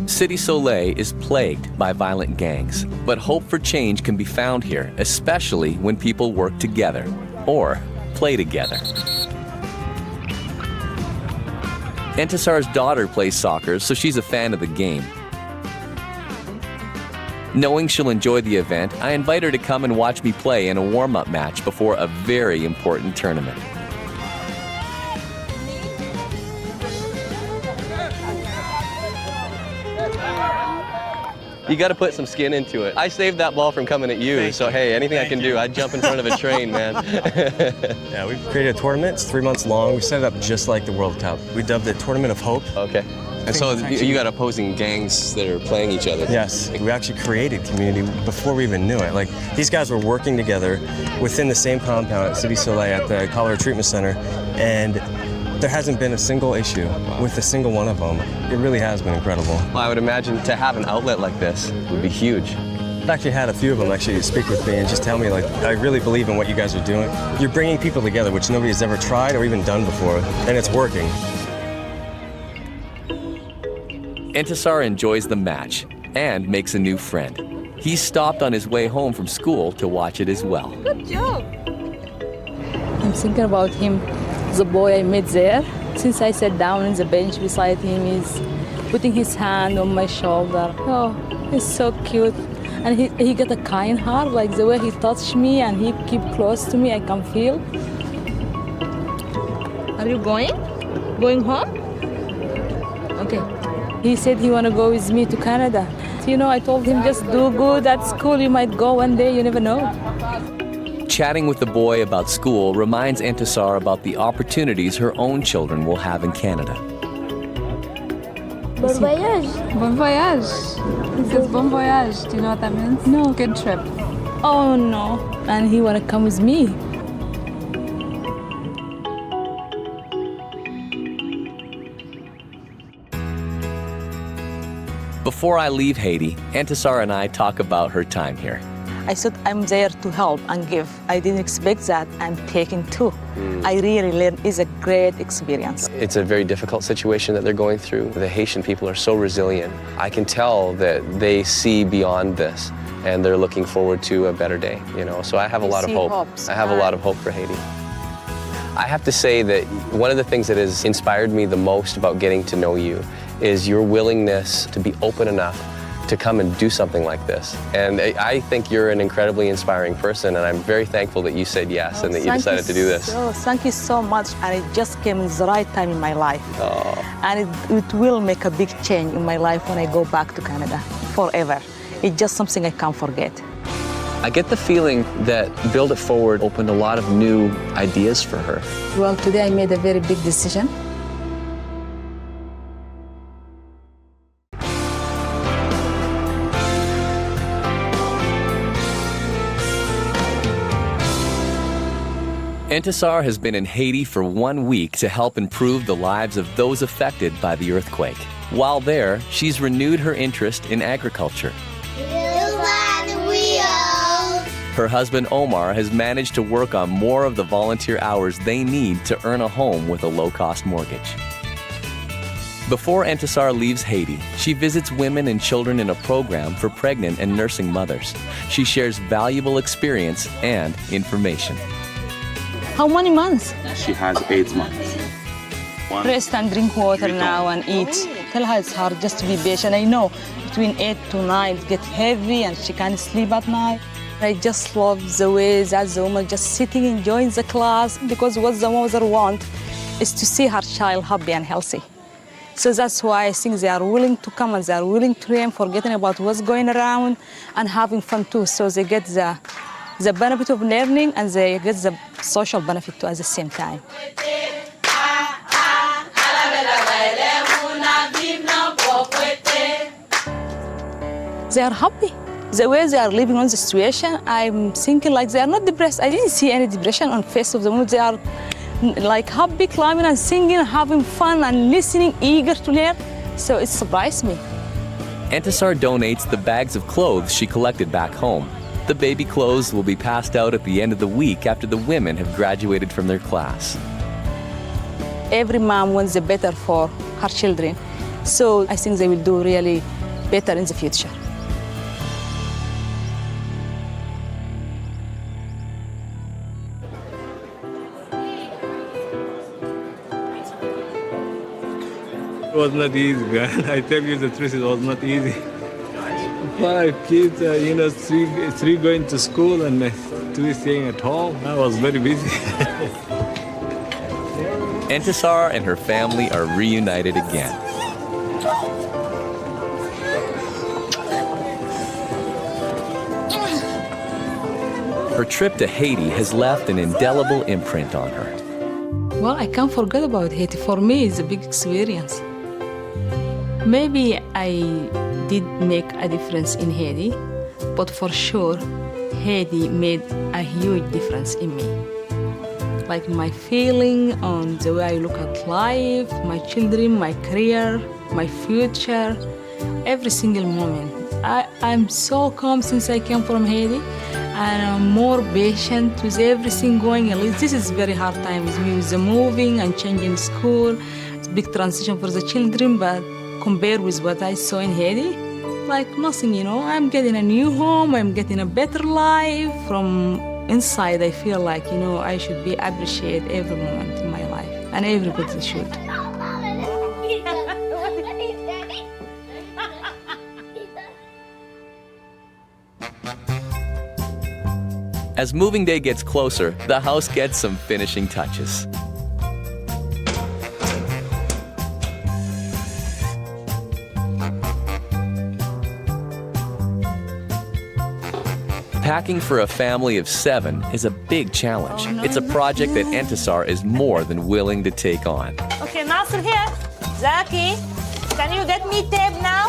Cité Soleil is plagued by violent gangs, but hope for change can be found here, especially when people work together or play together. Entisar's daughter plays soccer, so she's a fan of the game. Knowing she'll enjoy the event, I invite her to come and watch me play in a warm-up match before a very important tournament. You got to put some skin into it. I saved that ball from coming at you, so hey, anything I can do, I'd jump in front of a train, man. Yeah, we've created a tournament. It's 3 months long. We set it up just like the World Cup. We dubbed it Tournament of Hope. Okay. And so you got opposing gangs that are playing each other. Yes. We actually created community before we even knew it. Like, these guys were working together within the same compound at Cité Soleil at the Cholera Treatment Center, and there hasn't been a single issue with a single one of them. It really has been incredible. Well, I would imagine to have an outlet like this would be huge. I've actually had a few of them actually speak with me and just tell me, like, I really believe in what you guys are doing. You're bringing people together, which nobody's ever tried or even done before, and it's working. Entisar enjoys the match and makes a new friend. He stopped on his way home from school to watch it as well. Good job. I'm thinking about him, the boy I met there. Since I sat down on the bench beside him, he's putting his hand on my shoulder. Oh, he's so cute. And he got a kind heart, like the way he touched me and he keep close to me, I can feel. Are you going? Going home? Okay. He said he want to go with me to Canada. You know, I told him just do good at school. You might go one day, you never know. Chatting with the boy about school reminds Entisar about the opportunities her own children will have in Canada. Bon voyage. Bon voyage. It says bon voyage. Do you know what that means? No. Good trip. Oh no. And he want to come with me. Before I leave Haiti, Entisar and I talk about her time here. I said I'm there to help and give. I didn't expect that. I'm taking too. I really learned. It's a great experience. It's a very difficult situation that they're going through. The Haitian people are so resilient. I can tell that they see beyond this and they're looking forward to a better day, you know. So I have a lot of hope. I have a lot of hope for Haiti. I have to say that one of the things that has inspired me the most about getting to know you is your willingness to be open enough to come and do something like this. And I think you're an incredibly inspiring person, and I'm very thankful that you said yes and that you decided to do this. Thank you so much, and it just came in the right time in my life. And it will make a big change in my life when I go back to Canada forever. It's just something I can't forget. I get the feeling that Build It Forward opened a lot of new ideas for her. Well, today I made a very big decision. Entisar has been in Haiti for 1 week to help improve the lives of those affected by the earthquake. While there, she's renewed her interest in agriculture. Her husband Omar has managed to work on more of the volunteer hours they need to earn a home with a low-cost mortgage. Before Entisar leaves Haiti, she visits women and children in a program for pregnant and nursing mothers. She shares valuable experience and information. How many months? She has 8 months. Rest and drink water now and eat. Tell her it's hard just to be patient. I know between 8 to 9 it gets heavy and she can't sleep at night. I just love the way that the woman just sitting enjoying the class, because what the mother wants is to see her child happy and healthy. So that's why I think they are willing to come and they are willing to learn, forgetting about what's going around and having fun too. So they get the benefit of learning and they get the social benefit too at the same time. They are happy. The way they are living on the situation, I'm thinking like they are not depressed. I didn't see any depression on the face of the woman. They are like happy, climbing and singing, having fun and listening, eager to learn. So it surprised me. Entisar donates the bags of clothes she collected back home. The baby clothes will be passed out at the end of the week after the women have graduated from their class. Every mom wants the better for her children. So I think they will do really better in the future. It was not easy, man. I tell you the truth, it was not easy. 5 kids, three going to school and 2 staying at home. I was very busy. Entisar and her family are reunited again. Her trip to Haiti has left an indelible imprint on her. Well, I can't forget about Haiti. For me, it's a big experience. Maybe I did make a difference in Haiti, but for sure, Haiti made a huge difference in me. Like my feeling on the way I look at life, my children, my career, my future, every single moment. I'm so calm since I came from Haiti, and I'm more patient with everything going on. This is a very hard time with me, with the moving and changing school. It's a big transition for the children, but compared with what I saw in Haiti, like nothing, I'm getting a new home, I'm getting a better life. From inside, I feel like, I should be appreciate every moment in my life, and everybody should. As moving day gets closer, the house gets some finishing touches. Packing for a family of 7 is a big challenge. It's a project that Entisar is more than willing to take on. Okay, Nasser here. Zaki, can you get me tape now?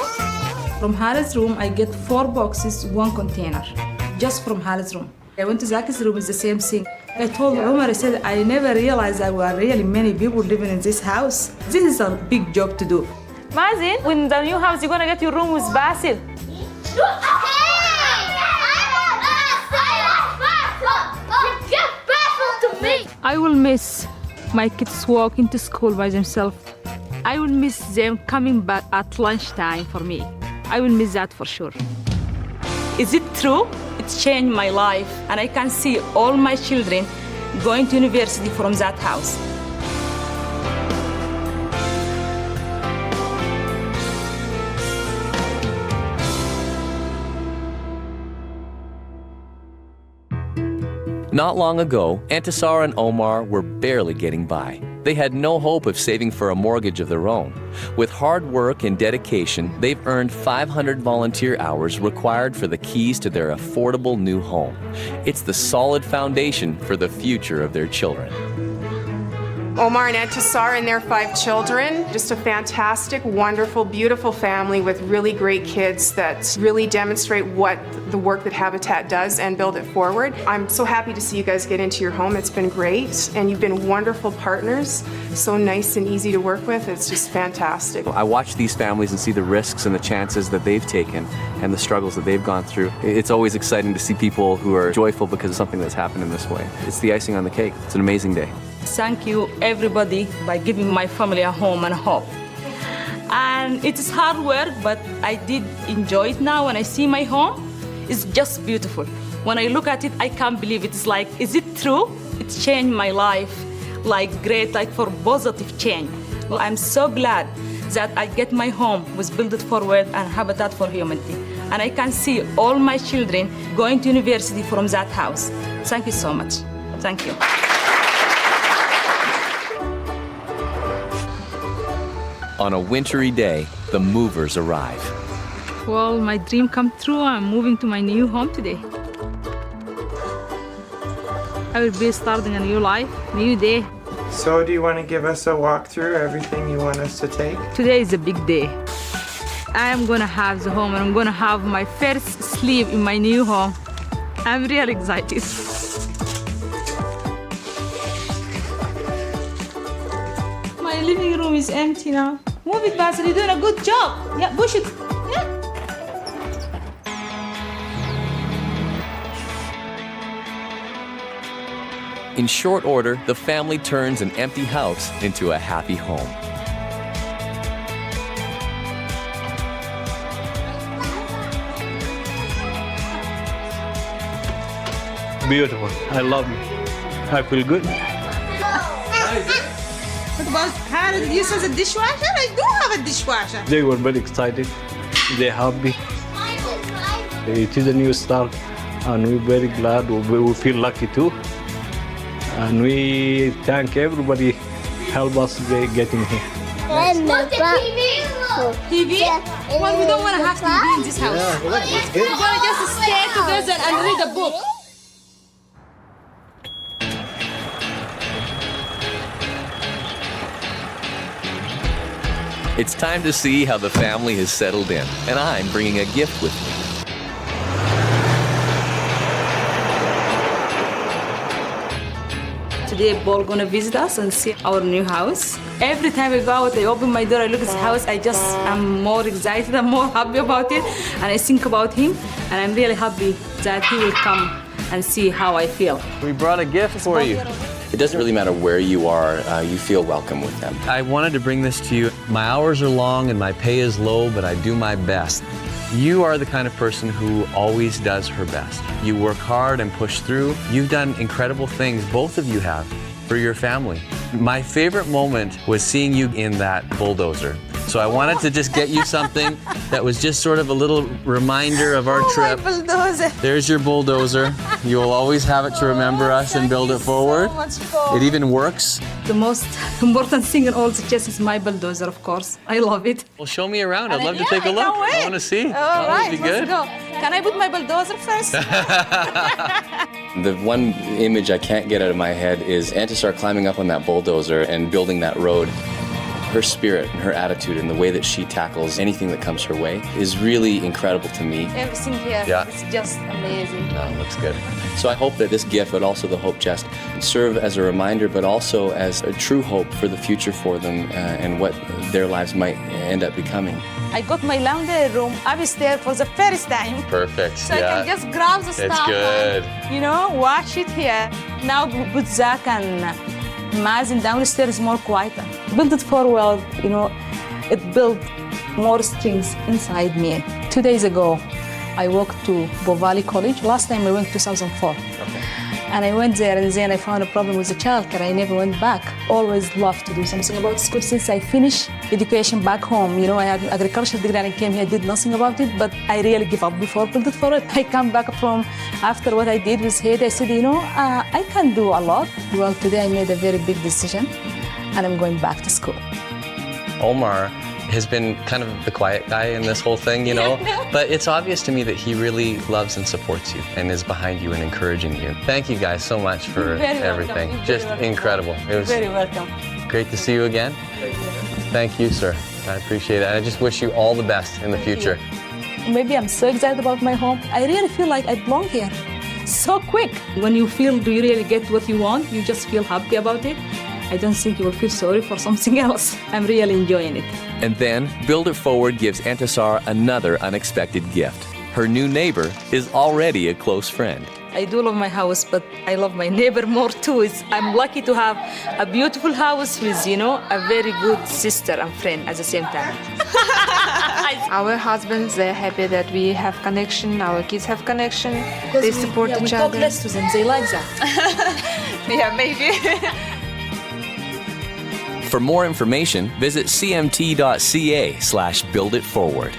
From Halid's room, I get 4 boxes, 1 container, just from Halid's room. I went to Zaki's room, it's the same thing. I told Omar, I said, I never realized there were really many people living in this house. This is a big job to do. Mazin, when the new house, you're gonna get your room with Basil. I will miss my kids walking to school by themselves. I will miss them coming back at lunchtime for me. I will miss that for sure. Is it true? It changed my life, and I can see all my children going to university from that house. Not long ago, Antisar and Omar were barely getting by. They had no hope of saving for a mortgage of their own. With hard work and dedication, they've earned 500 volunteer hours required for the keys to their affordable new home. It's the solid foundation for the future of their children. Omar and Antisar and their 5 children, just a fantastic, wonderful, beautiful family with really great kids that really demonstrate what the work that Habitat does and build it forward. I'm so happy to see you guys get into your home. It's been great, and you've been wonderful partners. So nice and easy to work with. It's just fantastic. I watch these families and see the risks and the chances that they've taken and the struggles that they've gone through. It's always exciting to see people who are joyful because of something that's happened in this way. It's the icing on the cake. It's an amazing day. Thank you, everybody, by giving my family a home and hope. And it is hard work, but I did enjoy it now. When I see my home, it's just beautiful. When I look at it, I can't believe it. It's like, is it true? It changed my life, like great, like for positive change. Well, I'm so glad that I get my home with Build It Forward and Habitat for Humanity. And I can see all my children going to university from that house. Thank you so much. Thank you. On a wintry day, the movers arrive. Well, my dream come true. I'm moving to my new home today. I will be starting a new life, new day. So do you want to give us a walkthrough, everything you want us to take? Today is a big day. I am gonna have the home and I'm gonna have my first sleep in my new home. I'm really excited. My living room is empty now. Move it, Basil, you're doing a good job. Yeah, push it. Yeah. In short order, the family turns an empty house into a happy home. Beautiful. I love it. I feel good. What about how did you use a dishwasher? I do have a dishwasher. They were very excited. They're happy. It is a new start, and we're very glad. We feel lucky too. And we thank everybody help us getting here. TV? Well, we don't want to have TV in this house. Yeah, well, that's good. We're going to just stay together and read a book. It's time to see how the family has settled in, and I'm bringing a gift with me. Today, Paul gonna visit us and see our new house. Every time I go out, I open my door, I look at the house, I'm more excited, I'm more happy about it, and I think about him, and I'm really happy that he will come and see how I feel. We brought a gift for you. It doesn't really matter where you are, you feel welcome with them. I wanted to bring this to you. My hours are long and my pay is low, but I do my best. You are the kind of person who always does her best. You work hard and push through. You've done incredible things, both of you have, for your family. My favorite moment was seeing you in that bulldozer. So I wanted to just get you something that was just sort of a little reminder of our trip. My bulldozer. There's your bulldozer. You will always have it to remember us and build it forward. So much fun. It even works. The most important thing in all the chest is my bulldozer, of course. I love it. Well, show me around. I'd love to take a look. I want to see. All That right, would be good. let's go. Can I put my bulldozer first? The one image I can't get out of my head is Antisar climbing up on that bulldozer and building that road. Her spirit and her attitude and the way that she tackles anything that comes her way is really incredible to me. Everything here, Yeah. it's just amazing. Oh, looks good. So I hope that this gift, but also the Hope Chest, serve as a reminder, but also as a true hope for the future for them and what their lives might end up becoming. I got my laundry room upstairs for the first time. Perfect. So I can just grab the stuff. It's good. And, wash it here. Now put Zach and Mazen downstairs more quieter. Build it forward, it built more strength inside me. 2 days ago, I walked to Bo Valley College. Last time I went 2004. And I went there and then I found a problem with the childcare. I never went back. Always loved to do something about school since I finished education back home. You know, I had an agricultural degree and I came here, I did nothing about it, but I really give up before Build It Forward. I come back from after what I did with Haiti. I said, you know, I can do a lot. Well, today I made a very big decision and I'm going back to school. Omar has been kind of the quiet guy in this whole thing, you know, but it's obvious to me that he really loves and supports you and is behind you and encouraging you. Thank you guys so much for everything. Just incredible. It was very welcome. Great to see you again. Thank you, sir. I appreciate it. I just wish you all the best in the future. Maybe I'm so excited about my home. I really feel like I belong here. So quick. When you feel, do you really get what you want? You just feel happy about it. I don't think you will feel sorry for something else. I'm really enjoying it. And then, Build It Forward gives Antasar another unexpected gift. Her new neighbor is already a close friend. I do love my house, but I love my neighbor more too. I'm lucky to have a beautiful house with, you know, a very good sister and friend at the same time. Our husbands, they're happy that we have connection, our kids have connection, they support each we other. talk less to them, they like that. Yeah, maybe. For more information, visit cmt.ca/builditforward.